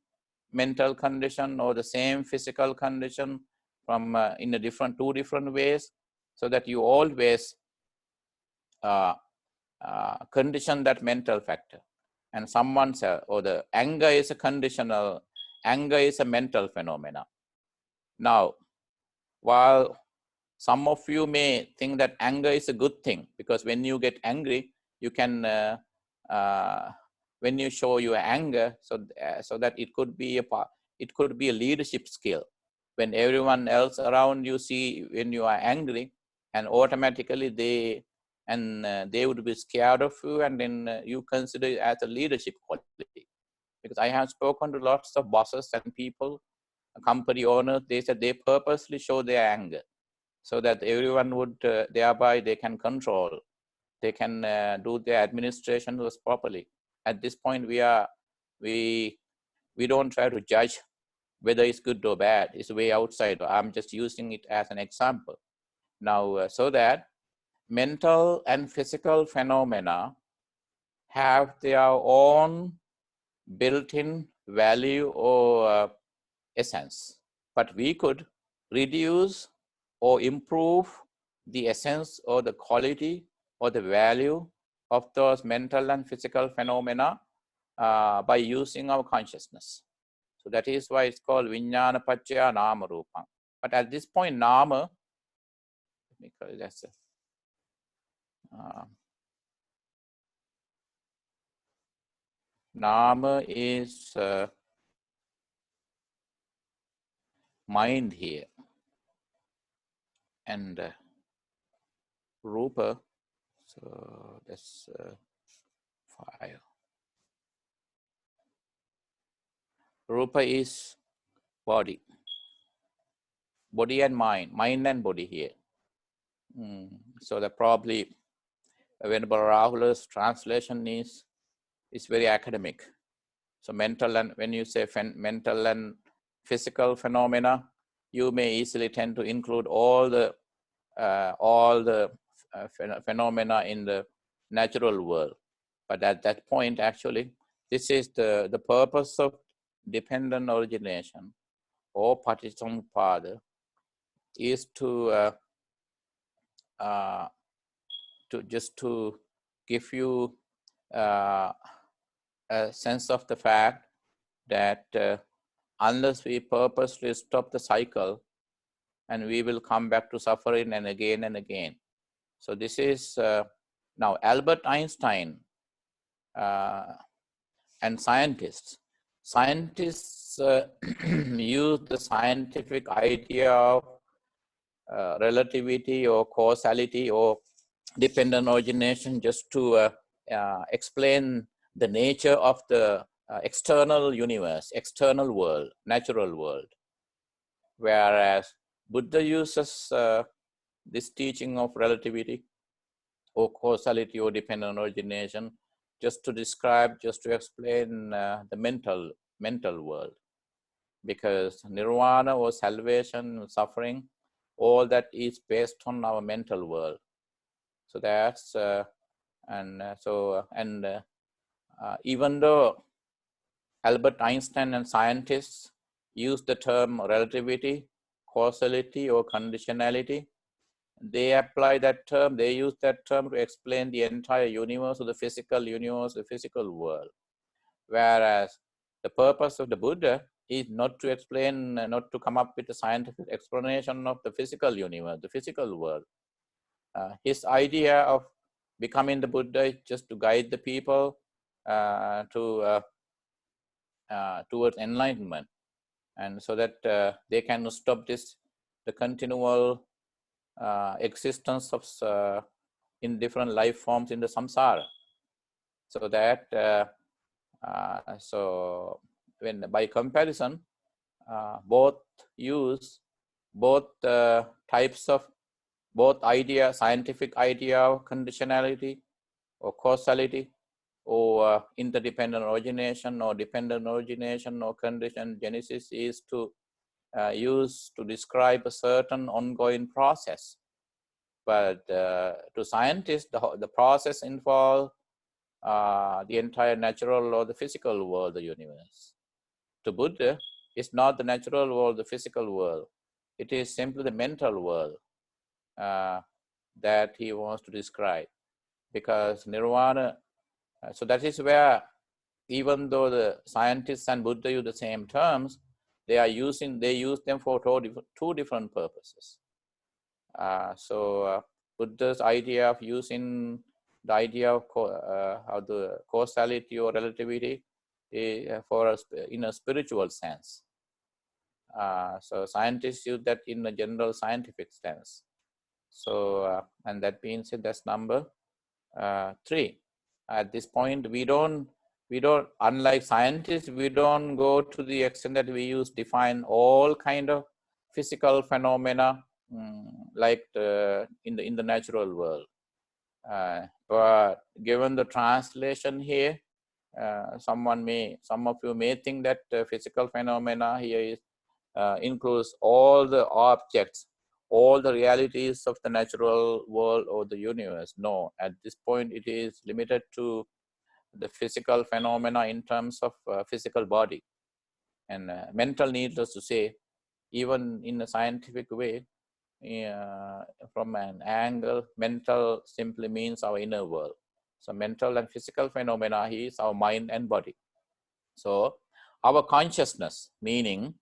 mental condition or the same physical condition from in a two different ways, so that you always condition that mental factor. And someone said, or the anger is a conditional, anger is a mental phenomena. Now, while some of you may think that anger is a good thing, because when you get angry, you can, when you show your anger, so that it could be a leadership skill. When everyone else around you see when you are angry, and automatically they would be scared of you, and then you consider it as a leadership quality. Because I have spoken to lots of bosses and people, company owners, they said they purposely show their anger, so that everyone would thereby they can control, they can do their administration properly. At this point, we don't try to judge whether it's good or bad. It's way outside. I'm just using it as an example. Now, so that mental and physical phenomena have their own built-in value or essence, but we could reduce or improve the essence or the quality or the value of those mental and physical phenomena by using our consciousness. So that is why it's called Vijnana Paccaya Nama Rupam. But at this point, Nama, let me call it as Nama is mind here, and Rupa, so that's 5. Rupa is body and mind and body here. So that probably Venerable Rahula's translation is very academic. So mental, and when you say mental and physical phenomena, you may easily tend to include all the phenomena in the natural world. But at that point, actually, this is the purpose of dependent origination or Paticcasamuppada, is to give you a sense of the fact that unless we purposely stop the cycle, and we will come back to suffering and again and again. So this is now Albert Einstein and scientists use the scientific idea of relativity or causality or dependent origination just to explain the nature of the external universe, external world, natural world. Whereas Buddha uses this teaching of relativity or causality or dependent origination just to describe, just to explain the mental world. Because nirvana or salvation, suffering, all that is based on our mental world. So that's even though Albert Einstein and scientists use the term relativity, causality, or conditionality, they apply that term, they use that term to explain the entire universe, or the physical universe, the physical world. Whereas the purpose of the Buddha is not to explain, not to come up with a scientific explanation of the physical universe, the physical world. His idea of becoming the Buddha is just to guide the people towards enlightenment, and so that they can stop the continual existence of in different life forms in the samsara. So that so when by comparison, both use both types of both idea, scientific idea of conditionality or causality, or interdependent origination or dependent origination or condition genesis is to use to describe a certain ongoing process. But to scientists, the process involves the entire natural or the physical world, the universe. To Buddha, it's not the natural world, the physical world. It is simply the mental world that he wants to describe. Because nirvana, so that is where, even though the scientists and Buddha use the same terms, they use them for two different purposes. So Buddha's idea of using the idea of how the causality or relativity for us in a spiritual sense. So scientists use that in a general scientific sense. So and that being said, that's number 3. At this point, we don't, unlike scientists, we don't go to the extent that we define all kind of physical phenomena like in the natural world. But given the translation here, some of you may think that physical phenomena here is includes all the objects, all the realities of the natural world or the universe. No, at this point it is limited to the physical phenomena in terms of physical body. And mental, needless to say, even in a scientific way, from an angle, mental simply means our inner world. So mental and physical phenomena is our mind and body. So our consciousness, meaning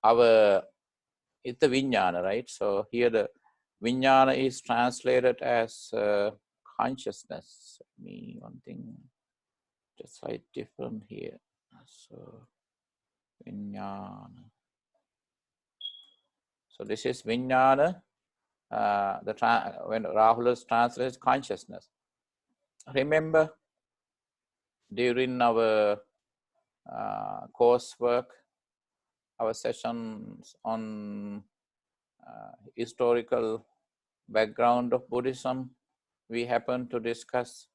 it's the vijnana, right? So here the vijnana is translated as consciousness. One thing just slightly different here. So vijnana. So this is vijnana. When Rahul translates consciousness. Remember, during our coursework, our sessions on historical background of Buddhism, we happen to discuss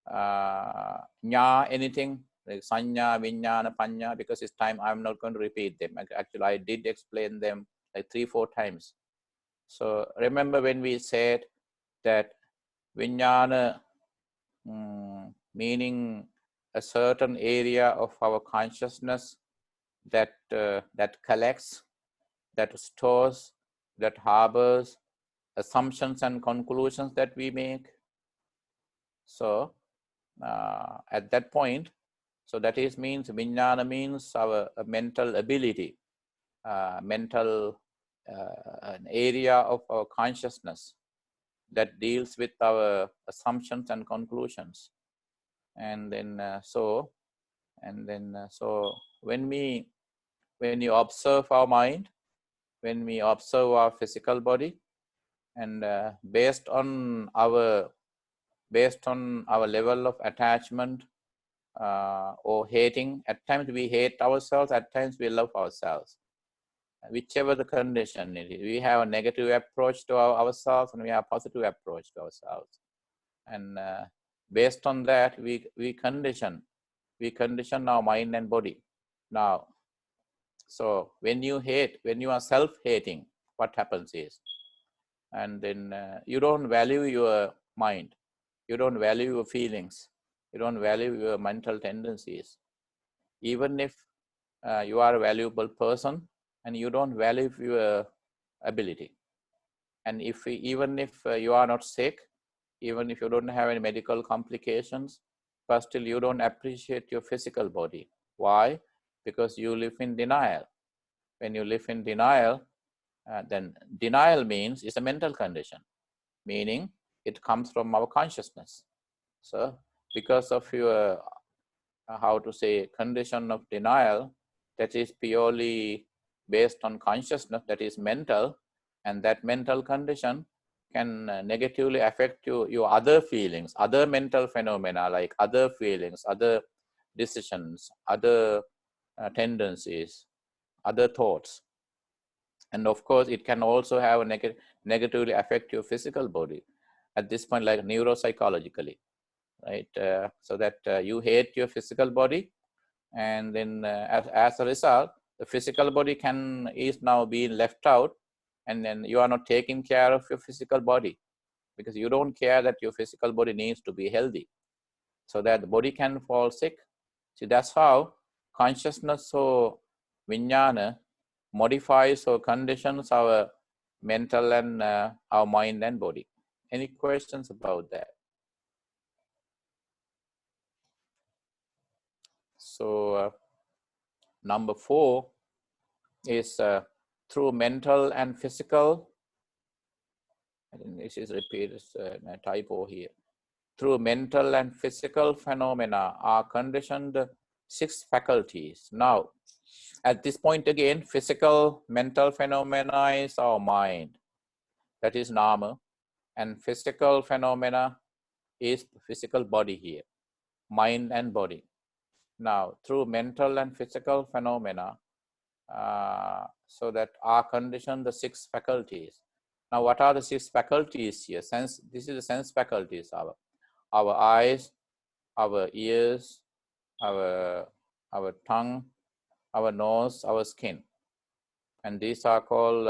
nya, anything like sanya, vijnana, panya. Because it's time, I'm not going to repeat them. Actually, I did explain them like 3-4 times. So remember when we said that vijnana meaning a certain area of our consciousness that that collects, that stores, that harbors assumptions and conclusions that we make. So at that point, so that is means vijnana means our mental ability, mental an area of our consciousness that deals with our assumptions and conclusions. And then so when you observe our mind, when we observe our physical body, and based on our level of attachment or hating, at times we hate ourselves, at times we love ourselves. Whichever the condition it is, we have a negative approach to ourselves and we have a positive approach to ourselves. And based on that, we condition our mind and body. Now, so when you are self-hating, what happens is, and then you don't value your mind, you don't value your feelings, you don't value your mental tendencies. Even if you are a valuable person and you don't value your ability. And even if you are not sick, even if you don't have any medical complications, but still you don't appreciate your physical body. Why? Because you live in denial. When you live in denial, then denial means it's a mental condition, meaning it comes from our consciousness. So because of your, condition of denial, that is purely based on consciousness, that is mental, and that mental condition can negatively affect your other feelings, other mental phenomena, like other feelings, other decisions, other tendencies, other thoughts. And of course, it can also have a negatively affect your physical body at this point, like neuropsychologically, right? So that you hate your physical body, and then as a result, the physical body is now being left out, and then you are not taking care of your physical body because you don't care that your physical body needs to be healthy, so that the body can fall sick. See, that's how consciousness or vijnana modifies or conditions our mental and our mind and body. Any questions about that? So number 4 is through mental and physical. I think this is repeated, a typo here. Through mental and physical phenomena are conditioned 6 faculties. Now, at this point again, physical, mental phenomena is our mind, that is nama, and physical phenomena is physical body here, mind and body. Now, through mental and physical phenomena, so that are conditioned the 6 faculties. Now, what are the 6 faculties here? Sense. This is the sense faculties. Our eyes, our ears, our tongue, our nose, our skin, and these are called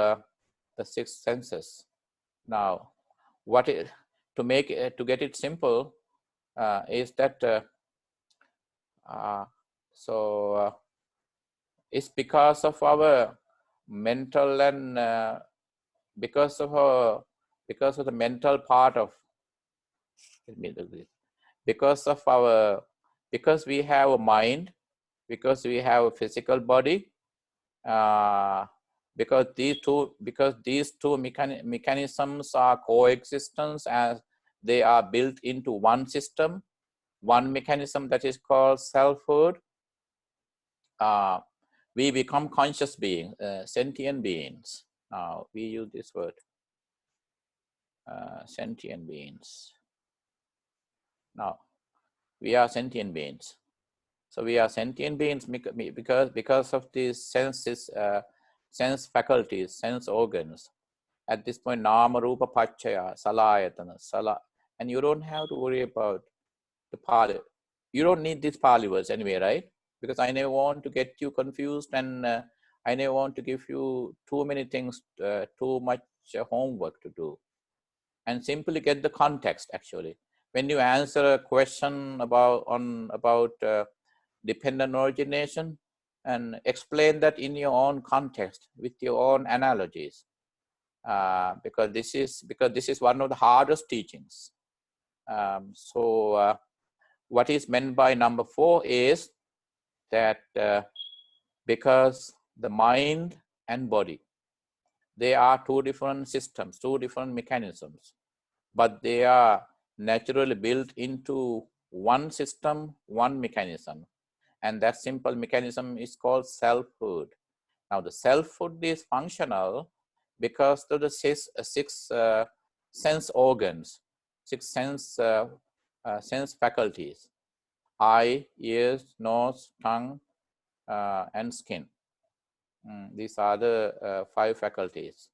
the 6 senses. Now, what is to make it, to get it simple, is that it's because of our mental and because of the mental part of, let me do this, because we have a mind, because we have a physical body, because these two mechanisms are coexistence, as they are built into one system, one mechanism, that is called selfhood. We become conscious beings, sentient beings. Now we use this word, sentient beings. Now we are sentient beings. So we are sentient beings because of these senses, sense faculties, sense organs. At this point, nama rupa pachaya, salayatana, and you don't have to worry about the Pali. You don't need these Pali words anyway, right? Because I never want to get you confused, and I never want to give you too many things, too much homework to do. And simply get the context. Actually, when you answer a question about dependent origination, and explain that in your own context with your own analogies, because this is one of the hardest teachings. What is meant by number 4 is that because the mind and body, they are 2 different systems, 2 different mechanisms, but they are naturally built into one system, one mechanism, and that simple mechanism is called selfhood. Now, the selfhood is functional because of the 6 sense organs, 6 sense faculties: eye, ears, nose, tongue, and skin. These are the 5 faculties.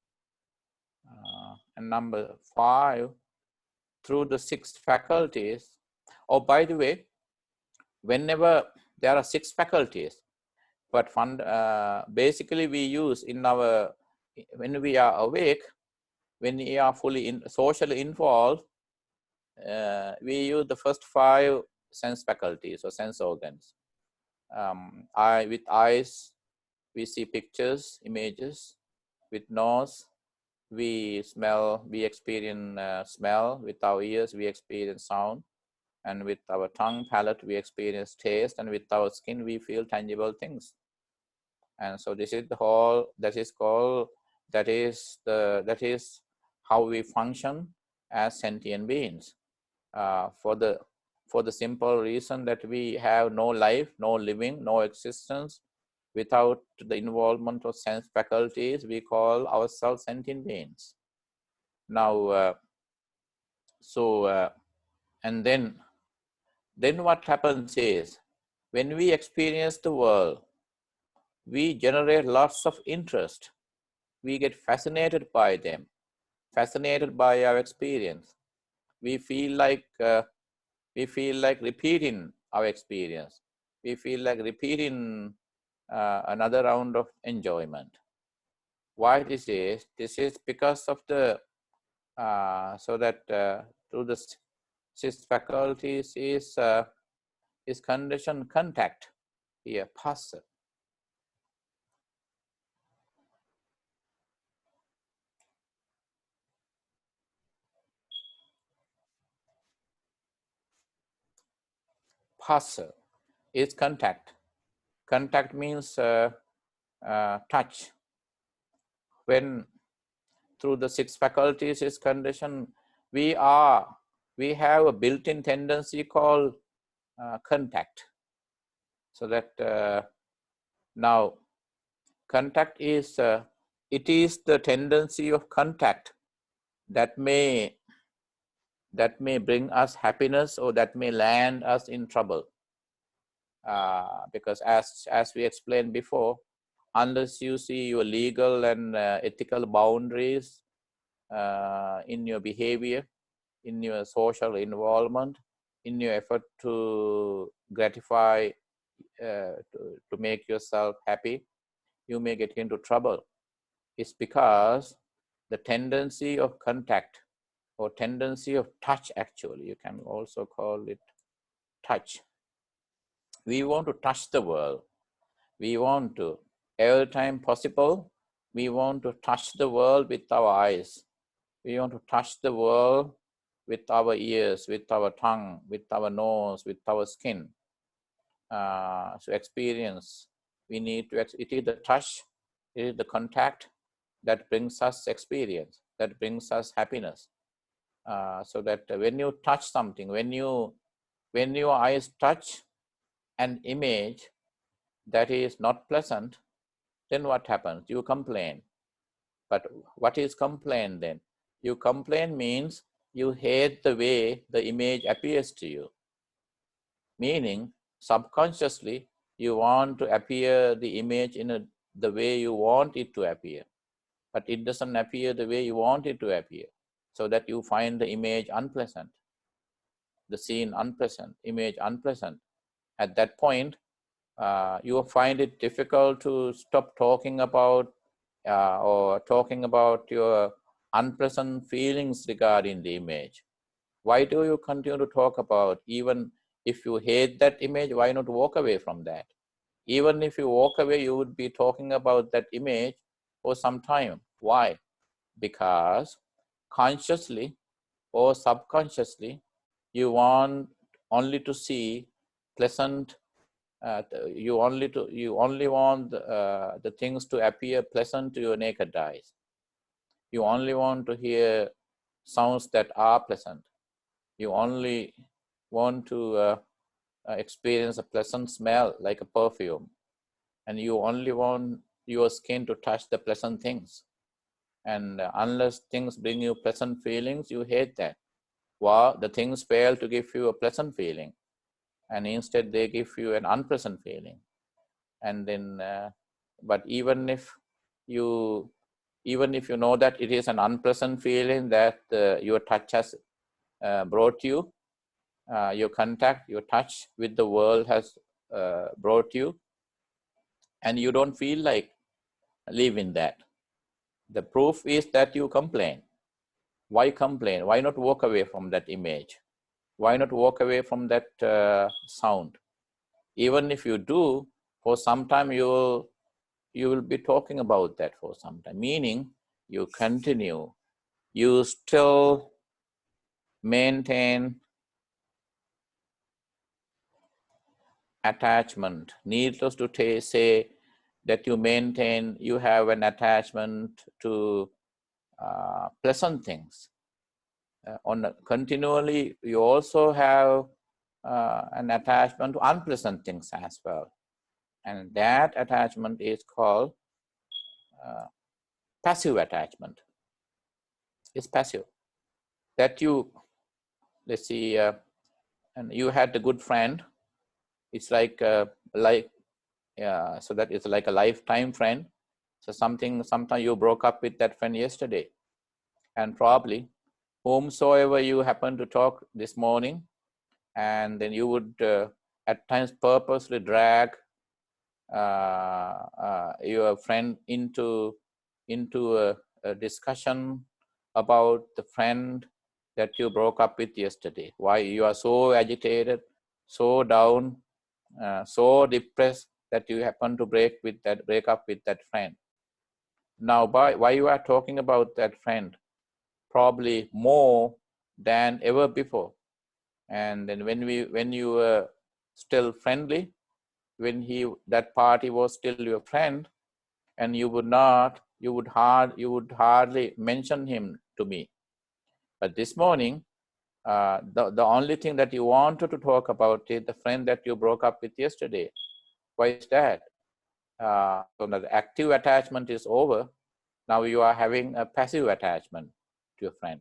And number 5, through the 6 faculties. Oh, by the way, whenever there are 6 faculties, but basically we use in our, when we are awake, when we are fully socially involved, we use the first 5 sense faculties or sense organs. With eyes, we see pictures, images. With nose, we smell, we experience smell. With our ears, we experience sound. And with our tongue, palate, we experience taste. And with our skin, we feel tangible things. And so this is the whole, that is how we function as sentient beings, for the simple reason that we have no life, no living, no existence without the involvement of sense faculties. We call ourselves sentient beings. Now, and then what happens is, when we experience the world, we generate lots of interest. We get fascinated by them, fascinated by our experience. We feel like repeating our experience. We feel like repeating another round of enjoyment. Why this is? This is because of the through the six faculties is conditioned contact here, passive. Passive is contact. Contact means touch. When through the six faculties is conditioned, we have a built-in tendency called contact. So that now contact is it is the tendency of contact that may bring us happiness or that may land us in trouble. Because as we explained before, unless you see your legal and ethical boundaries in your behavior, in your social involvement, in your effort to gratify, to make yourself happy, you may get into trouble. It's because the tendency of contact or tendency of touch, actually, you can also call it touch. We want to touch the world. We want to, every time possible, we want to touch the world with our eyes. We want to touch the world with our ears, with our tongue, with our nose, with our skin. So experience, we need to, it is the touch, it is the contact that brings us experience, that brings us happiness. So that when you touch something, when your eyes touch an image that is not pleasant, then what happens? You complain. But what is complaint then? You complain means you hate the way the image appears to you. Meaning, subconsciously, you want to appear the image in the way you want it to appear. But it doesn't appear the way you want it to appear. So that you find the image unpleasant, the scene unpleasant, image unpleasant. At that point, you will find it difficult to stop talking about or talking about your unpleasant feelings regarding the image. Why do you continue to talk about, even if you hate that image, why not walk away from that? Even if you walk away, you would be talking about that image for some time. Why? Because consciously or subconsciously, you want only to see pleasant. You only want the things to appear pleasant to your naked eyes. You only want to hear sounds that are pleasant. You only want to experience a pleasant smell like a perfume, and you only want your skin to touch the pleasant things. And unless things bring you pleasant feelings, you hate that. Well, the things fail to give you a pleasant feeling, and instead they give you an unpleasant feeling. And then but even if you know that it is an unpleasant feeling that your touch has brought you, your contact, your touch with the world has brought you, and you don't feel like leaving that, the proof is that you complain. Why complain? Why not walk away from that image? Why not walk away from that sound? Even if you do, for some time you will be talking about that for some time, meaning you continue, you still maintain attachment. Needless to say that you have an attachment to pleasant things. Continually, you also have an attachment to unpleasant things as well. And that attachment is called passive attachment. It's passive. That you, let's see, and you had a good friend. It's like Yeah, so that is like a lifetime friend. So sometimes you broke up with that friend yesterday, and probably whomsoever you happen to talk this morning, and then you would at times purposely drag your friend into a discussion about the friend that you broke up with yesterday. Why you are so agitated, so down, so depressed that you happen to break up with that friend. Now, why you are talking about that friend? Probably more than ever before. And then when you were still friendly, when that party was still your friend, and you would hardly mention him to me. But this morning, the only thing that you wanted to talk about is the friend that you broke up with yesterday. Why is that? So the active attachment is over. Now you are having a passive attachment to your friend.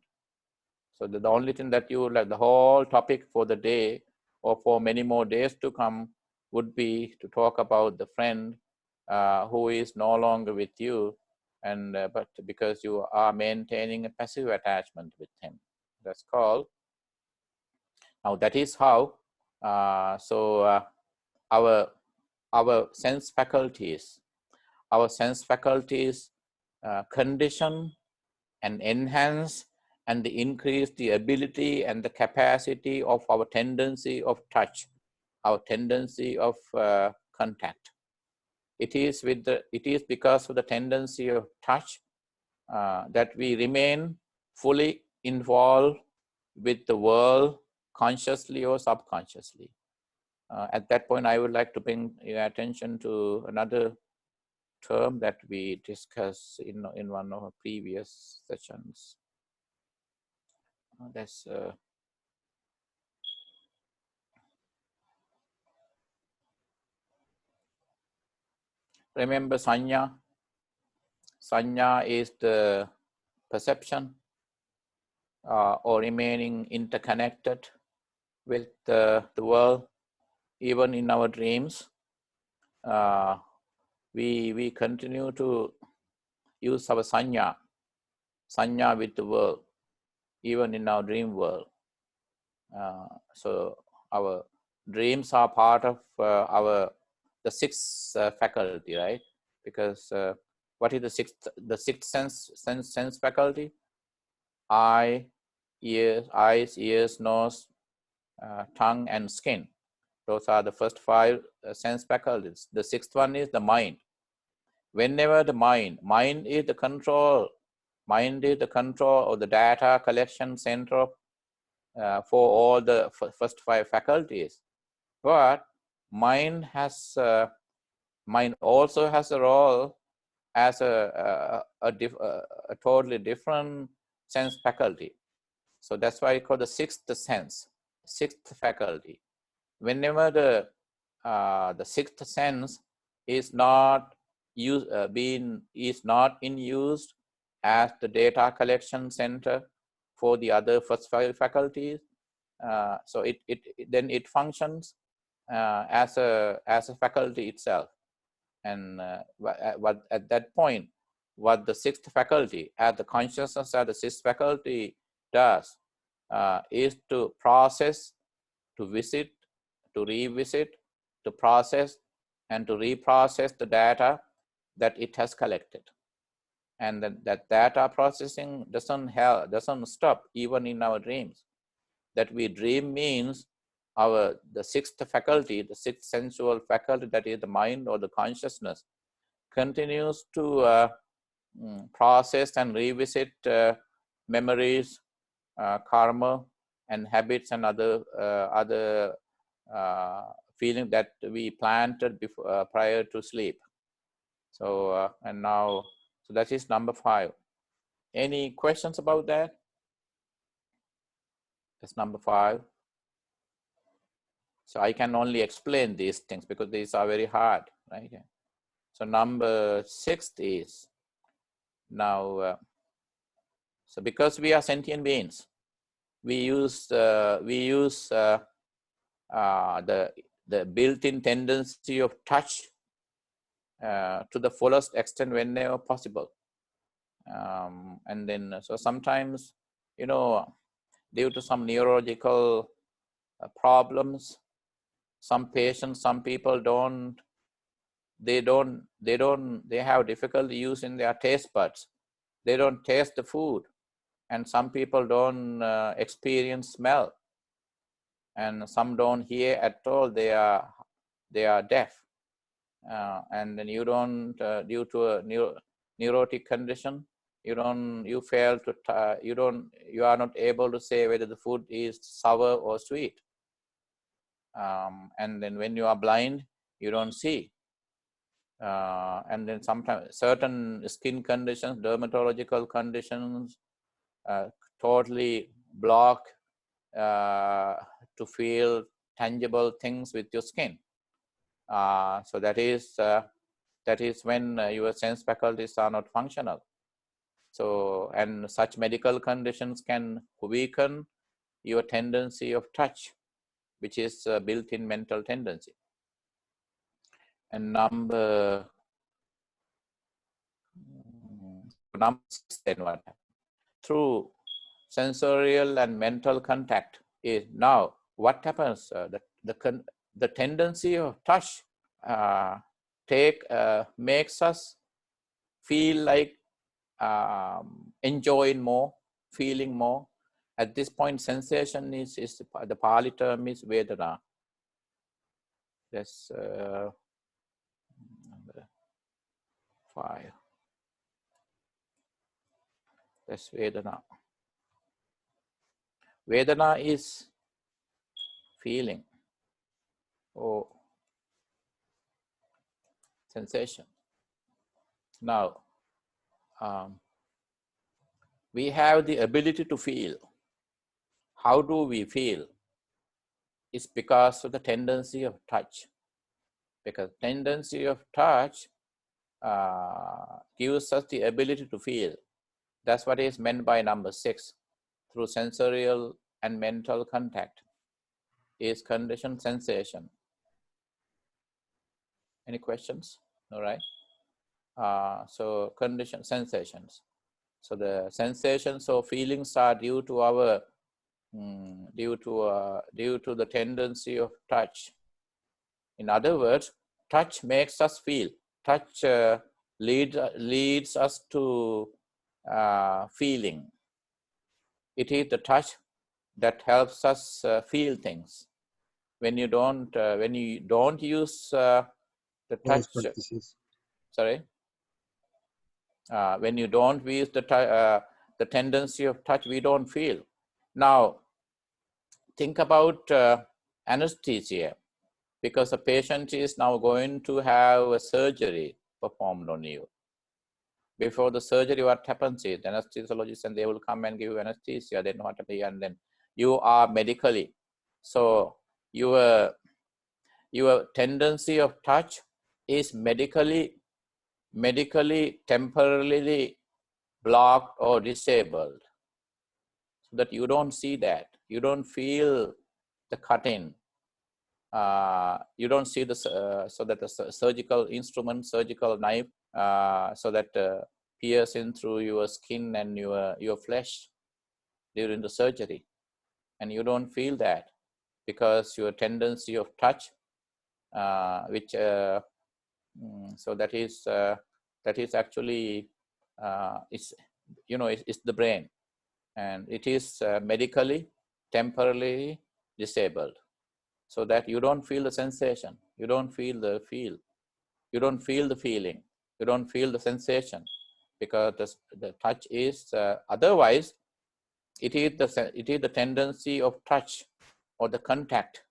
So the only thing that you like, the whole topic for the day or for many more days to come would be to talk about the friend who is no longer with you, and but because you are maintaining a passive attachment with him. That's called. Now that is how. Our sense faculties, condition and enhance and increase the ability and the capacity of our tendency of touch, our tendency of contact. It is because of the tendency of touch that we remain fully involved with the world, consciously or subconsciously. At that point, I would like to bring your attention to another term that we discussed in one of our previous sessions. That's remember sanya. Sanya is the perception or remaining interconnected with the world. Even in our dreams, we continue to use our sanya with the world, even in our dream world. So our dreams are part of the sixth faculty, right? Because what is the sixth sense faculty? Eyes, ears, nose, tongue, and skin. Those are the first five sense faculties. The sixth one is the mind. Whenever the mind is the control, or the data collection center for all the first five faculties. But mind also has a role as a totally different sense faculty. So that's why it's called the sixth sense, sixth faculty. Whenever the sixth sense is not in use as the data collection center for the other first five faculties, so then it functions as a faculty itself. And what at that point, what the sixth faculty, as the consciousness as the sixth faculty does, is to process, to visit, to revisit, to process, and to reprocess the data that it has collected. And that data processing doesn't stop even in our dreams. That we dream means the sixth faculty, the sixth sensual faculty, that is the mind or the consciousness, continues to process and revisit memories, karma, and habits, and other feelings that we planted before, prior to sleep. So and now, so that is number 5. Any questions about that? That's number 5. So I can only explain these things because these are very hard, right? So number 6 is now. So because we are sentient beings, we use the built-in tendency of touch to the fullest extent whenever possible. And then, so sometimes, due to some neurological problems, some patients, some people they have difficulty using their taste buds. They don't taste the food. And some people don't experience smell. And some don't hear at all. They are deaf. And then you don't, due to a neurotic condition, you are not able to say whether the food is sour or sweet. And then when you are blind, you don't see. And then sometimes certain skin conditions, dermatological conditions, totally block to feel tangible things with your skin. So that is when your sense faculties are not functional. So, and such medical conditions can weaken your tendency of touch, which is a built-in mental tendency. And number 6, then what happens? Through sensorial and mental contact is now what happens? The tendency of touch makes us feel like enjoying more, feeling more. At this point, sensation is the Pali term is Vedana. That's number 5. That's Vedana. Vedana is feeling or sensation. Now, we have the ability to feel. How do we feel? It's because of the tendency of touch. Because tendency of touch gives us the ability to feel. That's what is meant by number 6. Through sensorial and mental contact is conditioned sensation. Any questions? All right. So conditioned sensations. So the sensations or feelings are due to our due to the tendency of touch. In other words, touch makes us feel. Touch leads us to feeling. It is the touch that helps us feel things. When you don't use the touch, sorry. When you don't use the tendency of touch, we don't feel. Now, think about anesthesia, because a patient is now going to have a surgery performed on you. Before the surgery, what happens is the anesthesiologist and they will come and give you anesthesia. Then what happens? And then you are medically. So your tendency of touch is medically temporarily blocked or disabled, so that you don't see that. You don't feel the cutting. You don't see the so that the surgical instrument, surgical knife, so that piercing through your skin and your flesh during the surgery, and you don't feel that because your tendency of touch, which so that is actually it's the brain, and it is medically temporarily disabled, so that you don't feel the sensation, you don't feel the feel, you don't feel the feeling, you don't feel the sensation, because the touch is otherwise it is the tendency of touch or the contact,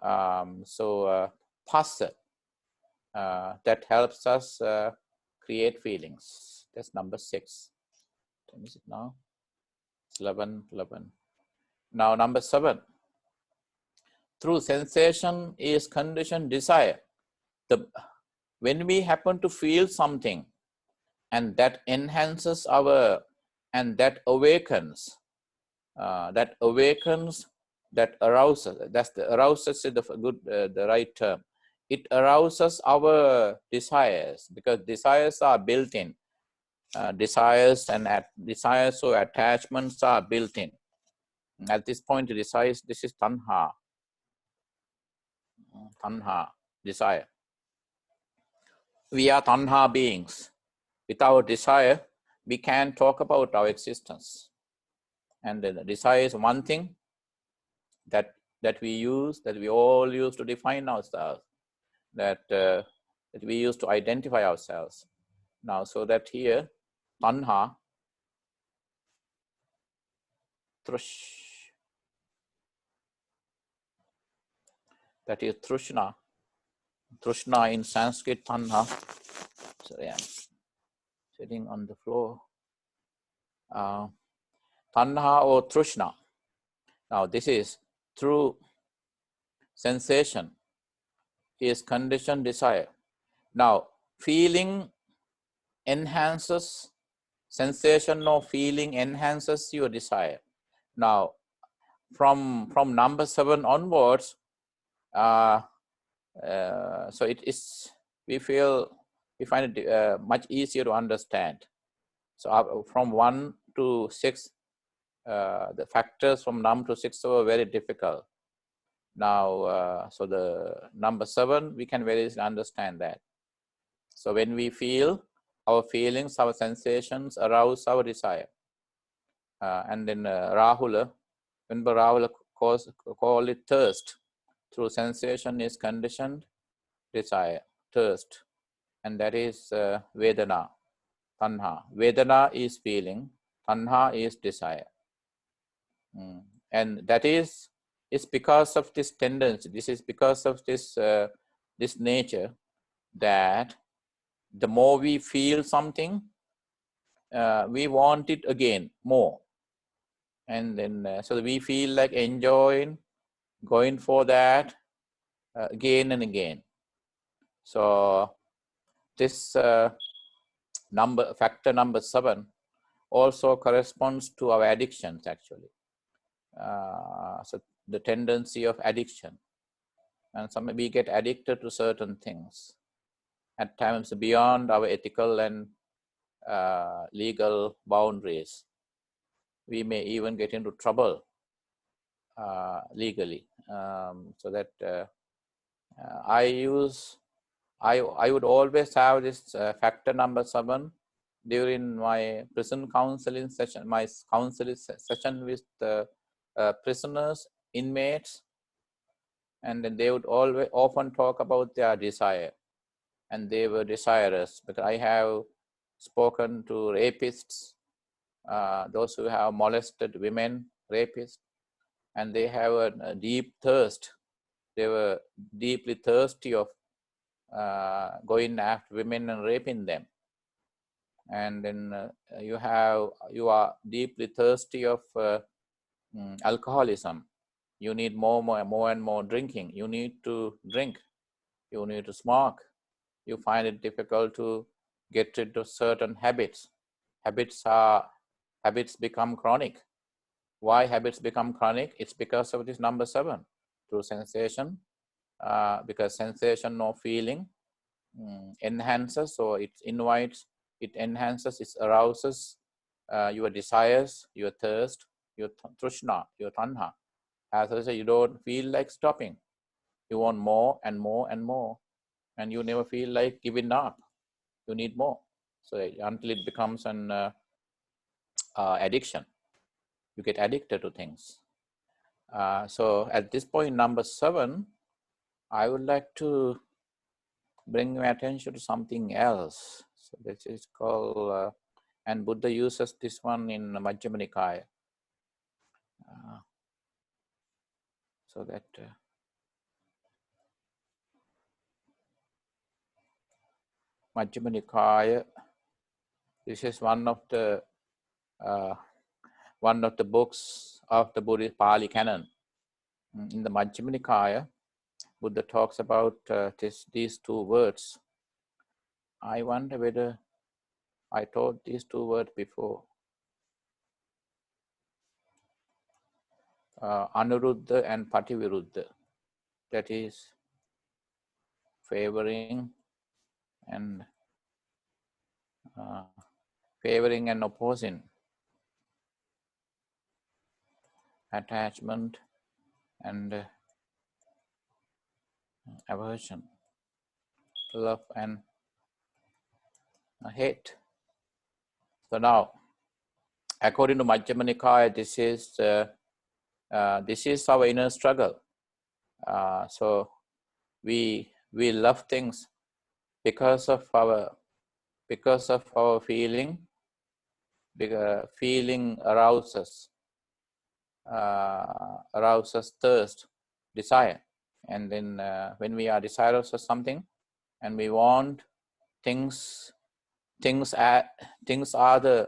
passa, that helps us create feelings. That's number 6. What is it now? It's 11. Now number 7. Through sensation is conditioned desire. When we happen to feel something, and that enhances and that awakens, that arouses. That's the arouses is the right term. it arouses our desires, because desires are built in. Desires or attachments are built in. At this point, desires, this is tanha, desire. We are tanha beings. Without desire, we can't talk about our existence. And the desire is one thing that we all use to define ourselves, that we use to identify ourselves. Now, so that here, tanha, trush, that is trushna. Trushna in Sanskrit, tanha. Sorry, I'm sitting on the floor. Tanha or trushna. Now, this is through sensation is conditioned desire. Now, feeling enhances, sensation or feeling enhances your desire. Now, from number 7 onwards, so it is, we find it much easier to understand. So from 1 to 6, the factors from num to 6 were very difficult. Now, so the number 7, we can very easily understand that. So when we feel, our feelings, our sensations arouse our desire. And then Rahula, when Rahula call it thirst, through sensation is conditioned desire, thirst. And that is Vedana, Tanha. Vedana is feeling, Tanha is desire. And that is because of this tendency. This is because of this this nature, that the more we feel something, we want it again more, and then so we feel like enjoying, going for that again and again. So this factor number 7 also corresponds to our addictions, actually. So the tendency of addiction, and some we get addicted to certain things, at times beyond our ethical and legal boundaries. We may even get into trouble legally. So that I would always have this factor number 7 during my prison counseling session, my counseling session with prisoners, inmates, and then they would often talk about their desire, and they were desirous, because I have spoken to rapists, those who have molested women, rapists, and they have a deep thirst. They were deeply thirsty of going after women and raping them. And then you are deeply thirsty of alcoholism. You need more and more drinking. You need to drink. You need to smoke. You find it difficult to get rid of certain habits. Habits become chronic. Why habits become chronic? It's because of this number 7, through sensation, because sensation or feeling enhances, or it invites, it enhances, it arouses your desires, your thirst, your trushna, your tanha. As I say, you don't feel like stopping. You want more and more and more, and you never feel like giving up. You need more. So until it becomes an addiction, you get addicted to things. So at this point, number 7, I would like to bring your attention to something else. So this is called, and Buddha uses this one in Majjhima Nikaya. So that Majjhima Nikaya, this is one of the books of the Buddhist Pali canon. In the Majjhima Nikaya, Buddha talks about these 2 words. I wonder whether I taught these 2 words before. Anuruddha and Pativiruddha. That is favoring and opposing, attachment and aversion, love and hate. So now, according to Majjhima Nikaya, this is our inner struggle. So we love things because of our feeling. Feeling arouses thirst, desire, and then when we are desirous of something and we want things are the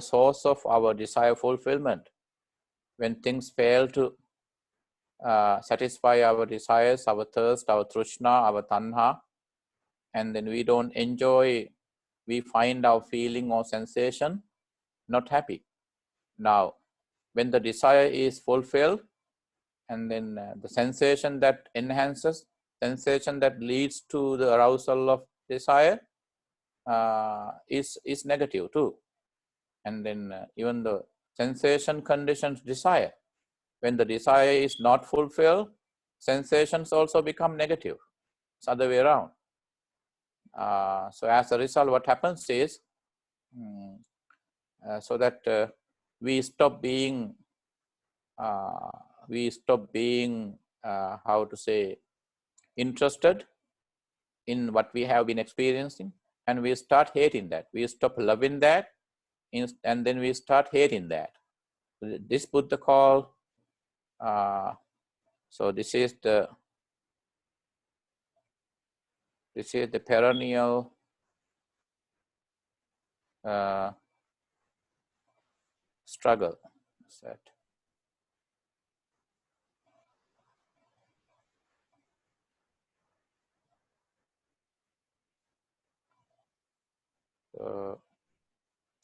source of our desire fulfillment. When things fail to satisfy our desires, our thirst, our trishna, our tanha, and then we don't enjoy, we find our feeling or sensation not happy. Now, when the desire is fulfilled, and then the sensation that enhances, sensation that leads to the arousal of desire is negative too. And then even the sensation conditions desire. When the desire is not fulfilled, sensations also become negative. It's the other way around. So as a result, what happens is, so that we stop being, how to say, interested in what we have been experiencing, and we start hating that. We stop loving that, and then we start hating that. This Buddha call, so this is the perennial struggle. That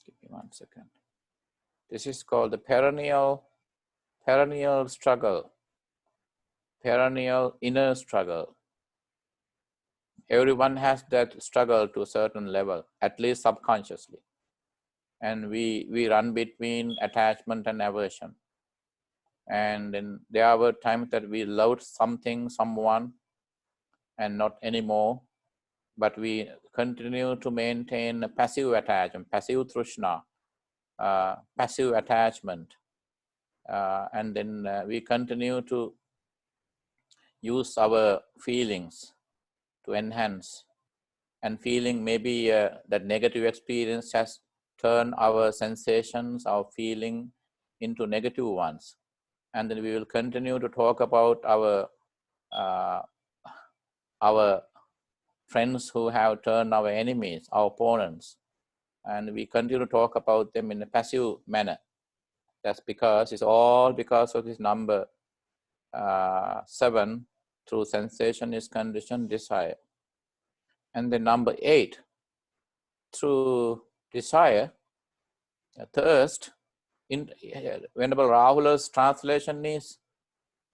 give me 1 second. This is called the perennial struggle, perennial inner struggle. Everyone has that struggle to a certain level, at least subconsciously. And we run between attachment and aversion. And then there were times that we loved something, someone, and not anymore. But we continue to maintain a passive attachment, passive trishna, passive attachment. And then we continue to use our feelings to enhance. And feeling maybe that negative experience has turned our sensations, our feeling into negative ones. And then we will continue to talk about our friends who have turned our enemies, our opponents. And we continue to talk about them in a passive manner. That's because it's all because of this number 7, through sensation is conditioned desire. And then number 8, through desire, thirst. In Venerable Rahula's translation is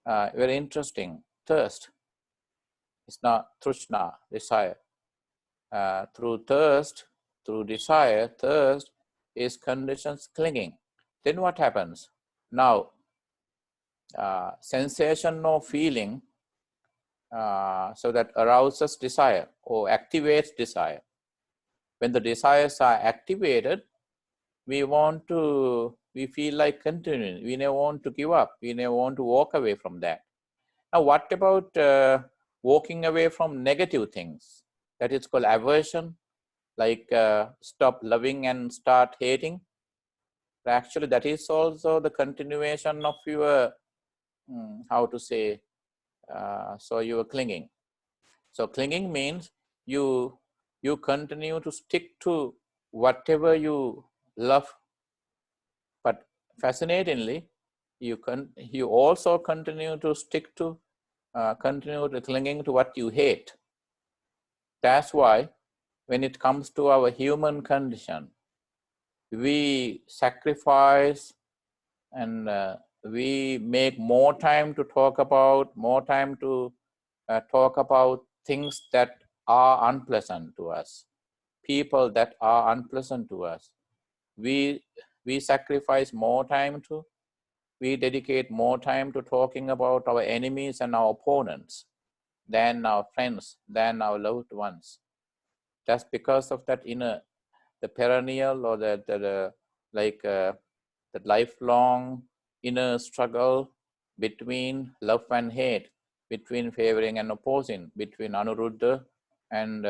very interesting. Thirst. It's not trishna, desire. Through thirst, through desire, thirst is conditions clinging. Then what happens? Now, sensation or feeling, so that arouses desire or activates desire. When the desires are activated, we feel like continuing. We never want to give up. We never want to walk away from that. Now, what about walking away from negative things? That is called aversion, like stop loving and start hating. But actually, that is also the continuation of your, how to say, so you are clinging. So clinging means you continue to stick to whatever you love, but fascinatingly, you also continue to stick to, continue to clinging to what you hate. That's why when it comes to our human condition, we sacrifice and we make more time to talk about, more time to talk about things that are unpleasant to us, people that are unpleasant to us. We sacrifice more time to, we dedicate more time to talking about our enemies and our opponents than our friends, than our loved ones. Just because of that inner, the perennial or the lifelong inner struggle between love and hate, between favoring and opposing, between Anuruddha and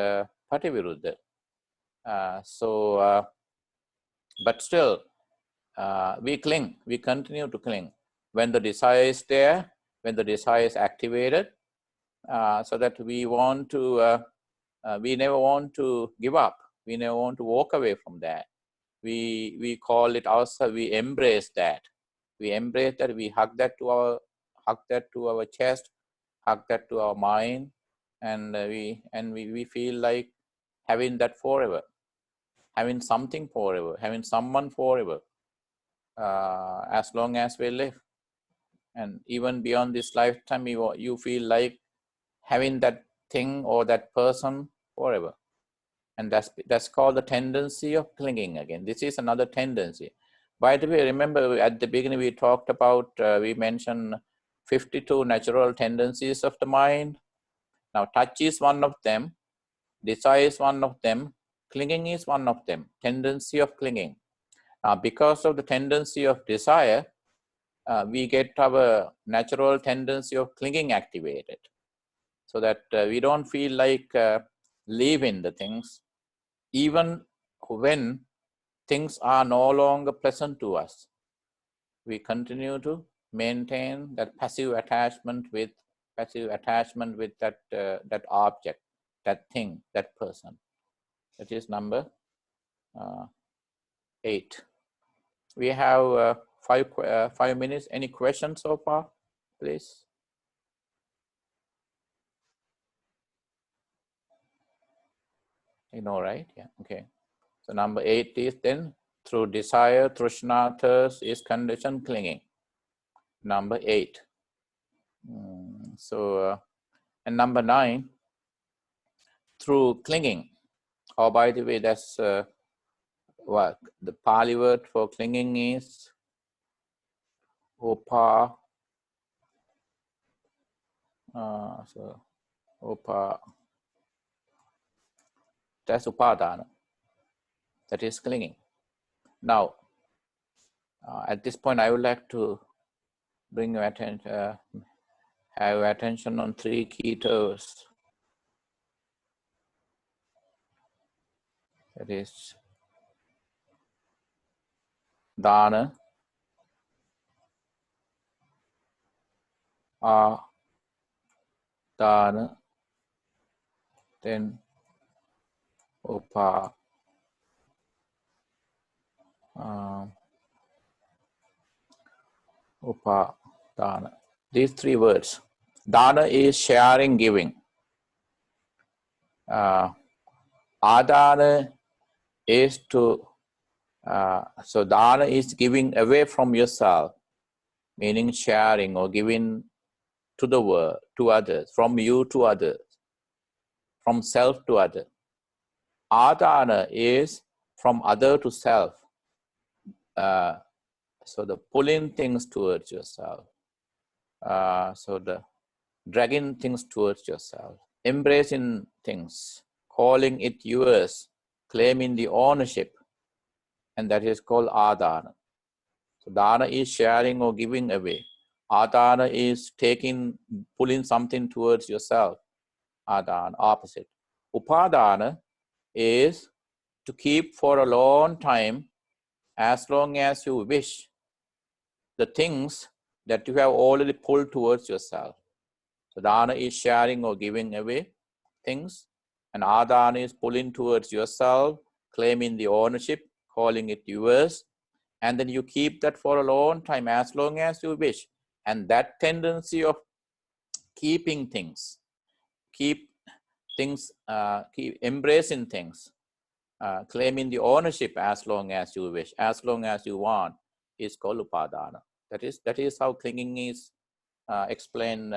Pativiruddha. But still, we cling, we continue to cling. When the desire is there, when the desire is activated, so that we want to, we never want to give up. We never want to walk away from that. We call it ourselves, we embrace that. We embrace that, we hug that to our chest, hug that to our mind, and we feel like having that forever, having something forever, having someone forever, as long as we live. And even beyond this lifetime, you feel like having that thing or that person forever. And that's called the tendency of clinging again. This is another tendency. By the way, remember at the beginning we talked about, we mentioned 52 natural tendencies of the mind. Now touch is one of them, desire is one of them, clinging is one of them, tendency of clinging. Now because of the tendency of desire, we get our natural tendency of clinging activated, so that we don't feel like leaving the things, even when things are no longer pleasant to us. We continue to maintain that passive attachment with that that object, that thing, that person. That is number 8. We have 5 minutes. Any questions so far, please? You know, right? Yeah. Okay. So number 8 is then through desire, trishna, thirst is conditioned clinging. Number 8. And number 9, through clinging. Oh, by the way, that's what the Pali word for clinging is opa. Opa. That's upadana. That is clinging. Now, at this point, I would like to bring your attention, have your attention on 3 key terms. That is dana, dana, then upa, upadana. These 3 words. Dana is sharing, giving. Adana is to, so dana is giving away from yourself, meaning sharing or giving to the world, to others, from you to others, from self to other. Adana is from other to self. So the pulling things towards yourself. So the dragging things towards yourself. Embracing things, calling it yours, claiming the ownership. And that is called adana. So dana is sharing or giving away. Adana is pulling something towards yourself. Adana, opposite. Upadana is to keep for a long time, as long as you wish, the things that you have already pulled towards yourself. So dana is sharing or giving away things, and adana is pulling towards yourself, claiming the ownership, calling it yours, and then you keep that for a long time, as long as you wish. And that tendency of keeping things, keep embracing things, claiming the ownership as long as you wish, as long as you want, is called upadana. That is how clinging is explained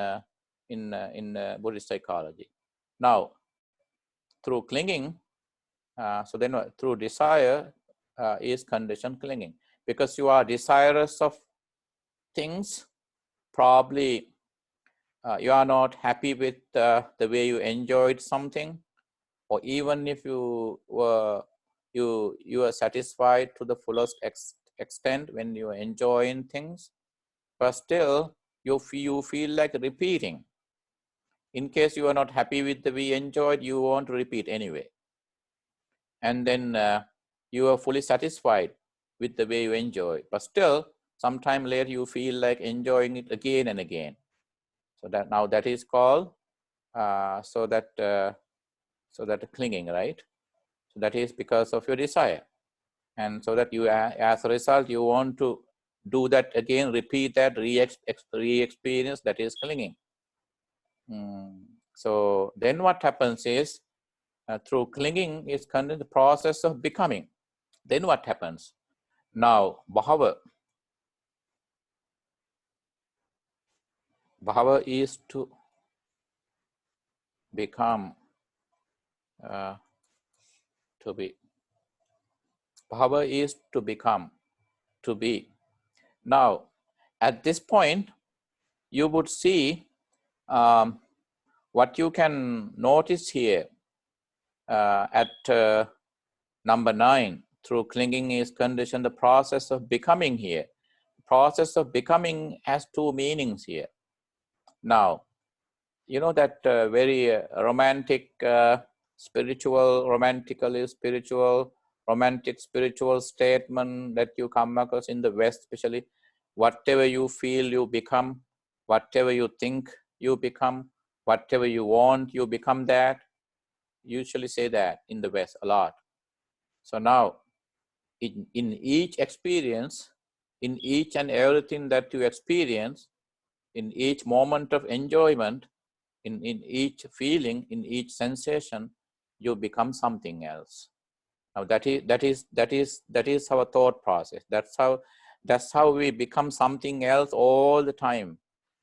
in Buddhist psychology. Now, through clinging, so then through desire is conditioned clinging, because you are desirous of things. Probably you are not happy with the way you enjoyed something, or even if you were you are satisfied to the fullest extent when you are enjoying things, but still you feel like repeating. In case you are not happy with the way you enjoyed, you want to repeat anyway. And then you are fully satisfied with the way you enjoy, but still sometime later you feel like enjoying it again and again. So that now that is called so that clinging, right? So that is because of your desire, and so that you as a result you want to do that again, repeat that, re-experience. That is clinging. So then what happens is through clinging is kind of the process of becoming. Then what happens? Now bhava is to become, to be. Bhava is to become, to be. Now at this point you would see what you can notice here at number 9. Through clinging is conditioned, the process of becoming here. Process of becoming has two meanings here. Now, you know that very romantic, romantically spiritual, romantic spiritual statement that you come across in the West, especially, whatever you feel, you become, whatever you think, you become, whatever you want, you become that. Usually say that in the West a lot. So now, in each experience, in each and everything that you experience, in each moment of enjoyment, in each feeling, in each sensation, you become something else. Now that is our thought process. That's how we become something else all the time,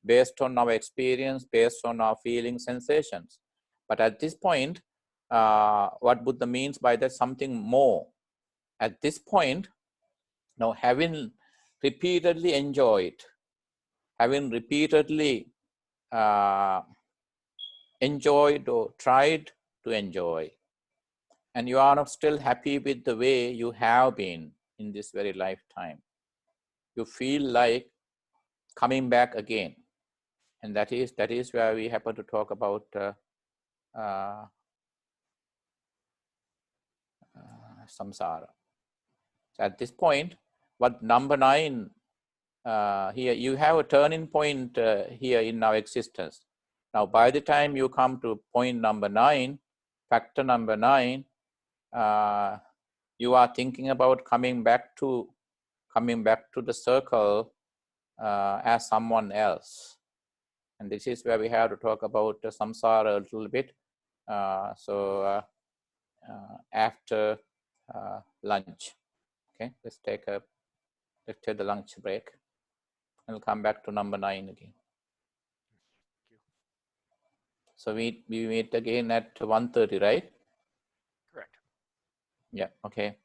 based on our experience, based on our feelings, sensations. But at this point, what Buddha means by that, something more. At this point, now having repeatedly enjoyed, having repeatedly enjoyed or tried to enjoy, and you are not still happy with the way you have been in this very lifetime, you feel like coming back again. And that is where we happen to talk about samsara. So at this point, what number 9 here, you have a turning point here in our existence. Now, by the time you come to point number 9, factor number 9, you are thinking about coming back to the circle as someone else. And this is where we have to talk about samsara a little bit. After lunch, okay, let's take the lunch break, and we'll come back to number 9 again. So we meet again at 1:30, right? Correct. Yeah, okay.